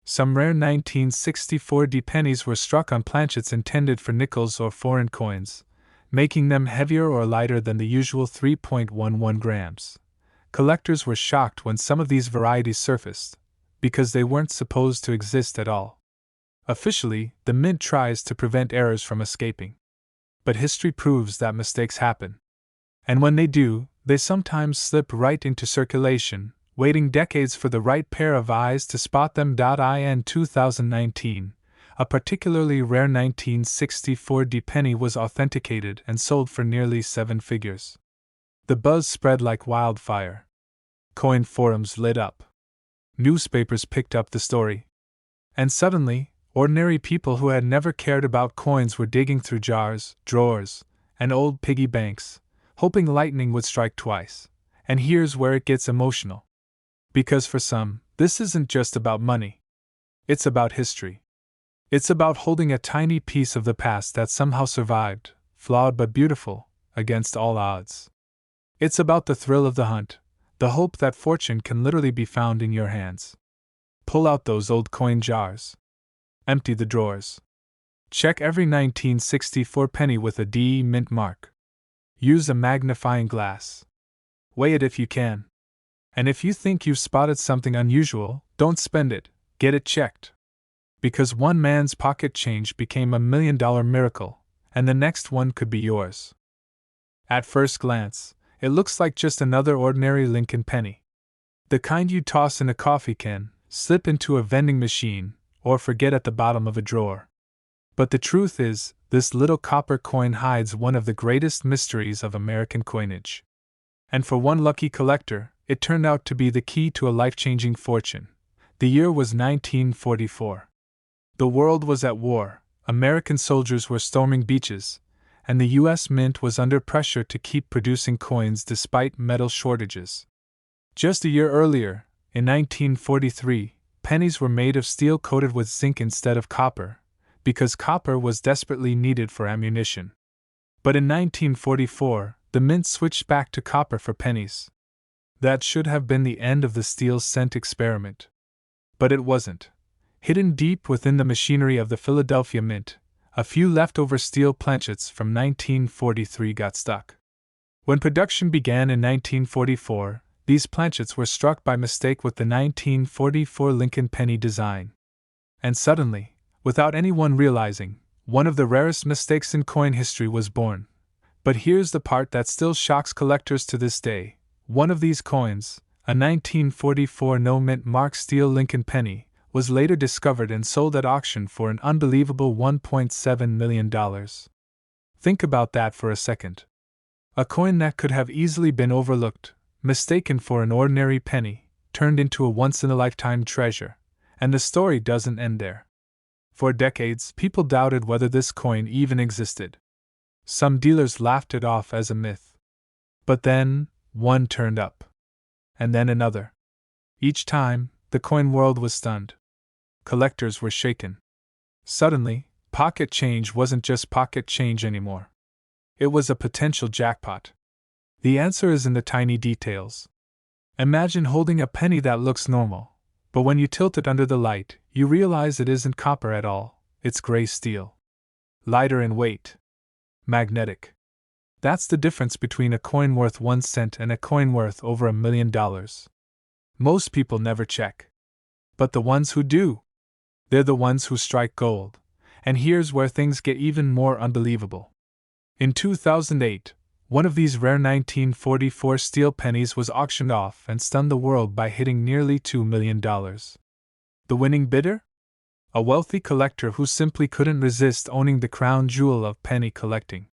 Some rare 1964 D pennies were struck on planchets intended for nickels or foreign coins, making them heavier or lighter than the usual 3.11 grams. Collectors were shocked when some of these varieties surfaced, because they weren't supposed to exist at all. Officially, the Mint tries to prevent errors from escaping. But history proves that mistakes happen. And when they do, they sometimes slip right into circulation, waiting decades for the right pair of eyes to spot them. In 2019, a particularly rare 1964 D penny was authenticated and sold for nearly 7 figures. The buzz spread like wildfire. Coin forums lit up. Newspapers picked up the story. And suddenly, Ordinary people who had never cared about coins were digging through jars, drawers, and old piggy banks, hoping lightning would strike twice. And here's where it gets emotional. Because for some, this isn't just about money. It's about history. It's about holding a tiny piece of the past that somehow survived, flawed but beautiful, against all odds. It's about the thrill of the hunt, the hope that fortune can literally be found in your hands. Pull out those old coin jars. Empty the drawers. Check every 1964 penny with a D mint mark. Use a magnifying glass. Weigh it if you can. And if you think you've spotted something unusual, don't spend it, get it checked. Because one man's pocket change became $1 million miracle, and the next one could be yours. At first glance, it looks like just another ordinary Lincoln penny. The kind you toss in a coffee can, slip into a vending machine, or forget at the bottom of a drawer. But the truth is, this little copper coin hides one of the greatest mysteries of American coinage. And for one lucky collector, it turned out to be the key to a life-changing fortune. The year was 1944. The world was at war, American soldiers were storming beaches, and the U.S. Mint was under pressure to keep producing coins despite metal shortages. Just a year earlier, in 1943, pennies were made of steel coated with zinc instead of copper, because copper was desperately needed for ammunition. But in 1944, the mint switched back to copper for pennies. That should have been the end of the steel cent experiment. But it wasn't. Hidden deep within the machinery of the Philadelphia Mint, a few leftover steel planchets from 1943 got stuck. When production began in 1944, these planchets were struck by mistake with the 1944 Lincoln penny design. And suddenly, without anyone realizing, one of the rarest mistakes in coin history was born. But here's the part that still shocks collectors to this day. One of these coins, a 1944 no-mint mark steel Lincoln penny, was later discovered and sold at auction for an unbelievable $1.7 million. Think about that for a second. A coin that could have easily been overlooked, mistaken for an ordinary penny, turned into a once-in-a-lifetime treasure. And the story doesn't end there. For decades, people doubted whether this coin even existed. Some dealers laughed it off as a myth. But then, one turned up. And then another. Each time, the coin world was stunned. Collectors were shaken. Suddenly, pocket change wasn't just pocket change anymore. It was a potential jackpot. The answer is in the tiny details. Imagine holding a penny that looks normal, but when you tilt it under the light, you realize it isn't copper at all, it's gray steel. Lighter in weight. Magnetic. That's the difference between a coin worth 1 cent and a coin worth over $1 million. Most people never check. But the ones who do, they're the ones who strike gold. And here's where things get even more unbelievable. In 2008, one of these rare 1944 steel pennies was auctioned off and stunned the world by hitting nearly $2 million. The winning bidder? A wealthy collector who simply couldn't resist owning the crown jewel of penny collecting.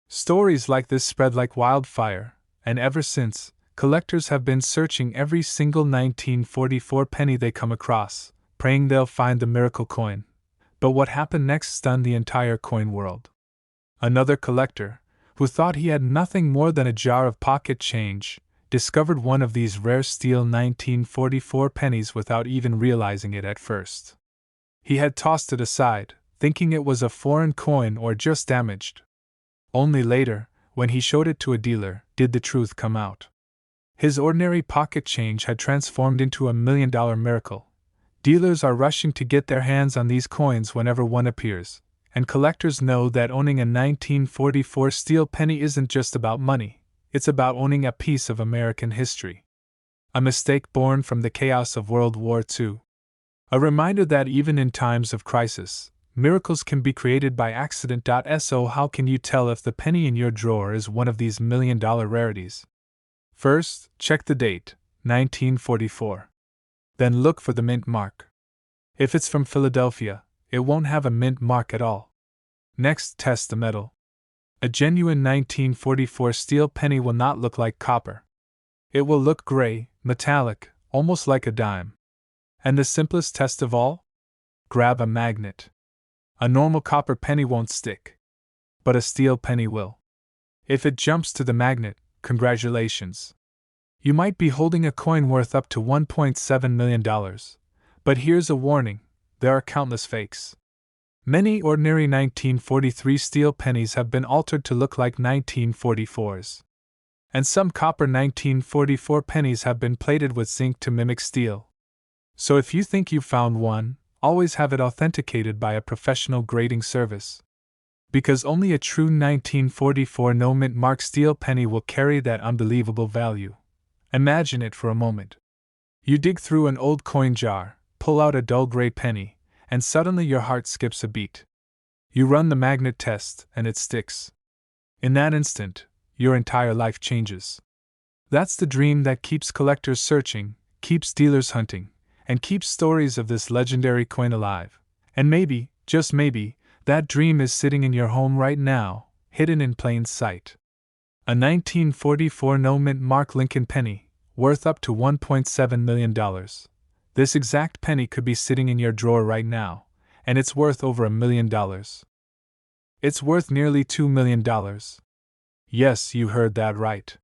Stories like this spread like wildfire, and ever since, collectors have been searching every single 1944 penny they come across, praying they'll find the miracle coin. But what happened next stunned the entire coin world. Another collector, who thought he had nothing more than a jar of pocket change, discovered one of these rare steel 1944 pennies without even realizing it at first. He had tossed it aside, thinking it was a foreign coin or just damaged. Only later, when he showed it to a dealer, did the truth come out. His ordinary pocket change had transformed into $1 million miracle. Dealers are rushing to get their hands on these coins whenever one appears, and collectors know that owning a 1944 steel penny isn't just about money, it's about owning a piece of American history. A mistake born from the chaos of World War II. A reminder that even in times of crisis, miracles can be created by accident. So how can you tell if the penny in your drawer is one of these $1 million rarities? First, check the date, 1944. Then look for the mint mark. If it's from Philadelphia, it won't have a mint mark at all. Next, test the metal. A genuine 1944 steel penny will not look like copper. It will look gray, metallic, almost like a dime. And the simplest test of all? grab a magnet. A normal copper penny won't stick. But a steel penny will. If it jumps to the magnet, congratulations. You might be holding a coin worth up to $1.7 million. But here's a warning, there are countless fakes. Many ordinary 1943 steel pennies have been altered to look like 1944s. And some copper 1944 pennies have been plated with zinc to mimic steel. So if you think you've found one, always have it authenticated by a professional grading service. Because only a true 1944 no-mint mark steel penny will carry that unbelievable value. Imagine it for a moment. You dig through an old coin jar, pull out a dull gray penny, and suddenly your heart skips a beat. You run the magnet test, and it sticks. In that instant, your entire life changes. That's the dream that keeps collectors searching, keeps dealers hunting, and keeps stories of this legendary coin alive. And maybe, just maybe, that dream is sitting in your home right now, hidden in plain sight. A 1944 no-mint mark Lincoln penny, worth up to $1.7 million. This exact penny could be sitting in your drawer right now, and it's worth over $1 million. It's worth nearly $2 million. Yes, you heard that right.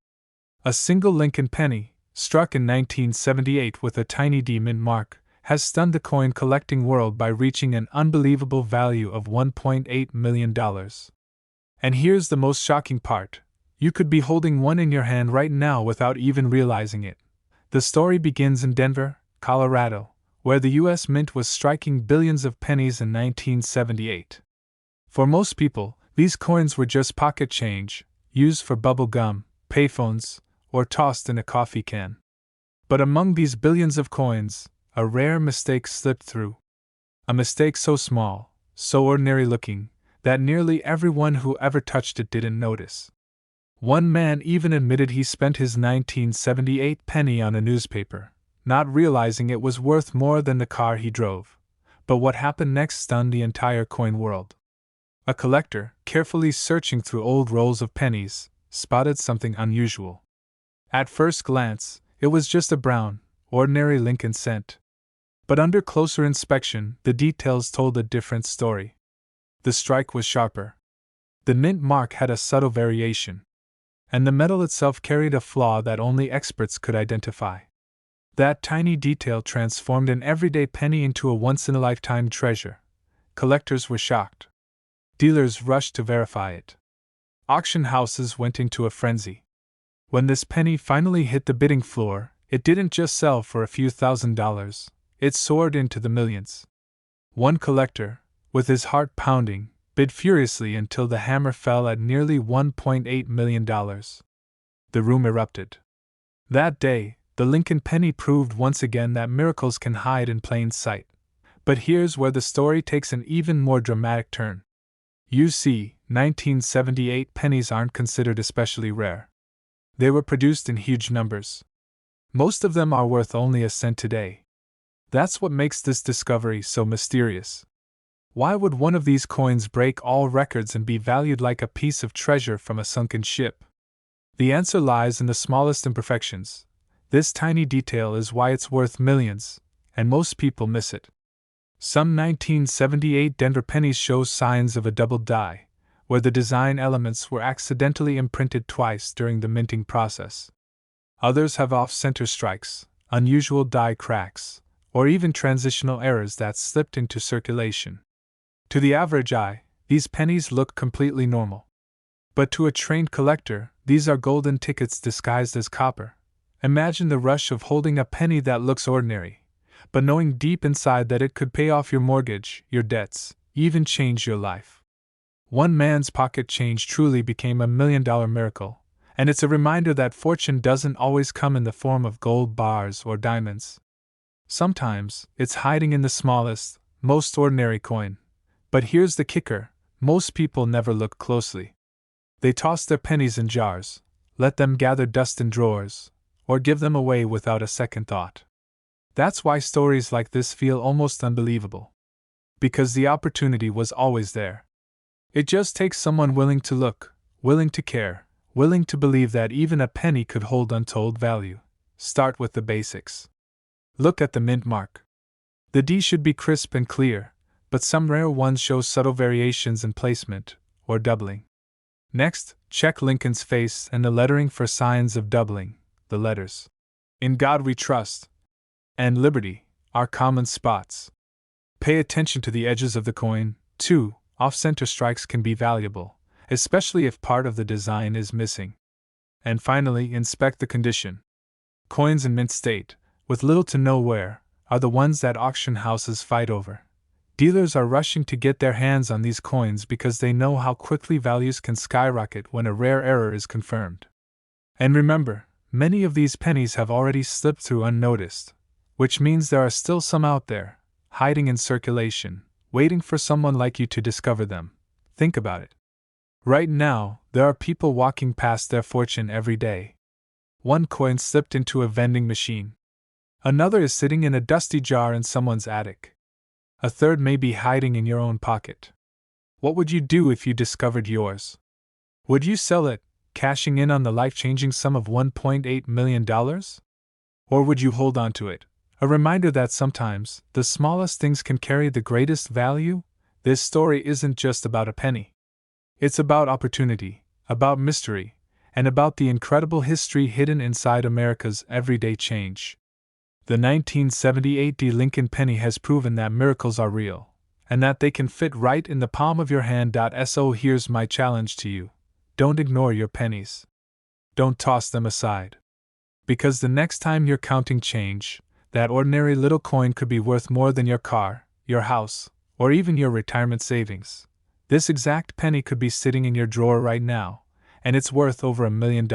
A single Lincoln penny, struck in 1978 with a tiny D mint mark, has stunned the coin collecting world by reaching an unbelievable value of $1.8 million. And here's the most shocking part. You could be holding one in your hand right now without even realizing it. The story begins in Denver, Colorado, where the U.S. Mint was striking billions of pennies in 1978. For most people, these coins were just pocket change, used for bubble gum, payphones, or tossed in a coffee can. But among these billions of coins, a rare mistake slipped through. A mistake so small, so ordinary looking, that nearly everyone who ever touched it didn't notice. One man even admitted he spent his 1978 penny on a newspaper, not realizing it was worth more than the car he drove. But what happened next stunned the entire coin world. A collector, carefully searching through old rolls of pennies, spotted something unusual. At first glance, it was just a brown, ordinary Lincoln cent. But under closer inspection, the details told a different story. The strike was sharper. The mint mark had a subtle variation. And the metal itself carried a flaw that only experts could identify. That tiny detail transformed an everyday penny into a once-in-a-lifetime treasure. Collectors were shocked. Dealers rushed to verify it. Auction houses went into a frenzy. When this penny finally hit the bidding floor, it didn't just sell for a few $1,000s, it soared into the millions. One collector, with his heart pounding, bid furiously until the hammer fell at nearly $1.8 million. The room erupted. That day, the Lincoln penny proved once again that miracles can hide in plain sight. But here's where the story takes an even more dramatic turn. You see, 1978 pennies aren't considered especially rare. They were produced in huge numbers. Most of them are worth only a cent today. That's what makes this discovery so mysterious. Why would one of these coins break all records and be valued like a piece of treasure from a sunken ship? The answer lies in the smallest imperfections. This tiny detail is why it's worth millions, and most people miss it. Some 1978 Denver pennies show signs of a double die, where the design elements were accidentally imprinted twice during the minting process. Others have off-center strikes, unusual die cracks, or even transitional errors that slipped into circulation. To the average eye, these pennies look completely normal. But to a trained collector, these are golden tickets disguised as copper. Imagine the rush of holding a penny that looks ordinary, but knowing deep inside that it could pay off your mortgage, your debts, even change your life. One man's pocket change truly became $1 million miracle, and it's a reminder that fortune doesn't always come in the form of gold bars or diamonds. Sometimes, it's hiding in the smallest, most ordinary coin. But here's the kicker, most people never look closely. They toss their pennies in jars, let them gather dust in drawers, or give them away without a second thought. That's why stories like this feel almost unbelievable. Because the opportunity was always there. It just takes someone willing to look, willing to care, willing to believe that even a penny could hold untold value. Start with the basics. Look at the mint mark. The D should be crisp and clear, but some rare ones show subtle variations in placement, or doubling. Next, check Lincoln's face and the lettering for signs of doubling. The letters "In God We Trust" and "Liberty" are common spots. Pay attention to the edges of the coin, too. Off-center strikes can be valuable, especially if part of the design is missing. And finally, inspect the condition. Coins in mint state, with little to no wear, are the ones that auction houses fight over. Dealers are rushing to get their hands on these coins because they know how quickly values can skyrocket when a rare error is confirmed. And remember, many of these pennies have already slipped through unnoticed, which means there are still some out there, hiding in circulation, waiting for someone like you to discover them. Think about it. Right now, there are people walking past their fortune every day. One coin slipped into a vending machine. Another is sitting in a dusty jar in someone's attic. A third may be hiding in your own pocket. What would you do if you discovered yours? Would you sell it, cashing in on the life-changing sum of $1.8 million? Or would you hold on to it, a reminder that sometimes the smallest things can carry the greatest value? This story isn't just about a penny. It's about opportunity, about mystery, and about the incredible history hidden inside America's everyday change. The 1978 Lincoln penny has proven that miracles are real, and that they can fit right in the palm of your hand. So here's my challenge to you. Don't ignore your pennies. Don't toss them aside. Because the next time you're counting change, that ordinary little coin could be worth more than your car, your house, or even your retirement savings. This exact penny could be sitting in your drawer right now, and it's worth over $1 million.